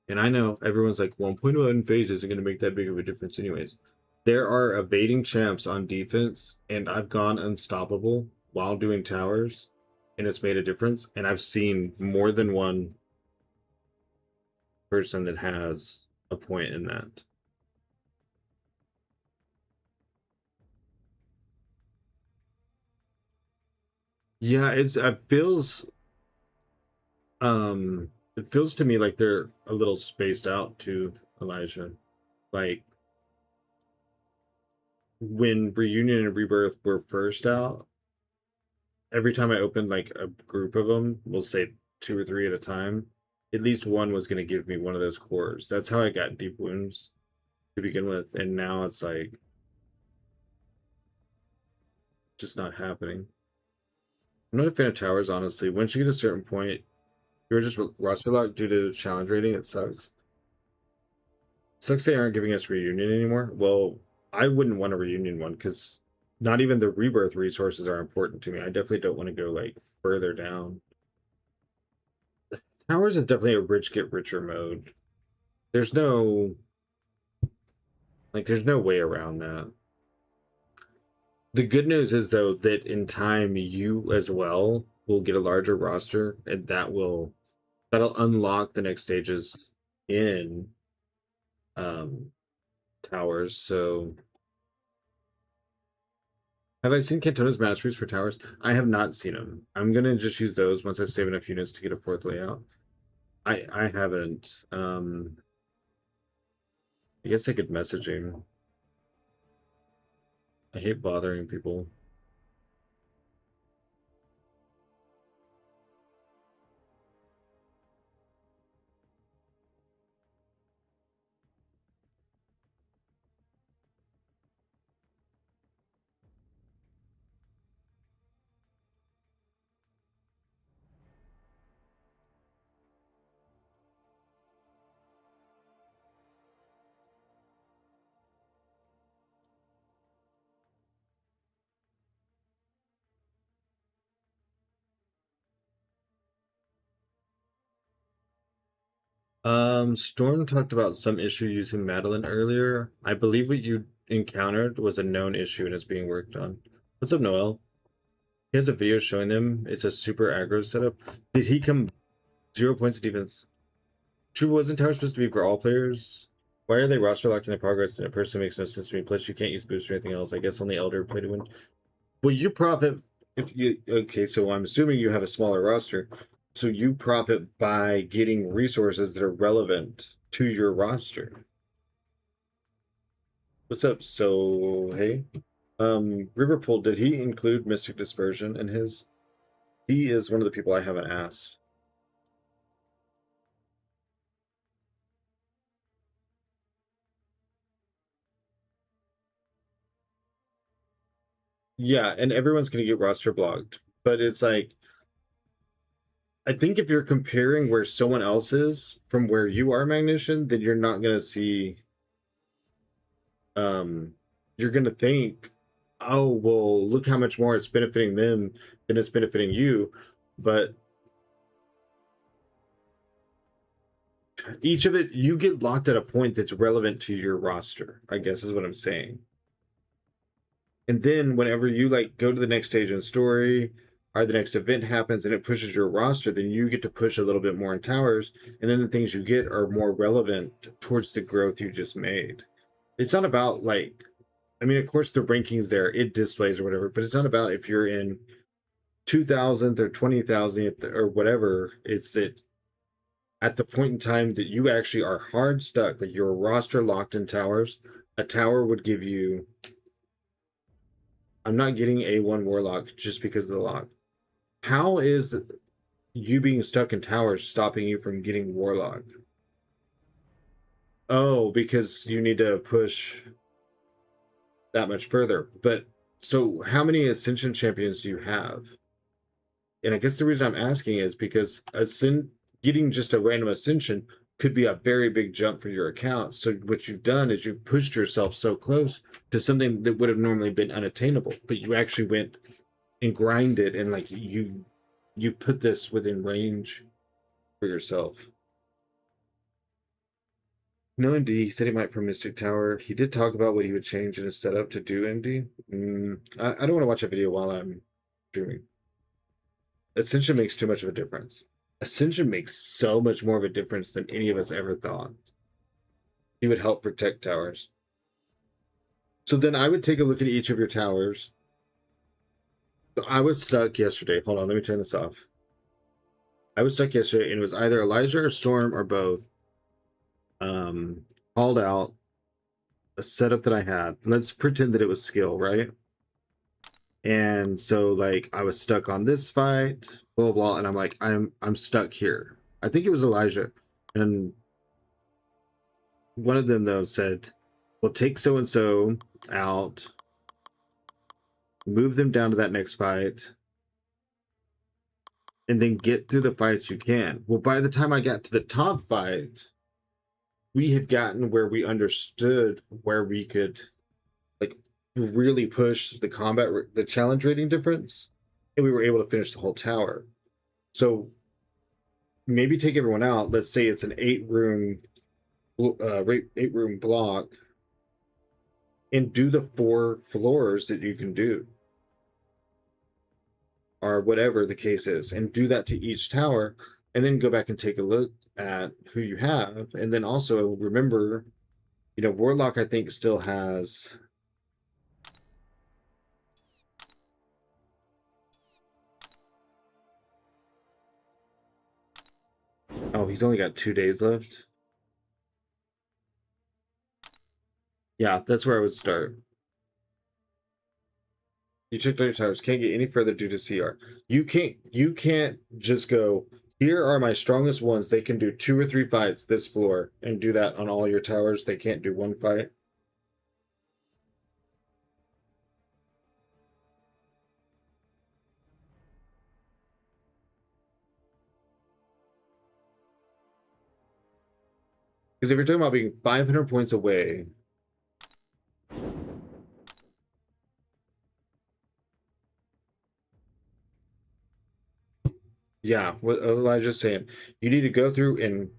And I know everyone's like, 1 point of unfazed isn't going to make that big of a difference anyways. There are evading champs on defense, and I've gone unstoppable while doing towers, and it's made a difference. And I've seen more than one person that has a point in that. Yeah, it feels to me like they're a little spaced out to Elijah. Like when Reunion and Rebirth were first out, every time I opened like a group of them, we'll say 2 or 3 at a time, at least one was going to give me one of those cores. That's how I got deep wounds to begin with, and now it's like just not happening. I'm not a fan of towers, honestly. Once you get a certain point, you're just roster locked due to challenge rating. It sucks. Sucks they aren't giving us reunion anymore. Well, I wouldn't want a reunion one because not even the rebirth resources are important to me. I definitely don't want to go like further down. Towers is definitely a rich get richer mode. There's no way around that. The good news is though that in time you as well will get a larger roster, and that'll unlock the next stages in towers. So Have I seen Cantona's masteries for towers? I have not seen them. I'm gonna just use those once I save enough units to get a 4th layout. I haven't. I guess I could message him. I hate bothering people. Storm talked about some issue using Madeline earlier. I believe what you encountered was a known issue and is being worked on. What's up, Noel? He has a video showing them. It's a super aggro setup. Did he come 0 points of defense? True, wasn't tower supposed to be for all players? Why are they roster locked in their progress? And it personally makes no sense to me. Plus, you can't use boost or anything else. I guess only Elder play to win. Well, you profit if you okay. So I'm assuming you have a smaller roster. So you profit by getting resources that are relevant to your roster. What's up? So hey, Riverpool, did he include Mystic Dispersion in his? He is one of the people I haven't asked. Yeah, and everyone's gonna get roster blocked, but it's like I think if you're comparing where someone else is from where you are, Magnesian, then you're not gonna see. You're gonna think, oh well, look how much more it's benefiting them than it's benefiting you, but each of it you get locked at a point that's relevant to your roster, I guess is what I'm saying. And then whenever you like go to the next stage in story or the next event happens and it pushes your roster, then you get to push a little bit more in towers, and then the things you get are more relevant towards the growth you just made. It's not about like, I mean, of course the rankings there, it displays or whatever, but it's not about if you're in 2000th or 20,000th or whatever. It's that at the point in time that you actually are hard stuck, like your roster locked in towers, a tower would give you. I'm not getting A1 Warlock just because of the lock. How is you being stuck in towers stopping you from getting Warlock? Oh, because you need to push that much further. But so how many Ascension champions do you have? And I guess the reason I'm asking is because getting just a random Ascension could be a very big jump for your account. So what you've done is you've pushed yourself so close to something that would have normally been unattainable, but you actually went and grinded and like you put this within range for yourself. No MD. He said he might for Mystic Tower. He did talk about what he would change in his setup to do MD. I don't want to watch a video while I'm streaming. Ascension makes too much of a difference. Ascension makes so much more of a difference than any of us ever thought. He would help protect towers. So then I would take a look at each of your towers. So I was stuck yesterday. Hold on, let me turn this off. I was stuck yesterday, and it was either Elijah or Storm or both. Called out a setup that I had. Let's pretend that it was skill, right? And so like I was stuck on this fight, blah blah, and I'm like, I'm stuck here. I think it was Elijah. And one of them though said, well, take so and so out, move them down to that next fight, and then get through the fights you can. Well, by the time I got to the top fight, we had gotten where we understood where we could like really push the combat, the challenge rating difference, and we were able to finish the whole tower. So maybe take everyone out. Let's say it's an 8-room block, and do the 4 floors that you can do, or whatever the case is, and do that to each tower, and then go back and take a look at who you have. And then also remember, Warlock I think still has Oh, he's only got 2 days left. Yeah, that's where I would start. You checked all your towers. Can't get any further due to CR. You can't just go, here are my strongest ones. They can do 2 or 3 fights this floor and do that on all your towers. They can't do 1 fight. Because if you're talking about being 500 points away, yeah, what Elijah's saying, you need to go through and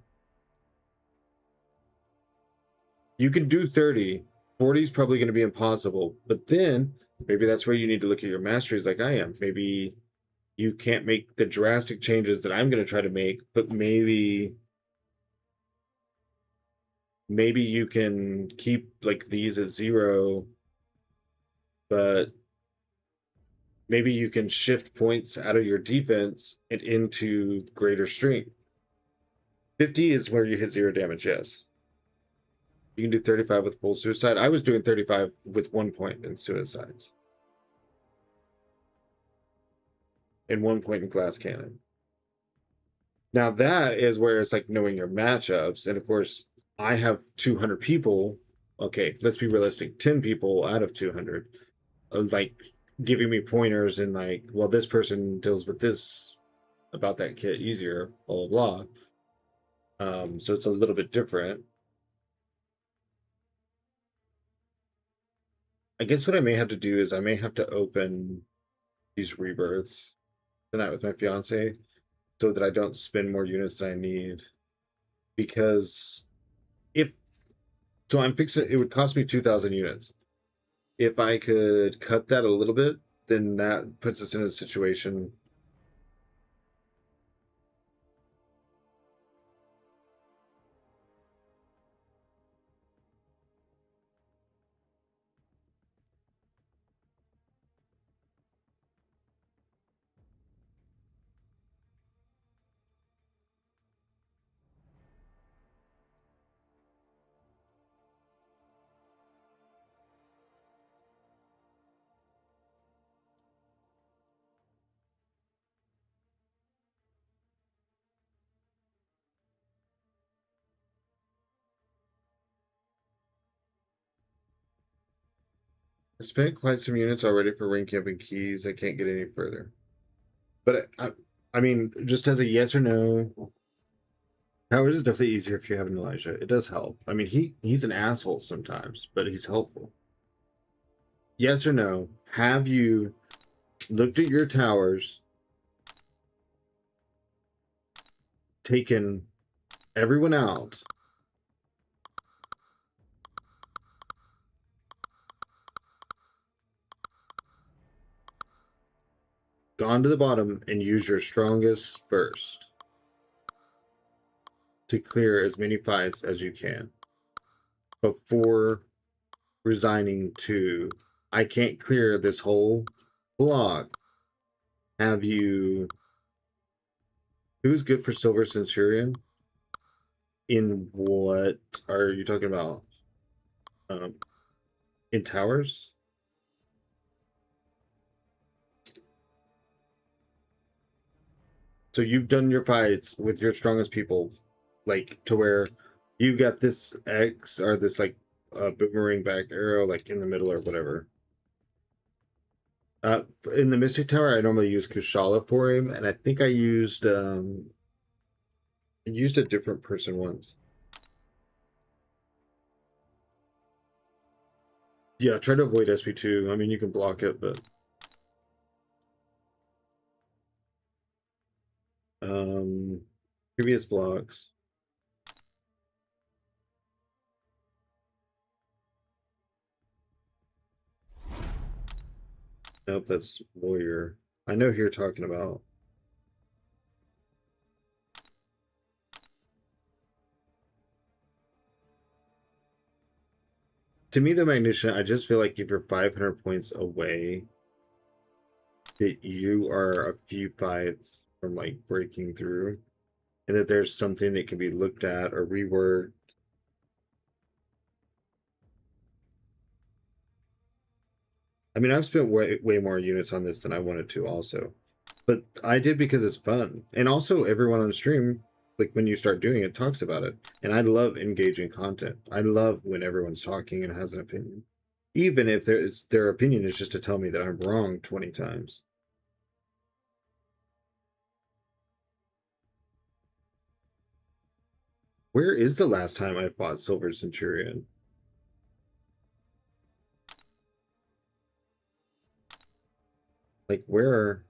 you can do 30. 40 is probably going to be impossible, but then maybe that's where you need to look at your masteries like I am. Maybe you can't make the drastic changes that I'm going to try to make, but maybe you can keep like these at 0, but maybe you can shift points out of your defense and into greater strength. 50 is where you hit 0 damage, yes. You can do 35 with full suicide. I was doing 35 with 1 point in suicides. And 1 point in glass cannon. Now that is where it's like knowing your matchups. And of course, I have 200 people. Okay, let's be realistic. 10 people out of 200. Like giving me pointers and like, well, this person deals with this about that kit easier, blah, blah, blah. So it's a little bit different. I guess what I may have to do is I may have to open these rebirths tonight with my fiance so that I don't spend more units than I need. Because so I'm fixing it would cost me 2,000 units. If I could cut that a little bit, then that puts us in a situation. I spent quite some units already for ring camping keys. I can't get any further. But I mean, just as a yes or no, Towers is definitely easier if you have an Elijah. It does help. I mean, he's an asshole sometimes, but he's helpful. Yes or no? Have you looked at your towers, taken everyone out, gone to the bottom, and used your strongest first to clear as many fights as you can before resigning to, I can't clear this whole block? Have you, who's good for Silver Centurion? In what are you talking about? In towers? So you've done your fights with your strongest people, like to where you got this X or this like boomerang back arrow like in the middle or whatever. In the Mystic Tower, I normally use Kushala for him, and I think I used a different person once. Yeah, try to avoid SP2. I mean, you can block it, but previous blocks. Nope, that's warrior. I know who you're talking about. To me, the Magician, I just feel like if you're 500 points away, that you are a few fights from like breaking through. and that there's something that can be looked at or reworked. I mean, I've spent way more units on this than I wanted to also. But I did because it's fun. And also everyone on stream, like when you start doing it, talks about it. And I love engaging content. I love when everyone's talking and has an opinion. Even if their opinion is just to tell me that I'm wrong 20 times. Where is the last time I fought Silver Centurion? Like, where?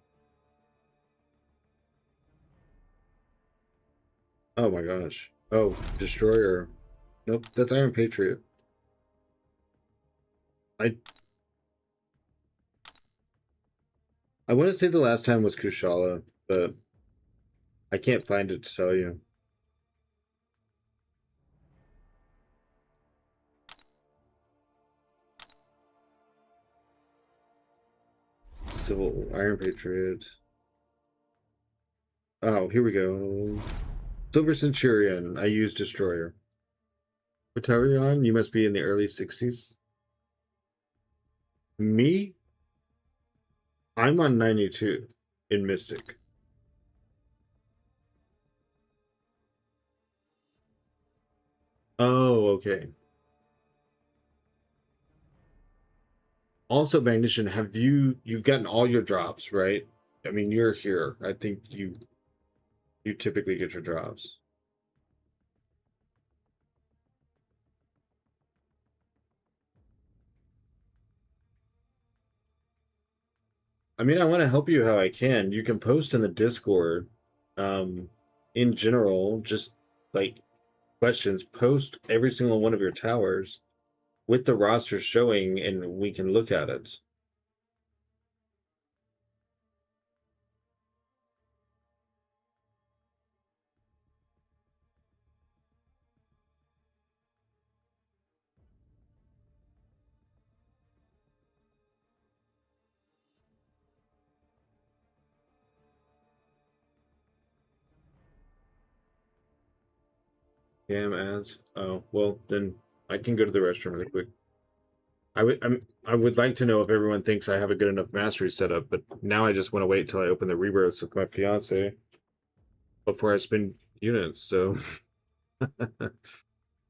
Oh my gosh. Oh, Destroyer. Nope, that's Iron Patriot. I want to say the last time was Kushala, but I can't find it to tell you. Civil Iron Patriot. Oh, here we go. Silver Centurion. I use Destroyer. What tower are you on? You must be in the early 60s. Me? I'm on 92 in Mystic. Oh, okay. Also, Magnesian, you've gotten all your drops, right? I mean, you're here. I think you typically get your drops. I mean, I want to help you how I can. You can post in the Discord, in general, just like questions. Post every single one of your towers with the roster showing, and we can look at it. Cam ads. Oh, well, then I can go to the restroom really quick. I would like to know if everyone thinks I have a good enough mastery setup, but now I just want to wait till I open the rebirths with my fiance before I spend units. So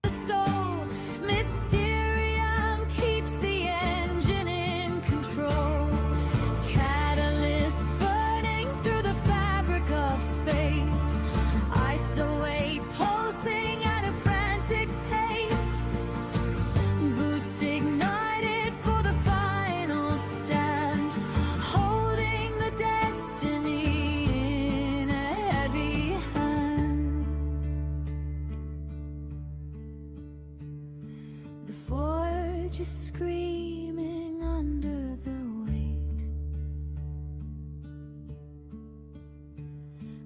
soul. Mysterium keeps the engine in control. Catalyst burning through the fabric of space. Isolate pulsing at a frantic pace. Boost ignited for the final stand. Holding the destiny in a heavy hand. The forge is screaming under the weight.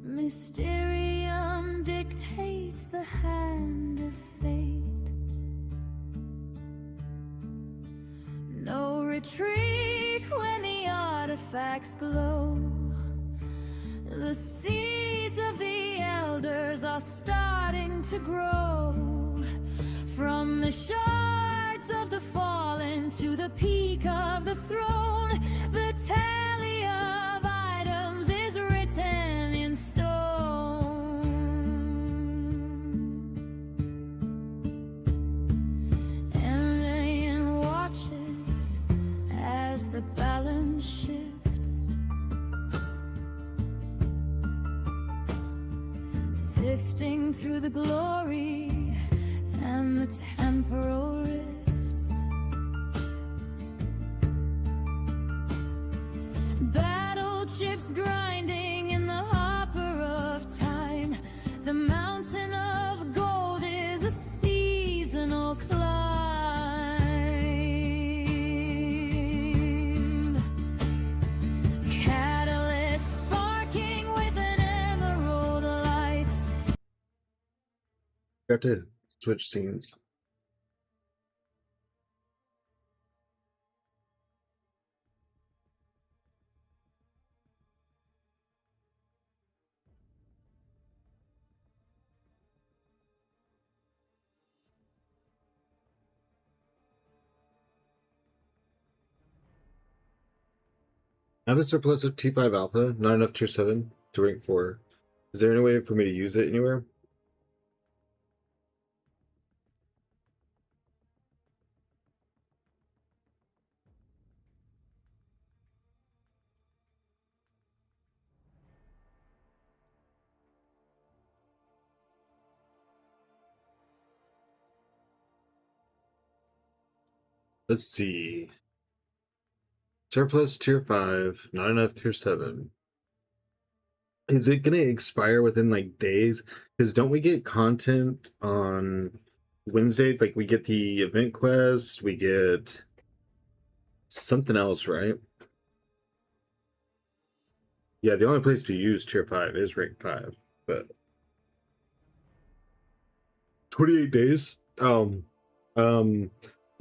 Mysterium dictates the hand of fate. No retreat when the artifacts glow. The seeds of the elders are starting to grow. From the shards of the fallen to the peak of the throne, the tally of items is written in stone. Alien watches as the balance shifts, sifting through the glory and the temporal rifts. Battle chips grinding in the hopper of time. The mountain of gold is a seasonal climb. Catalyst sparking with an emerald light. got to switch scenes. I have a surplus of T5 Alpha, not enough tier 7 to rank 4. Is there any way for me to use it anywhere? Let's see. Surplus tier 5, not enough tier 7. Is it going to expire within like days? Because don't we get content on Wednesday? Like we get the event quest, we get something else, right? Yeah, the only place to use tier 5 is rank 5, but 28 days.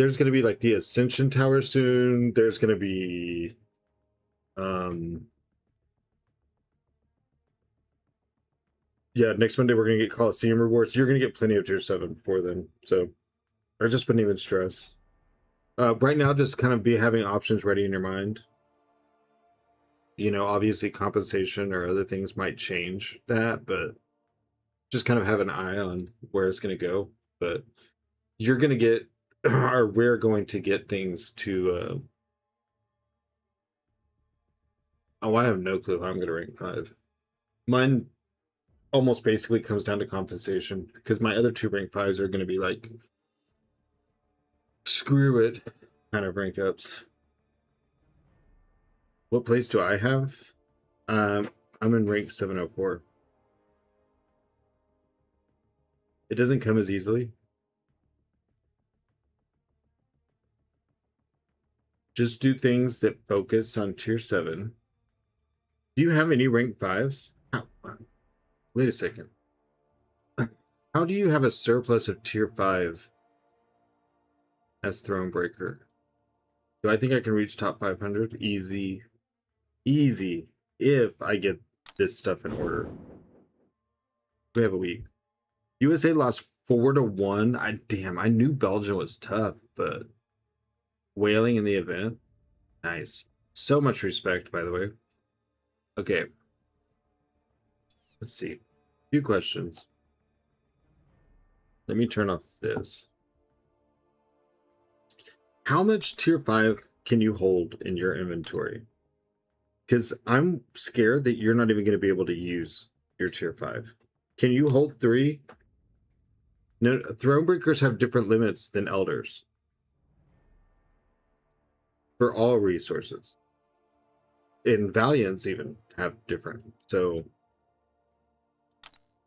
There's going to be like the Ascension Tower soon. There's going to be yeah, next Monday we're going to get Coliseum rewards. You're going to get plenty of tier 7 before then. So I just wouldn't even stress. Right now, just kind of be having options ready in your mind. You know, obviously compensation or other things might change that, but just kind of have an eye on where it's going to go. But you're going to get, or we're going to get things to, oh, I have no clue how I'm going to rank 5. Mine almost basically comes down to compensation because my other 2 rank 5s are going to be like, screw it kind of rank ups. What place do I have? I'm in rank 704. It doesn't come as easily. Just do things that focus on tier 7. Do you have any rank 5s? Wait a second. How do you have a surplus of tier 5 as Thronebreaker? Do I think I can reach top 500? Easy. Easy. If I get this stuff in order. We have a week. USA lost 4-1. Damn, I knew Belgium was tough, but whaling in the event. Nice. So much respect, by the way. Okay. Let's see. A few questions. Let me turn off this. How much tier 5 can you hold in your inventory? Because I'm scared that you're not even going to be able to use your tier 5. Can you hold 3? No, Thronebreakers have different limits than Elders. For all resources. And Valiants even have different. So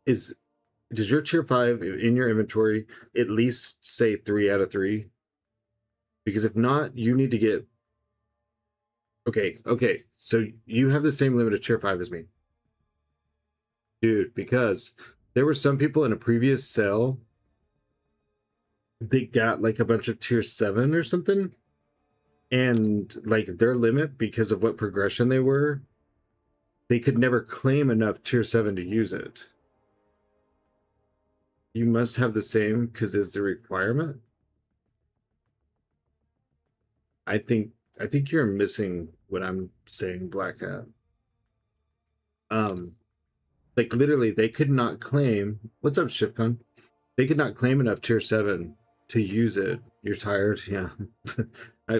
does your tier 5 in your inventory at least say 3 out of 3? Because if not, you need to get... Okay. So you have the same limit of tier 5 as me. Dude, because there were some people in a previous sale that got like a bunch of tier 7 or something. And like their limit, because of what progression they were, they could never claim enough tier 7 to use it. You must have the same because it's the requirement. I think you're missing what I'm saying, Black Hat. Like literally they could not claim, what's up, Shipcon? They could not claim enough tier 7 to use it. You're tired? Yeah.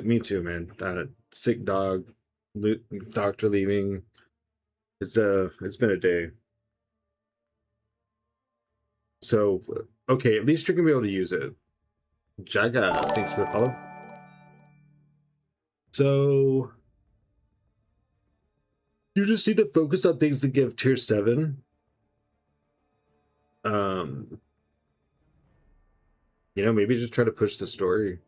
Me too, man. Sick dog, doctor leaving. It's been a day. So, okay, at least you're gonna be able to use it. Jaga, thanks for the follow. So, you just need to focus on things that give tier 7. You know, maybe just try to push the story.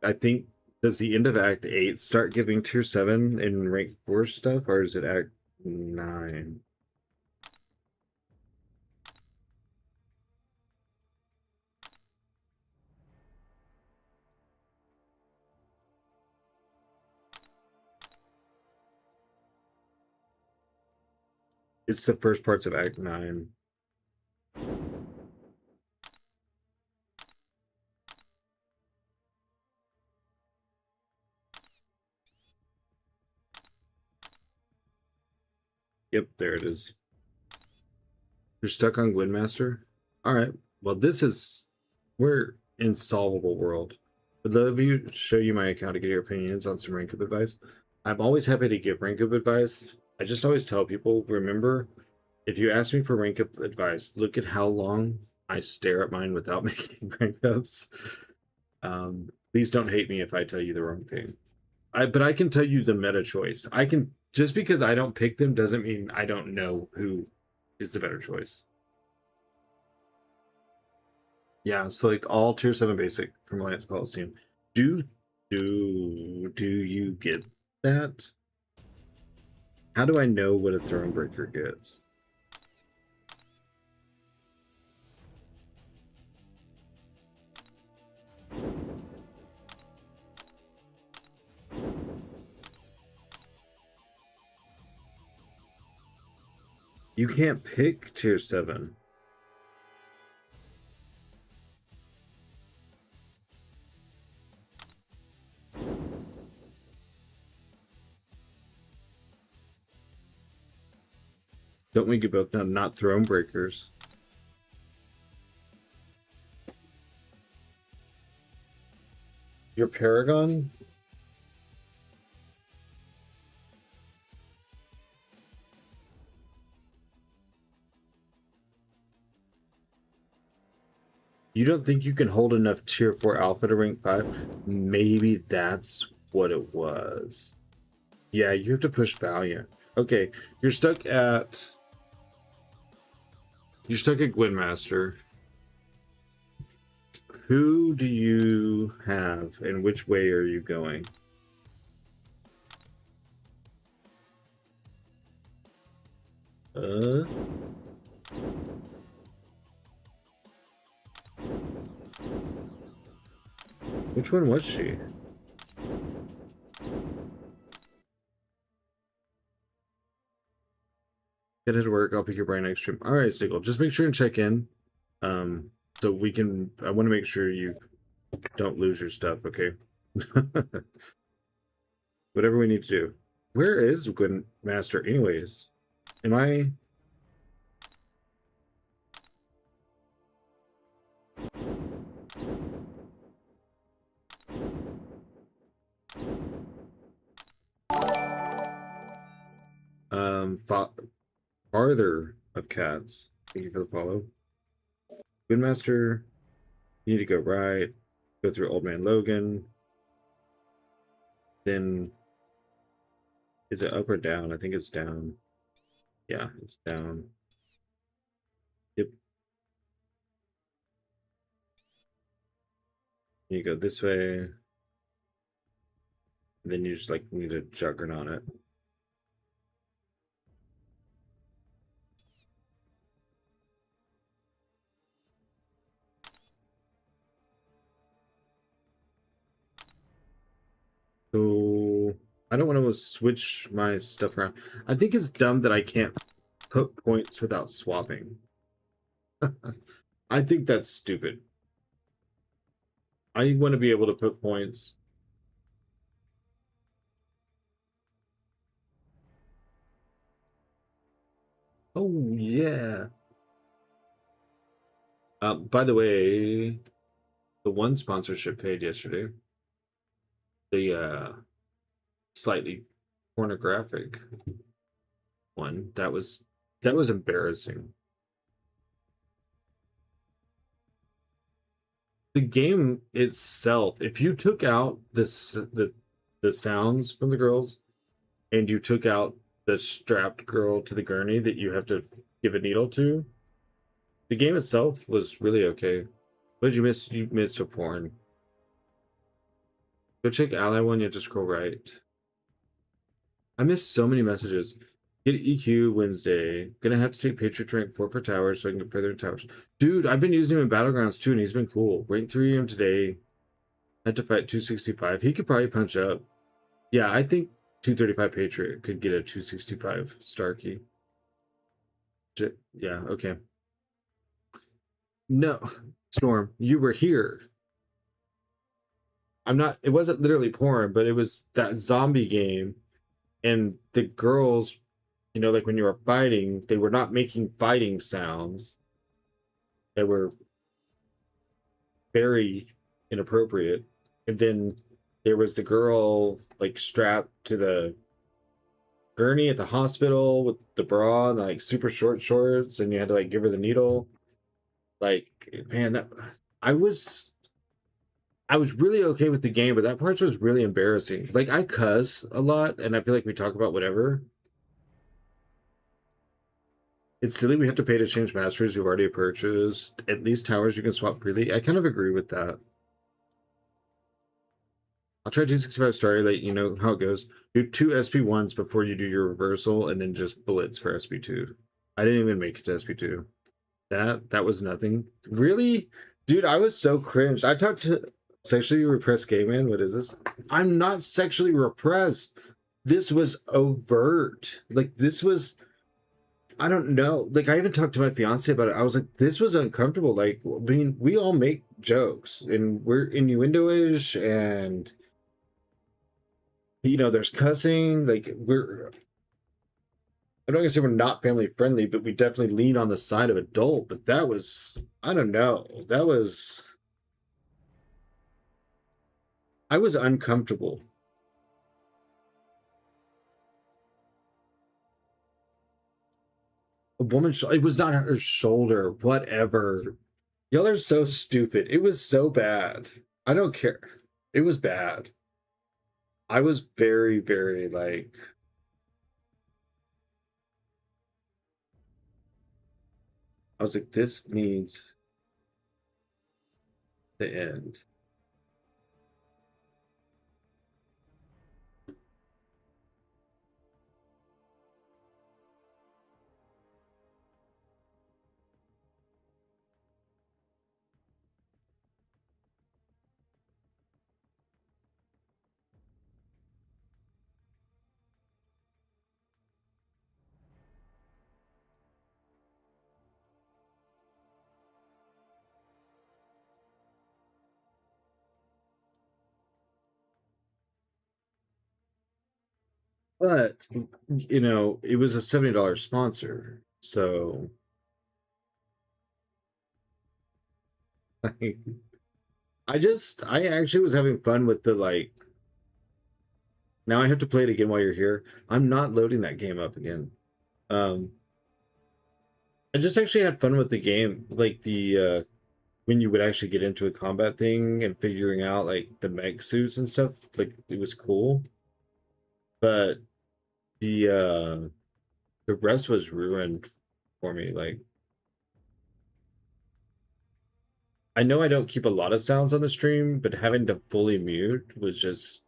I think, does the end of Act 8 start giving tier 7 in rank 4 stuff, or is it Act 9? It's the first parts of Act 9. Yep, there it is. You're stuck on Gwynmaster? Alright. Well, we're in solvable world. Would love you to show you my account to get your opinions on some rank up advice. I'm always happy to give rank up advice. I just always tell people, remember, if you ask me for rank up advice, look at how long I stare at mine without making rank ups. Please don't hate me if I tell you the wrong thing. But I can tell you the meta choice. Just because I don't pick them doesn't mean I don't know who is the better choice. Yeah, so like all tier 7 basic from Alliance Coliseum. Do you get that? How do I know what a Thronebreaker gets? You can't pick tier 7. Don't we get both now? Not Thronebreakers. Your Paragon? You don't think you can hold enough tier 4 alpha to rank 5? Maybe that's what it was. Yeah, you have to push Valiant. Okay, you're stuck at Gwynmaster. Who do you have and which way are you going? Which one was she? Get it to work. I'll pick your brain next stream. All right, Sniggle. Just make sure and check in. So we can. I want to make sure you don't lose your stuff. Okay. Whatever we need to do. Where is Gwynmaster, anyways? Am I? Farther of cats. Thank you for the follow. Gwynmaster, you need to go right. Go through Old Man Logan. Then, is it up or down? I think it's down. Yeah, it's down. Yep. You go this way. And then you just like need a juggernaut it. So I don't want to switch my stuff around. I think it's dumb that I can't put points without swapping. I think that's stupid. I want to be able to put points. Oh, yeah. By the way, the one sponsorship paid yesterday. The slightly pornographic one. That was embarrassing. The game itself, if you took out the sounds from the girls and you took out the strapped girl to the gurney that you have to give a needle to, the game itself was really okay. What did you miss? You missed a porn. Go check Ally one, you have to scroll right. I missed so many messages. Get EQ Wednesday. Gonna have to take Patriot rank 4 for towers so I can get further in towers. Dude, I've been using him in Battlegrounds too, and he's been cool. Rank 3 him today. Had to fight 265. He could probably punch up. Yeah, I think 235 Patriot could get a 265 Starkey. Yeah, okay. No, Storm, you were here. It wasn't literally porn, but it was that zombie game, and the girls you know, like when you were fighting, they were not making fighting sounds. They were very inappropriate. And then there was the girl like strapped to the gurney at the hospital with the bra and like super short shorts, and you had to like give her the needle. Like, man, that I was really okay with the game, but that part was really embarrassing. Like, I cuss a lot, and I feel like we talk about whatever. It's silly we have to pay to change masters you've already purchased. At least towers you can swap freely. I kind of agree with that. I'll try 265 Starlight, you know how it goes. Do 2 SP1s before you do your reversal, and then just blitz for SP2. I didn't even make it to SP2. That was nothing. Really? Dude, I was so cringed. I talked to sexually repressed gay man. What is this? I'm not sexually repressed. This was overt. Like, this was, I don't know. Like, I even talked to my fiance about it. I was like, this was uncomfortable. Like, I mean, we all make jokes and we're innuendo-ish, and you know, there's cussing. Like, I'm not gonna say we're not family friendly, but we definitely lean on the side of adult. But that was, I don't know. I was uncomfortable. A woman's, it was not her shoulder, whatever. Y'all are so stupid. It was so bad. I don't care. It was bad. I was very, very like, I was like, this needs to end. But, you know, it was a $70 sponsor. So, like, I actually was having fun with the, like, now I have to play it again while you're here. I'm not loading that game up again. Um, I just actually had fun with the game, like when you would actually get into a combat thing and figuring out like the mech suits and stuff. Like, it was cool. But the rest was ruined for me. Like, I know I don't keep a lot of sounds on the stream, but having to fully mute was just,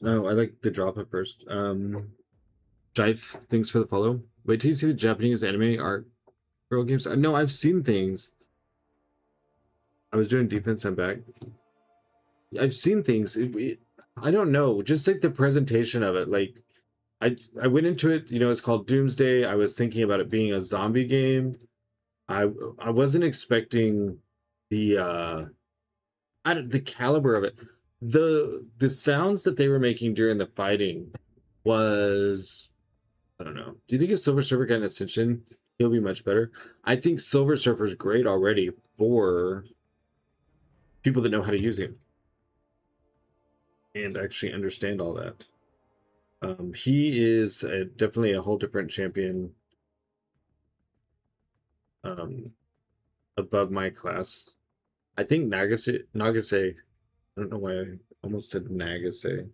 no, I like to drop it first. Jive, thanks for the follow. Wait till you see the Japanese anime art girl games. No, I've seen things. I was doing defense, I'm back. I've seen things. I don't know, just like the presentation of it. Like, I went into it, you know, it's called Doomsday. I was thinking about it being a zombie game. I wasn't expecting the the caliber of it. The sounds that they were making during the fighting was, I don't know. Do you think if Silver Surfer got an Ascension, he'll be much better? I think Silver Surfer's great already for people that know how to use him and actually understand all that. He is definitely a whole different champion, above my class. I think Nagase, I don't know why I almost said Nagase.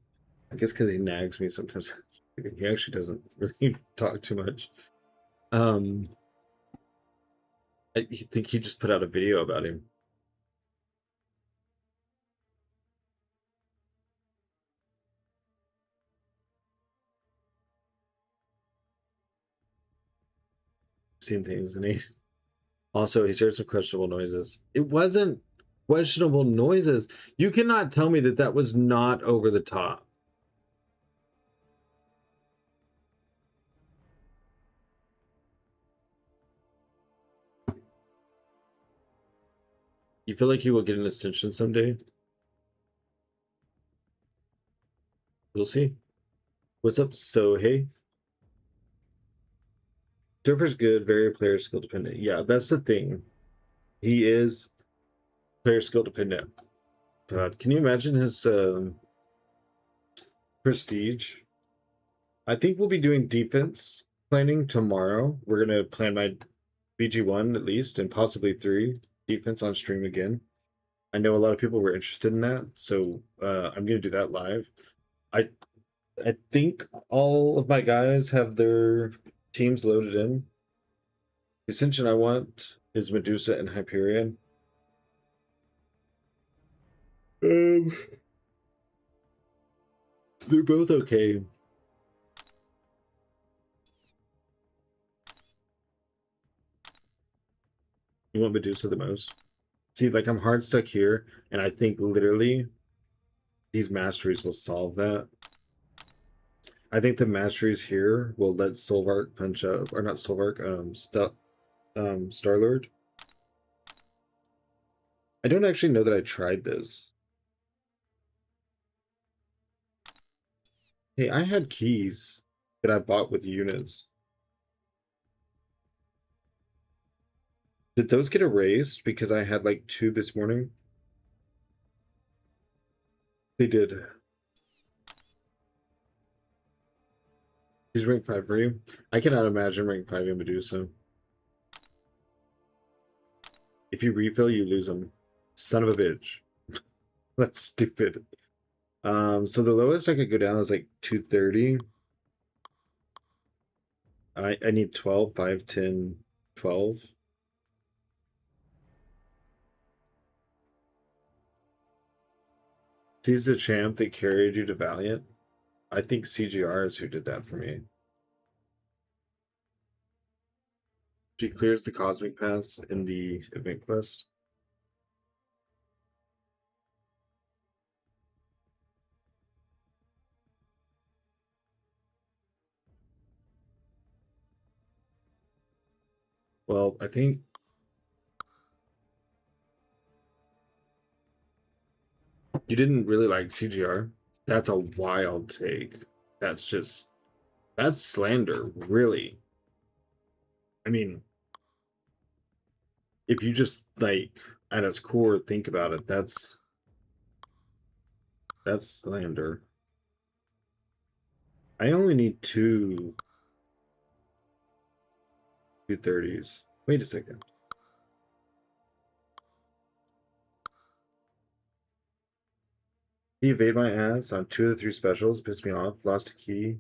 I guess because he nags me sometimes. He actually doesn't really talk too much. I think he just put out a video about him. Seen things, and he also he's heard some questionable noises. It wasn't questionable noises. You cannot tell me that that was not over the top. You feel like you will get an Ascension someday? We'll see. What's up, so hey? Surfer's good, very player skill dependent. Yeah, that's the thing. He is player skill dependent. God, can you imagine his prestige? I think we'll be doing defense planning tomorrow. We're gonna plan my BG1 at least, and possibly 3 defense on stream again. I know a lot of people were interested in that, so I'm gonna do that live. I I think all of my guys have their teams loaded in. The Ascension I want is Medusa and Hyperion. They're both okay. You want Medusa the most? See, like I'm hard stuck here, and I think literally these masteries will solve that. I think the masteries here will let Solvark punch up, or not Solvark, Star-Lord. I don't actually know that I tried this. Hey, I had keys that I bought with units. Did those get erased because I had like 2 this morning? They did. He's rank 5 for you? I cannot imagine rank 5 in Medusa. If you refill, you lose them. Son of a bitch. That's stupid. So the lowest I could go down is like 230. I need 12, 5, 10, 12. He's the champ that carried you to Valiant. I think CGR is who did that for me. She clears the Cosmic Pass in the event quest. Well, I think you didn't really like CGR. That's a wild take. That's just, that's slander, really. I mean, if you just like at its core think about it, that's slander. I only need 230s. Wait a second. He evaded my ass on 2 of the 3 specials, pissed me off, lost a key,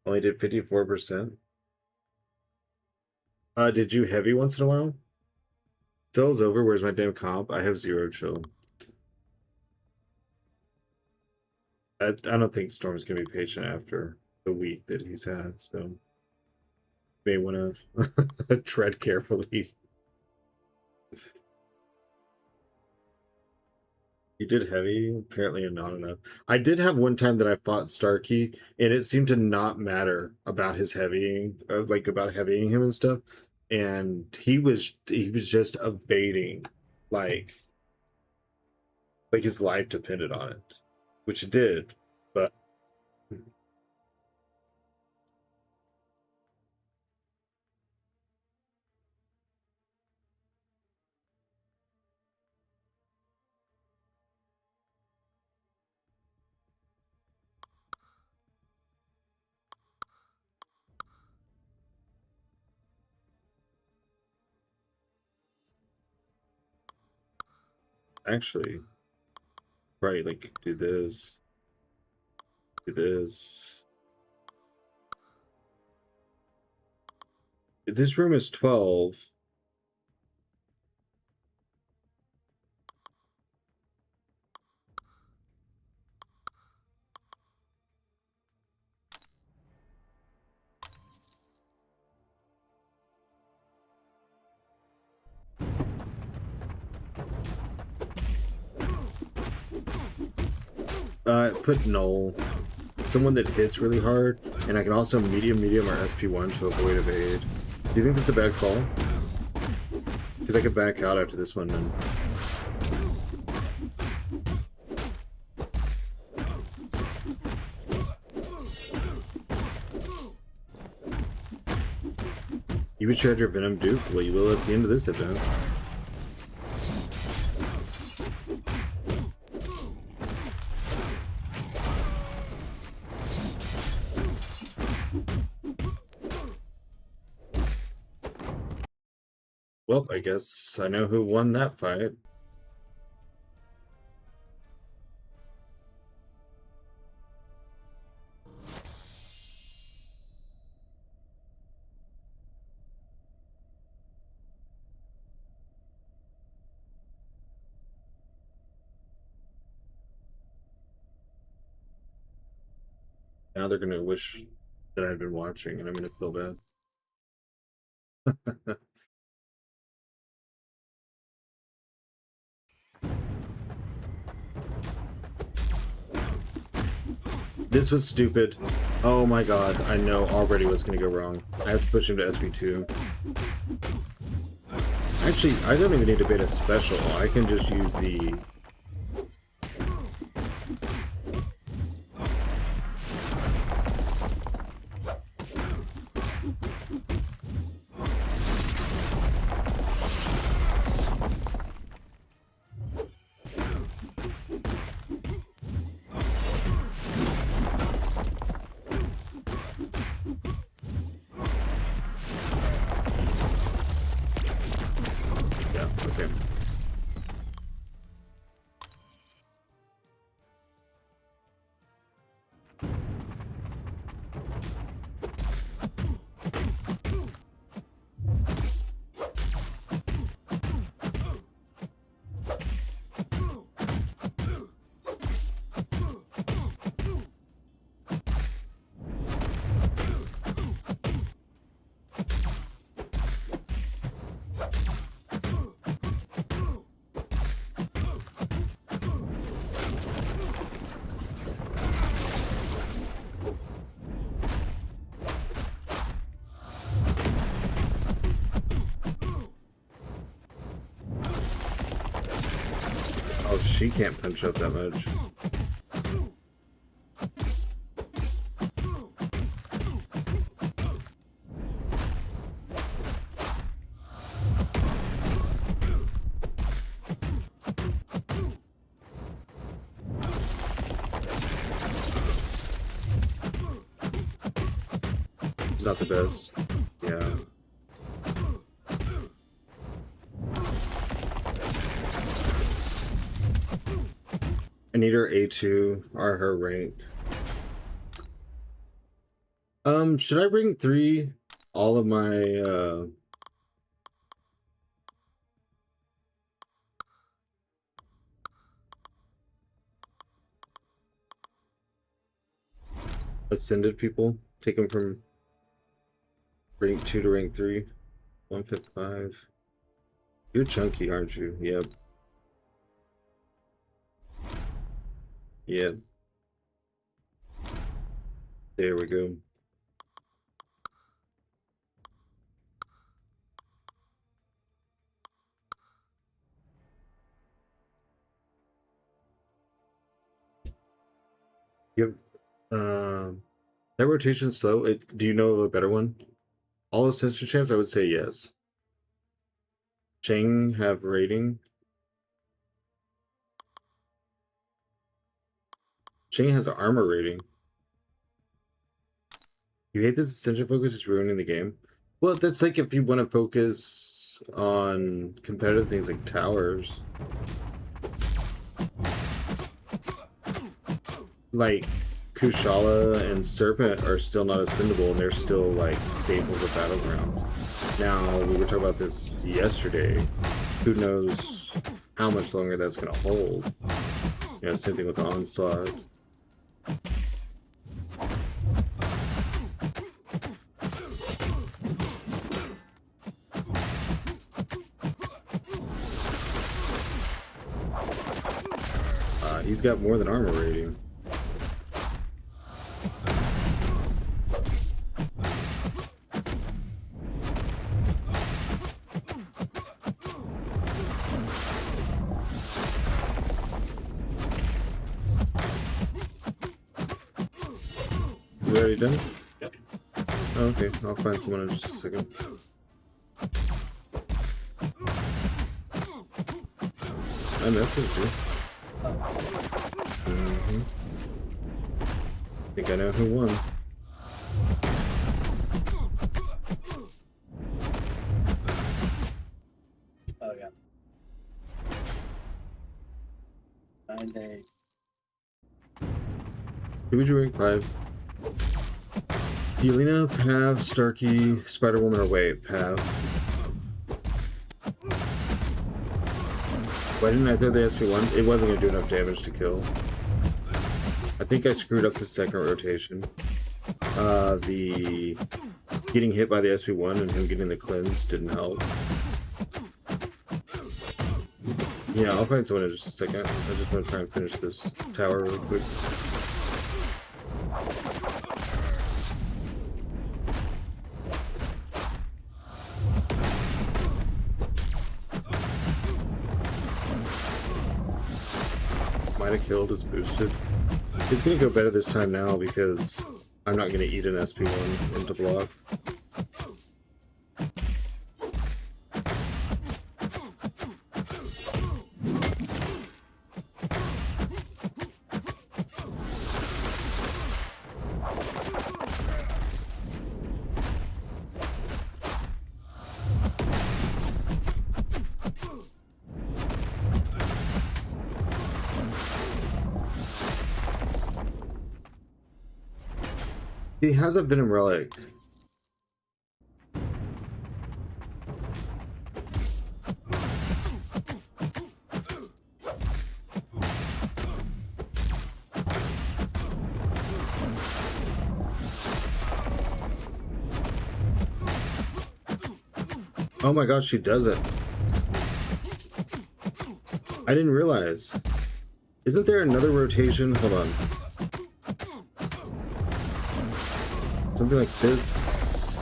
only did 54%. Did you heavy once in a while? Sale's over, where's my damn comp? I have 0 chill. I don't think Storm's gonna be patient after the week that he's had, so may want to tread carefully. You did heavy, apparently not enough. I did have one time that I fought Starkey, and it seemed to not matter about his heavying, like about heavying him and stuff. And he was just evading, like his life depended on it, which it did. But actually, right, like do this, do this. This room is 12. Put null. Someone that hits really hard, and I can also medium, or SP1 to avoid evade. Do you think that's a bad call? Because I could back out after this one then. You would shred your Venom Duke? Well, you will at the end of this event. Well, I guess I know who won that fight. Now they're gonna wish that I'd been watching, and I'm gonna feel bad. This was stupid. Oh my god, I know already what's gonna go wrong. I have to push him to SP2. Actually, I don't even need to bait a special. I can just use the... Yeah, okay. Oh, she can't punch up that much. It's not the best. Yeah. I need her A2 or her rank. Should I bring 3 all of my ascended people? Take them from rank 2 to rank 3. 155. You're chunky, aren't you? Yep. Yep. There we go. Yep. That rotation's slow. Do you know of a better one? All Ascension champs, I would say yes. Cheng have rating. Cheng has armor rating. You hate this Ascension focus, it's ruining the game. Well, that's like if you want to focus on competitive things like towers. Like Kushala and Serpent are still not ascendable, and they're still like staples of Battlegrounds. Now, we were talking about this yesterday. Who knows how much longer that's going to hold? You know, same thing with the Onslaught. He's got more than armor rating. already done? Yep. Oh, okay, I'll find someone in just a second. I messaged you. I think I know who won. Oh yeah. 9 days. Who would you rank 5? Yelena, Pav, Starkey, Spider-Woman, or wait, Pav. Why didn't I throw the SP1? It wasn't going to do enough damage to kill. I think I screwed up the second rotation. The getting hit by the SP1 and him getting the cleanse didn't help. Yeah, I'll find someone in just a second. I just want to try and finish this tower real quick. Might have killed is boosted. It's gonna go better this time now because I'm not gonna eat an SP1 into block. He has a Venom Relic. Oh my god, she does it. I didn't realize. Isn't there another rotation? Hold on. Something like this.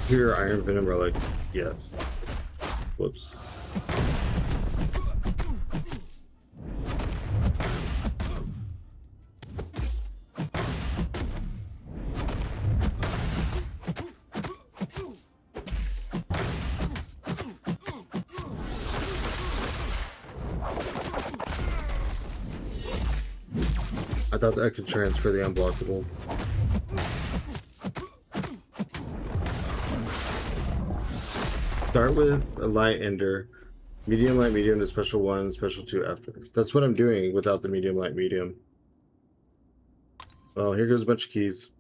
Here, Iron Venom Relic. Yes. Whoops. I thought that I could transfer the unblockable. Start with a light ender, medium, light, medium to special 1, special 2 after. That's what I'm doing without the medium, light, medium. Well, here goes a bunch of keys.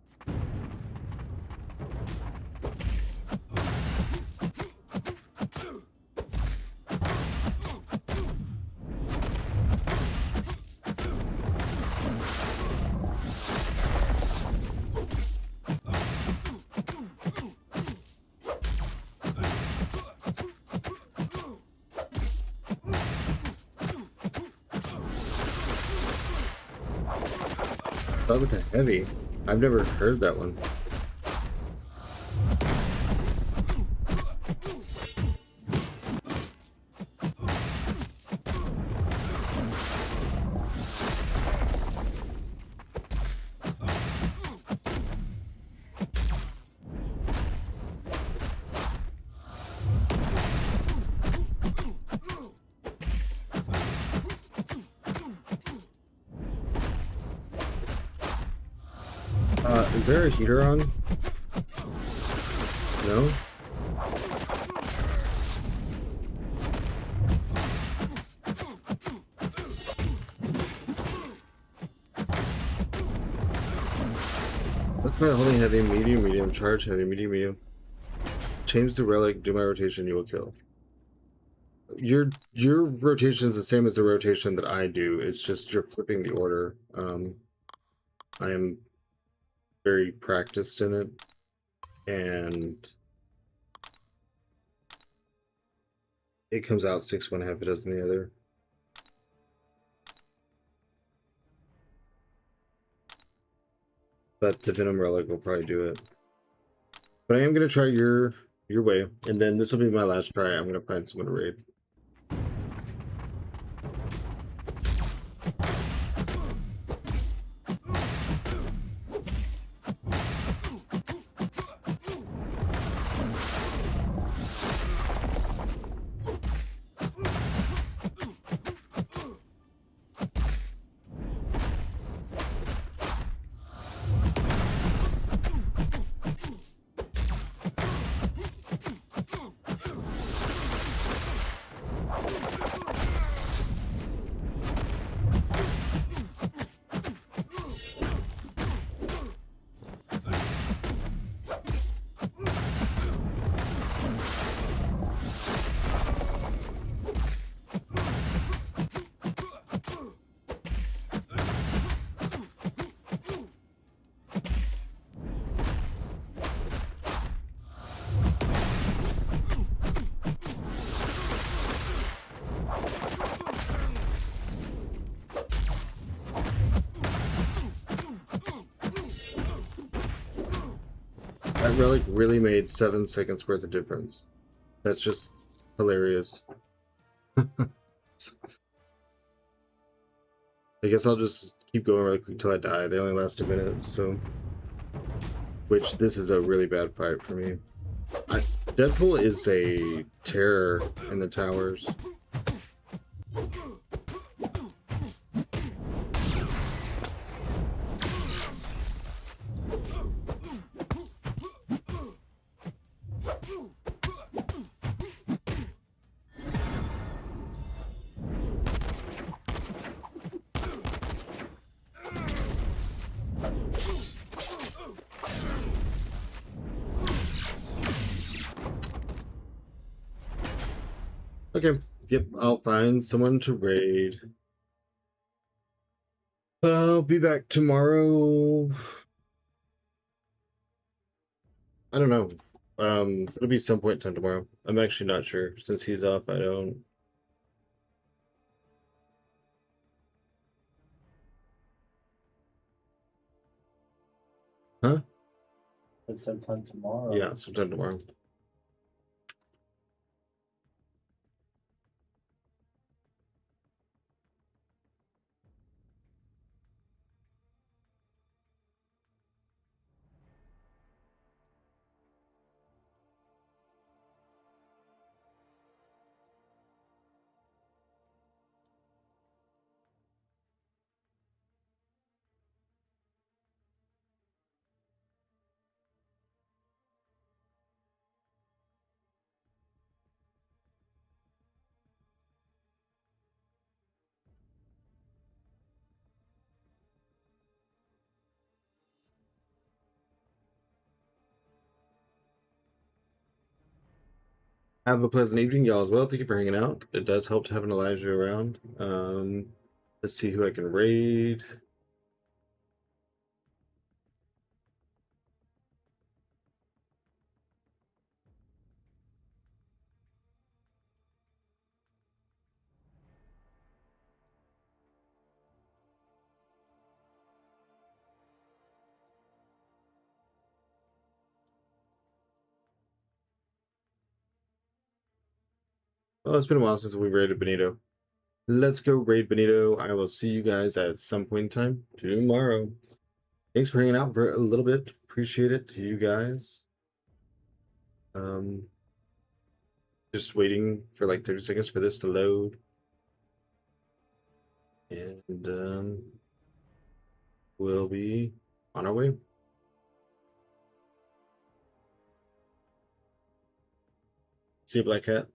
Start with the heavy. I've never heard that one. Is there a heater on? No? What's my holding heavy, medium, medium, charge heavy, medium, medium. Change the relic, do my rotation, you will kill. Your rotation is the same as the rotation that I do. It's just you're flipping the order. I am very practiced in it, and it comes out 6 one half it does in the other. But the Venom Relic will probably do it. But I am gonna try your way, and then this will be my last try. I'm gonna find someone to raid. That relic really made 7 seconds worth of difference. That's just hilarious. I guess I'll just keep going really quick till I die. They only last a minute, so. Which, this is a really bad fight for me. Deadpool is a terror in the towers. Okay, yep, I'll find someone to raid. I'll be back tomorrow. I don't know. It'll be some point in time tomorrow. I'm actually not sure. Since he's off, I don't. Huh? It's sometime tomorrow. Yeah, sometime tomorrow. Have a pleasant evening, y'all, as well. Thank you for hanging out. It does help to have an Elijah around. Let's see who I can raid. Well, it's been a while since we raided Benito. Let's go raid Benito. I will see you guys at some point in time tomorrow. Thanks for hanging out for a little bit. Appreciate it to you guys. Just waiting for like 30 seconds for this to load. And we'll be on our way. See you, Black Hat.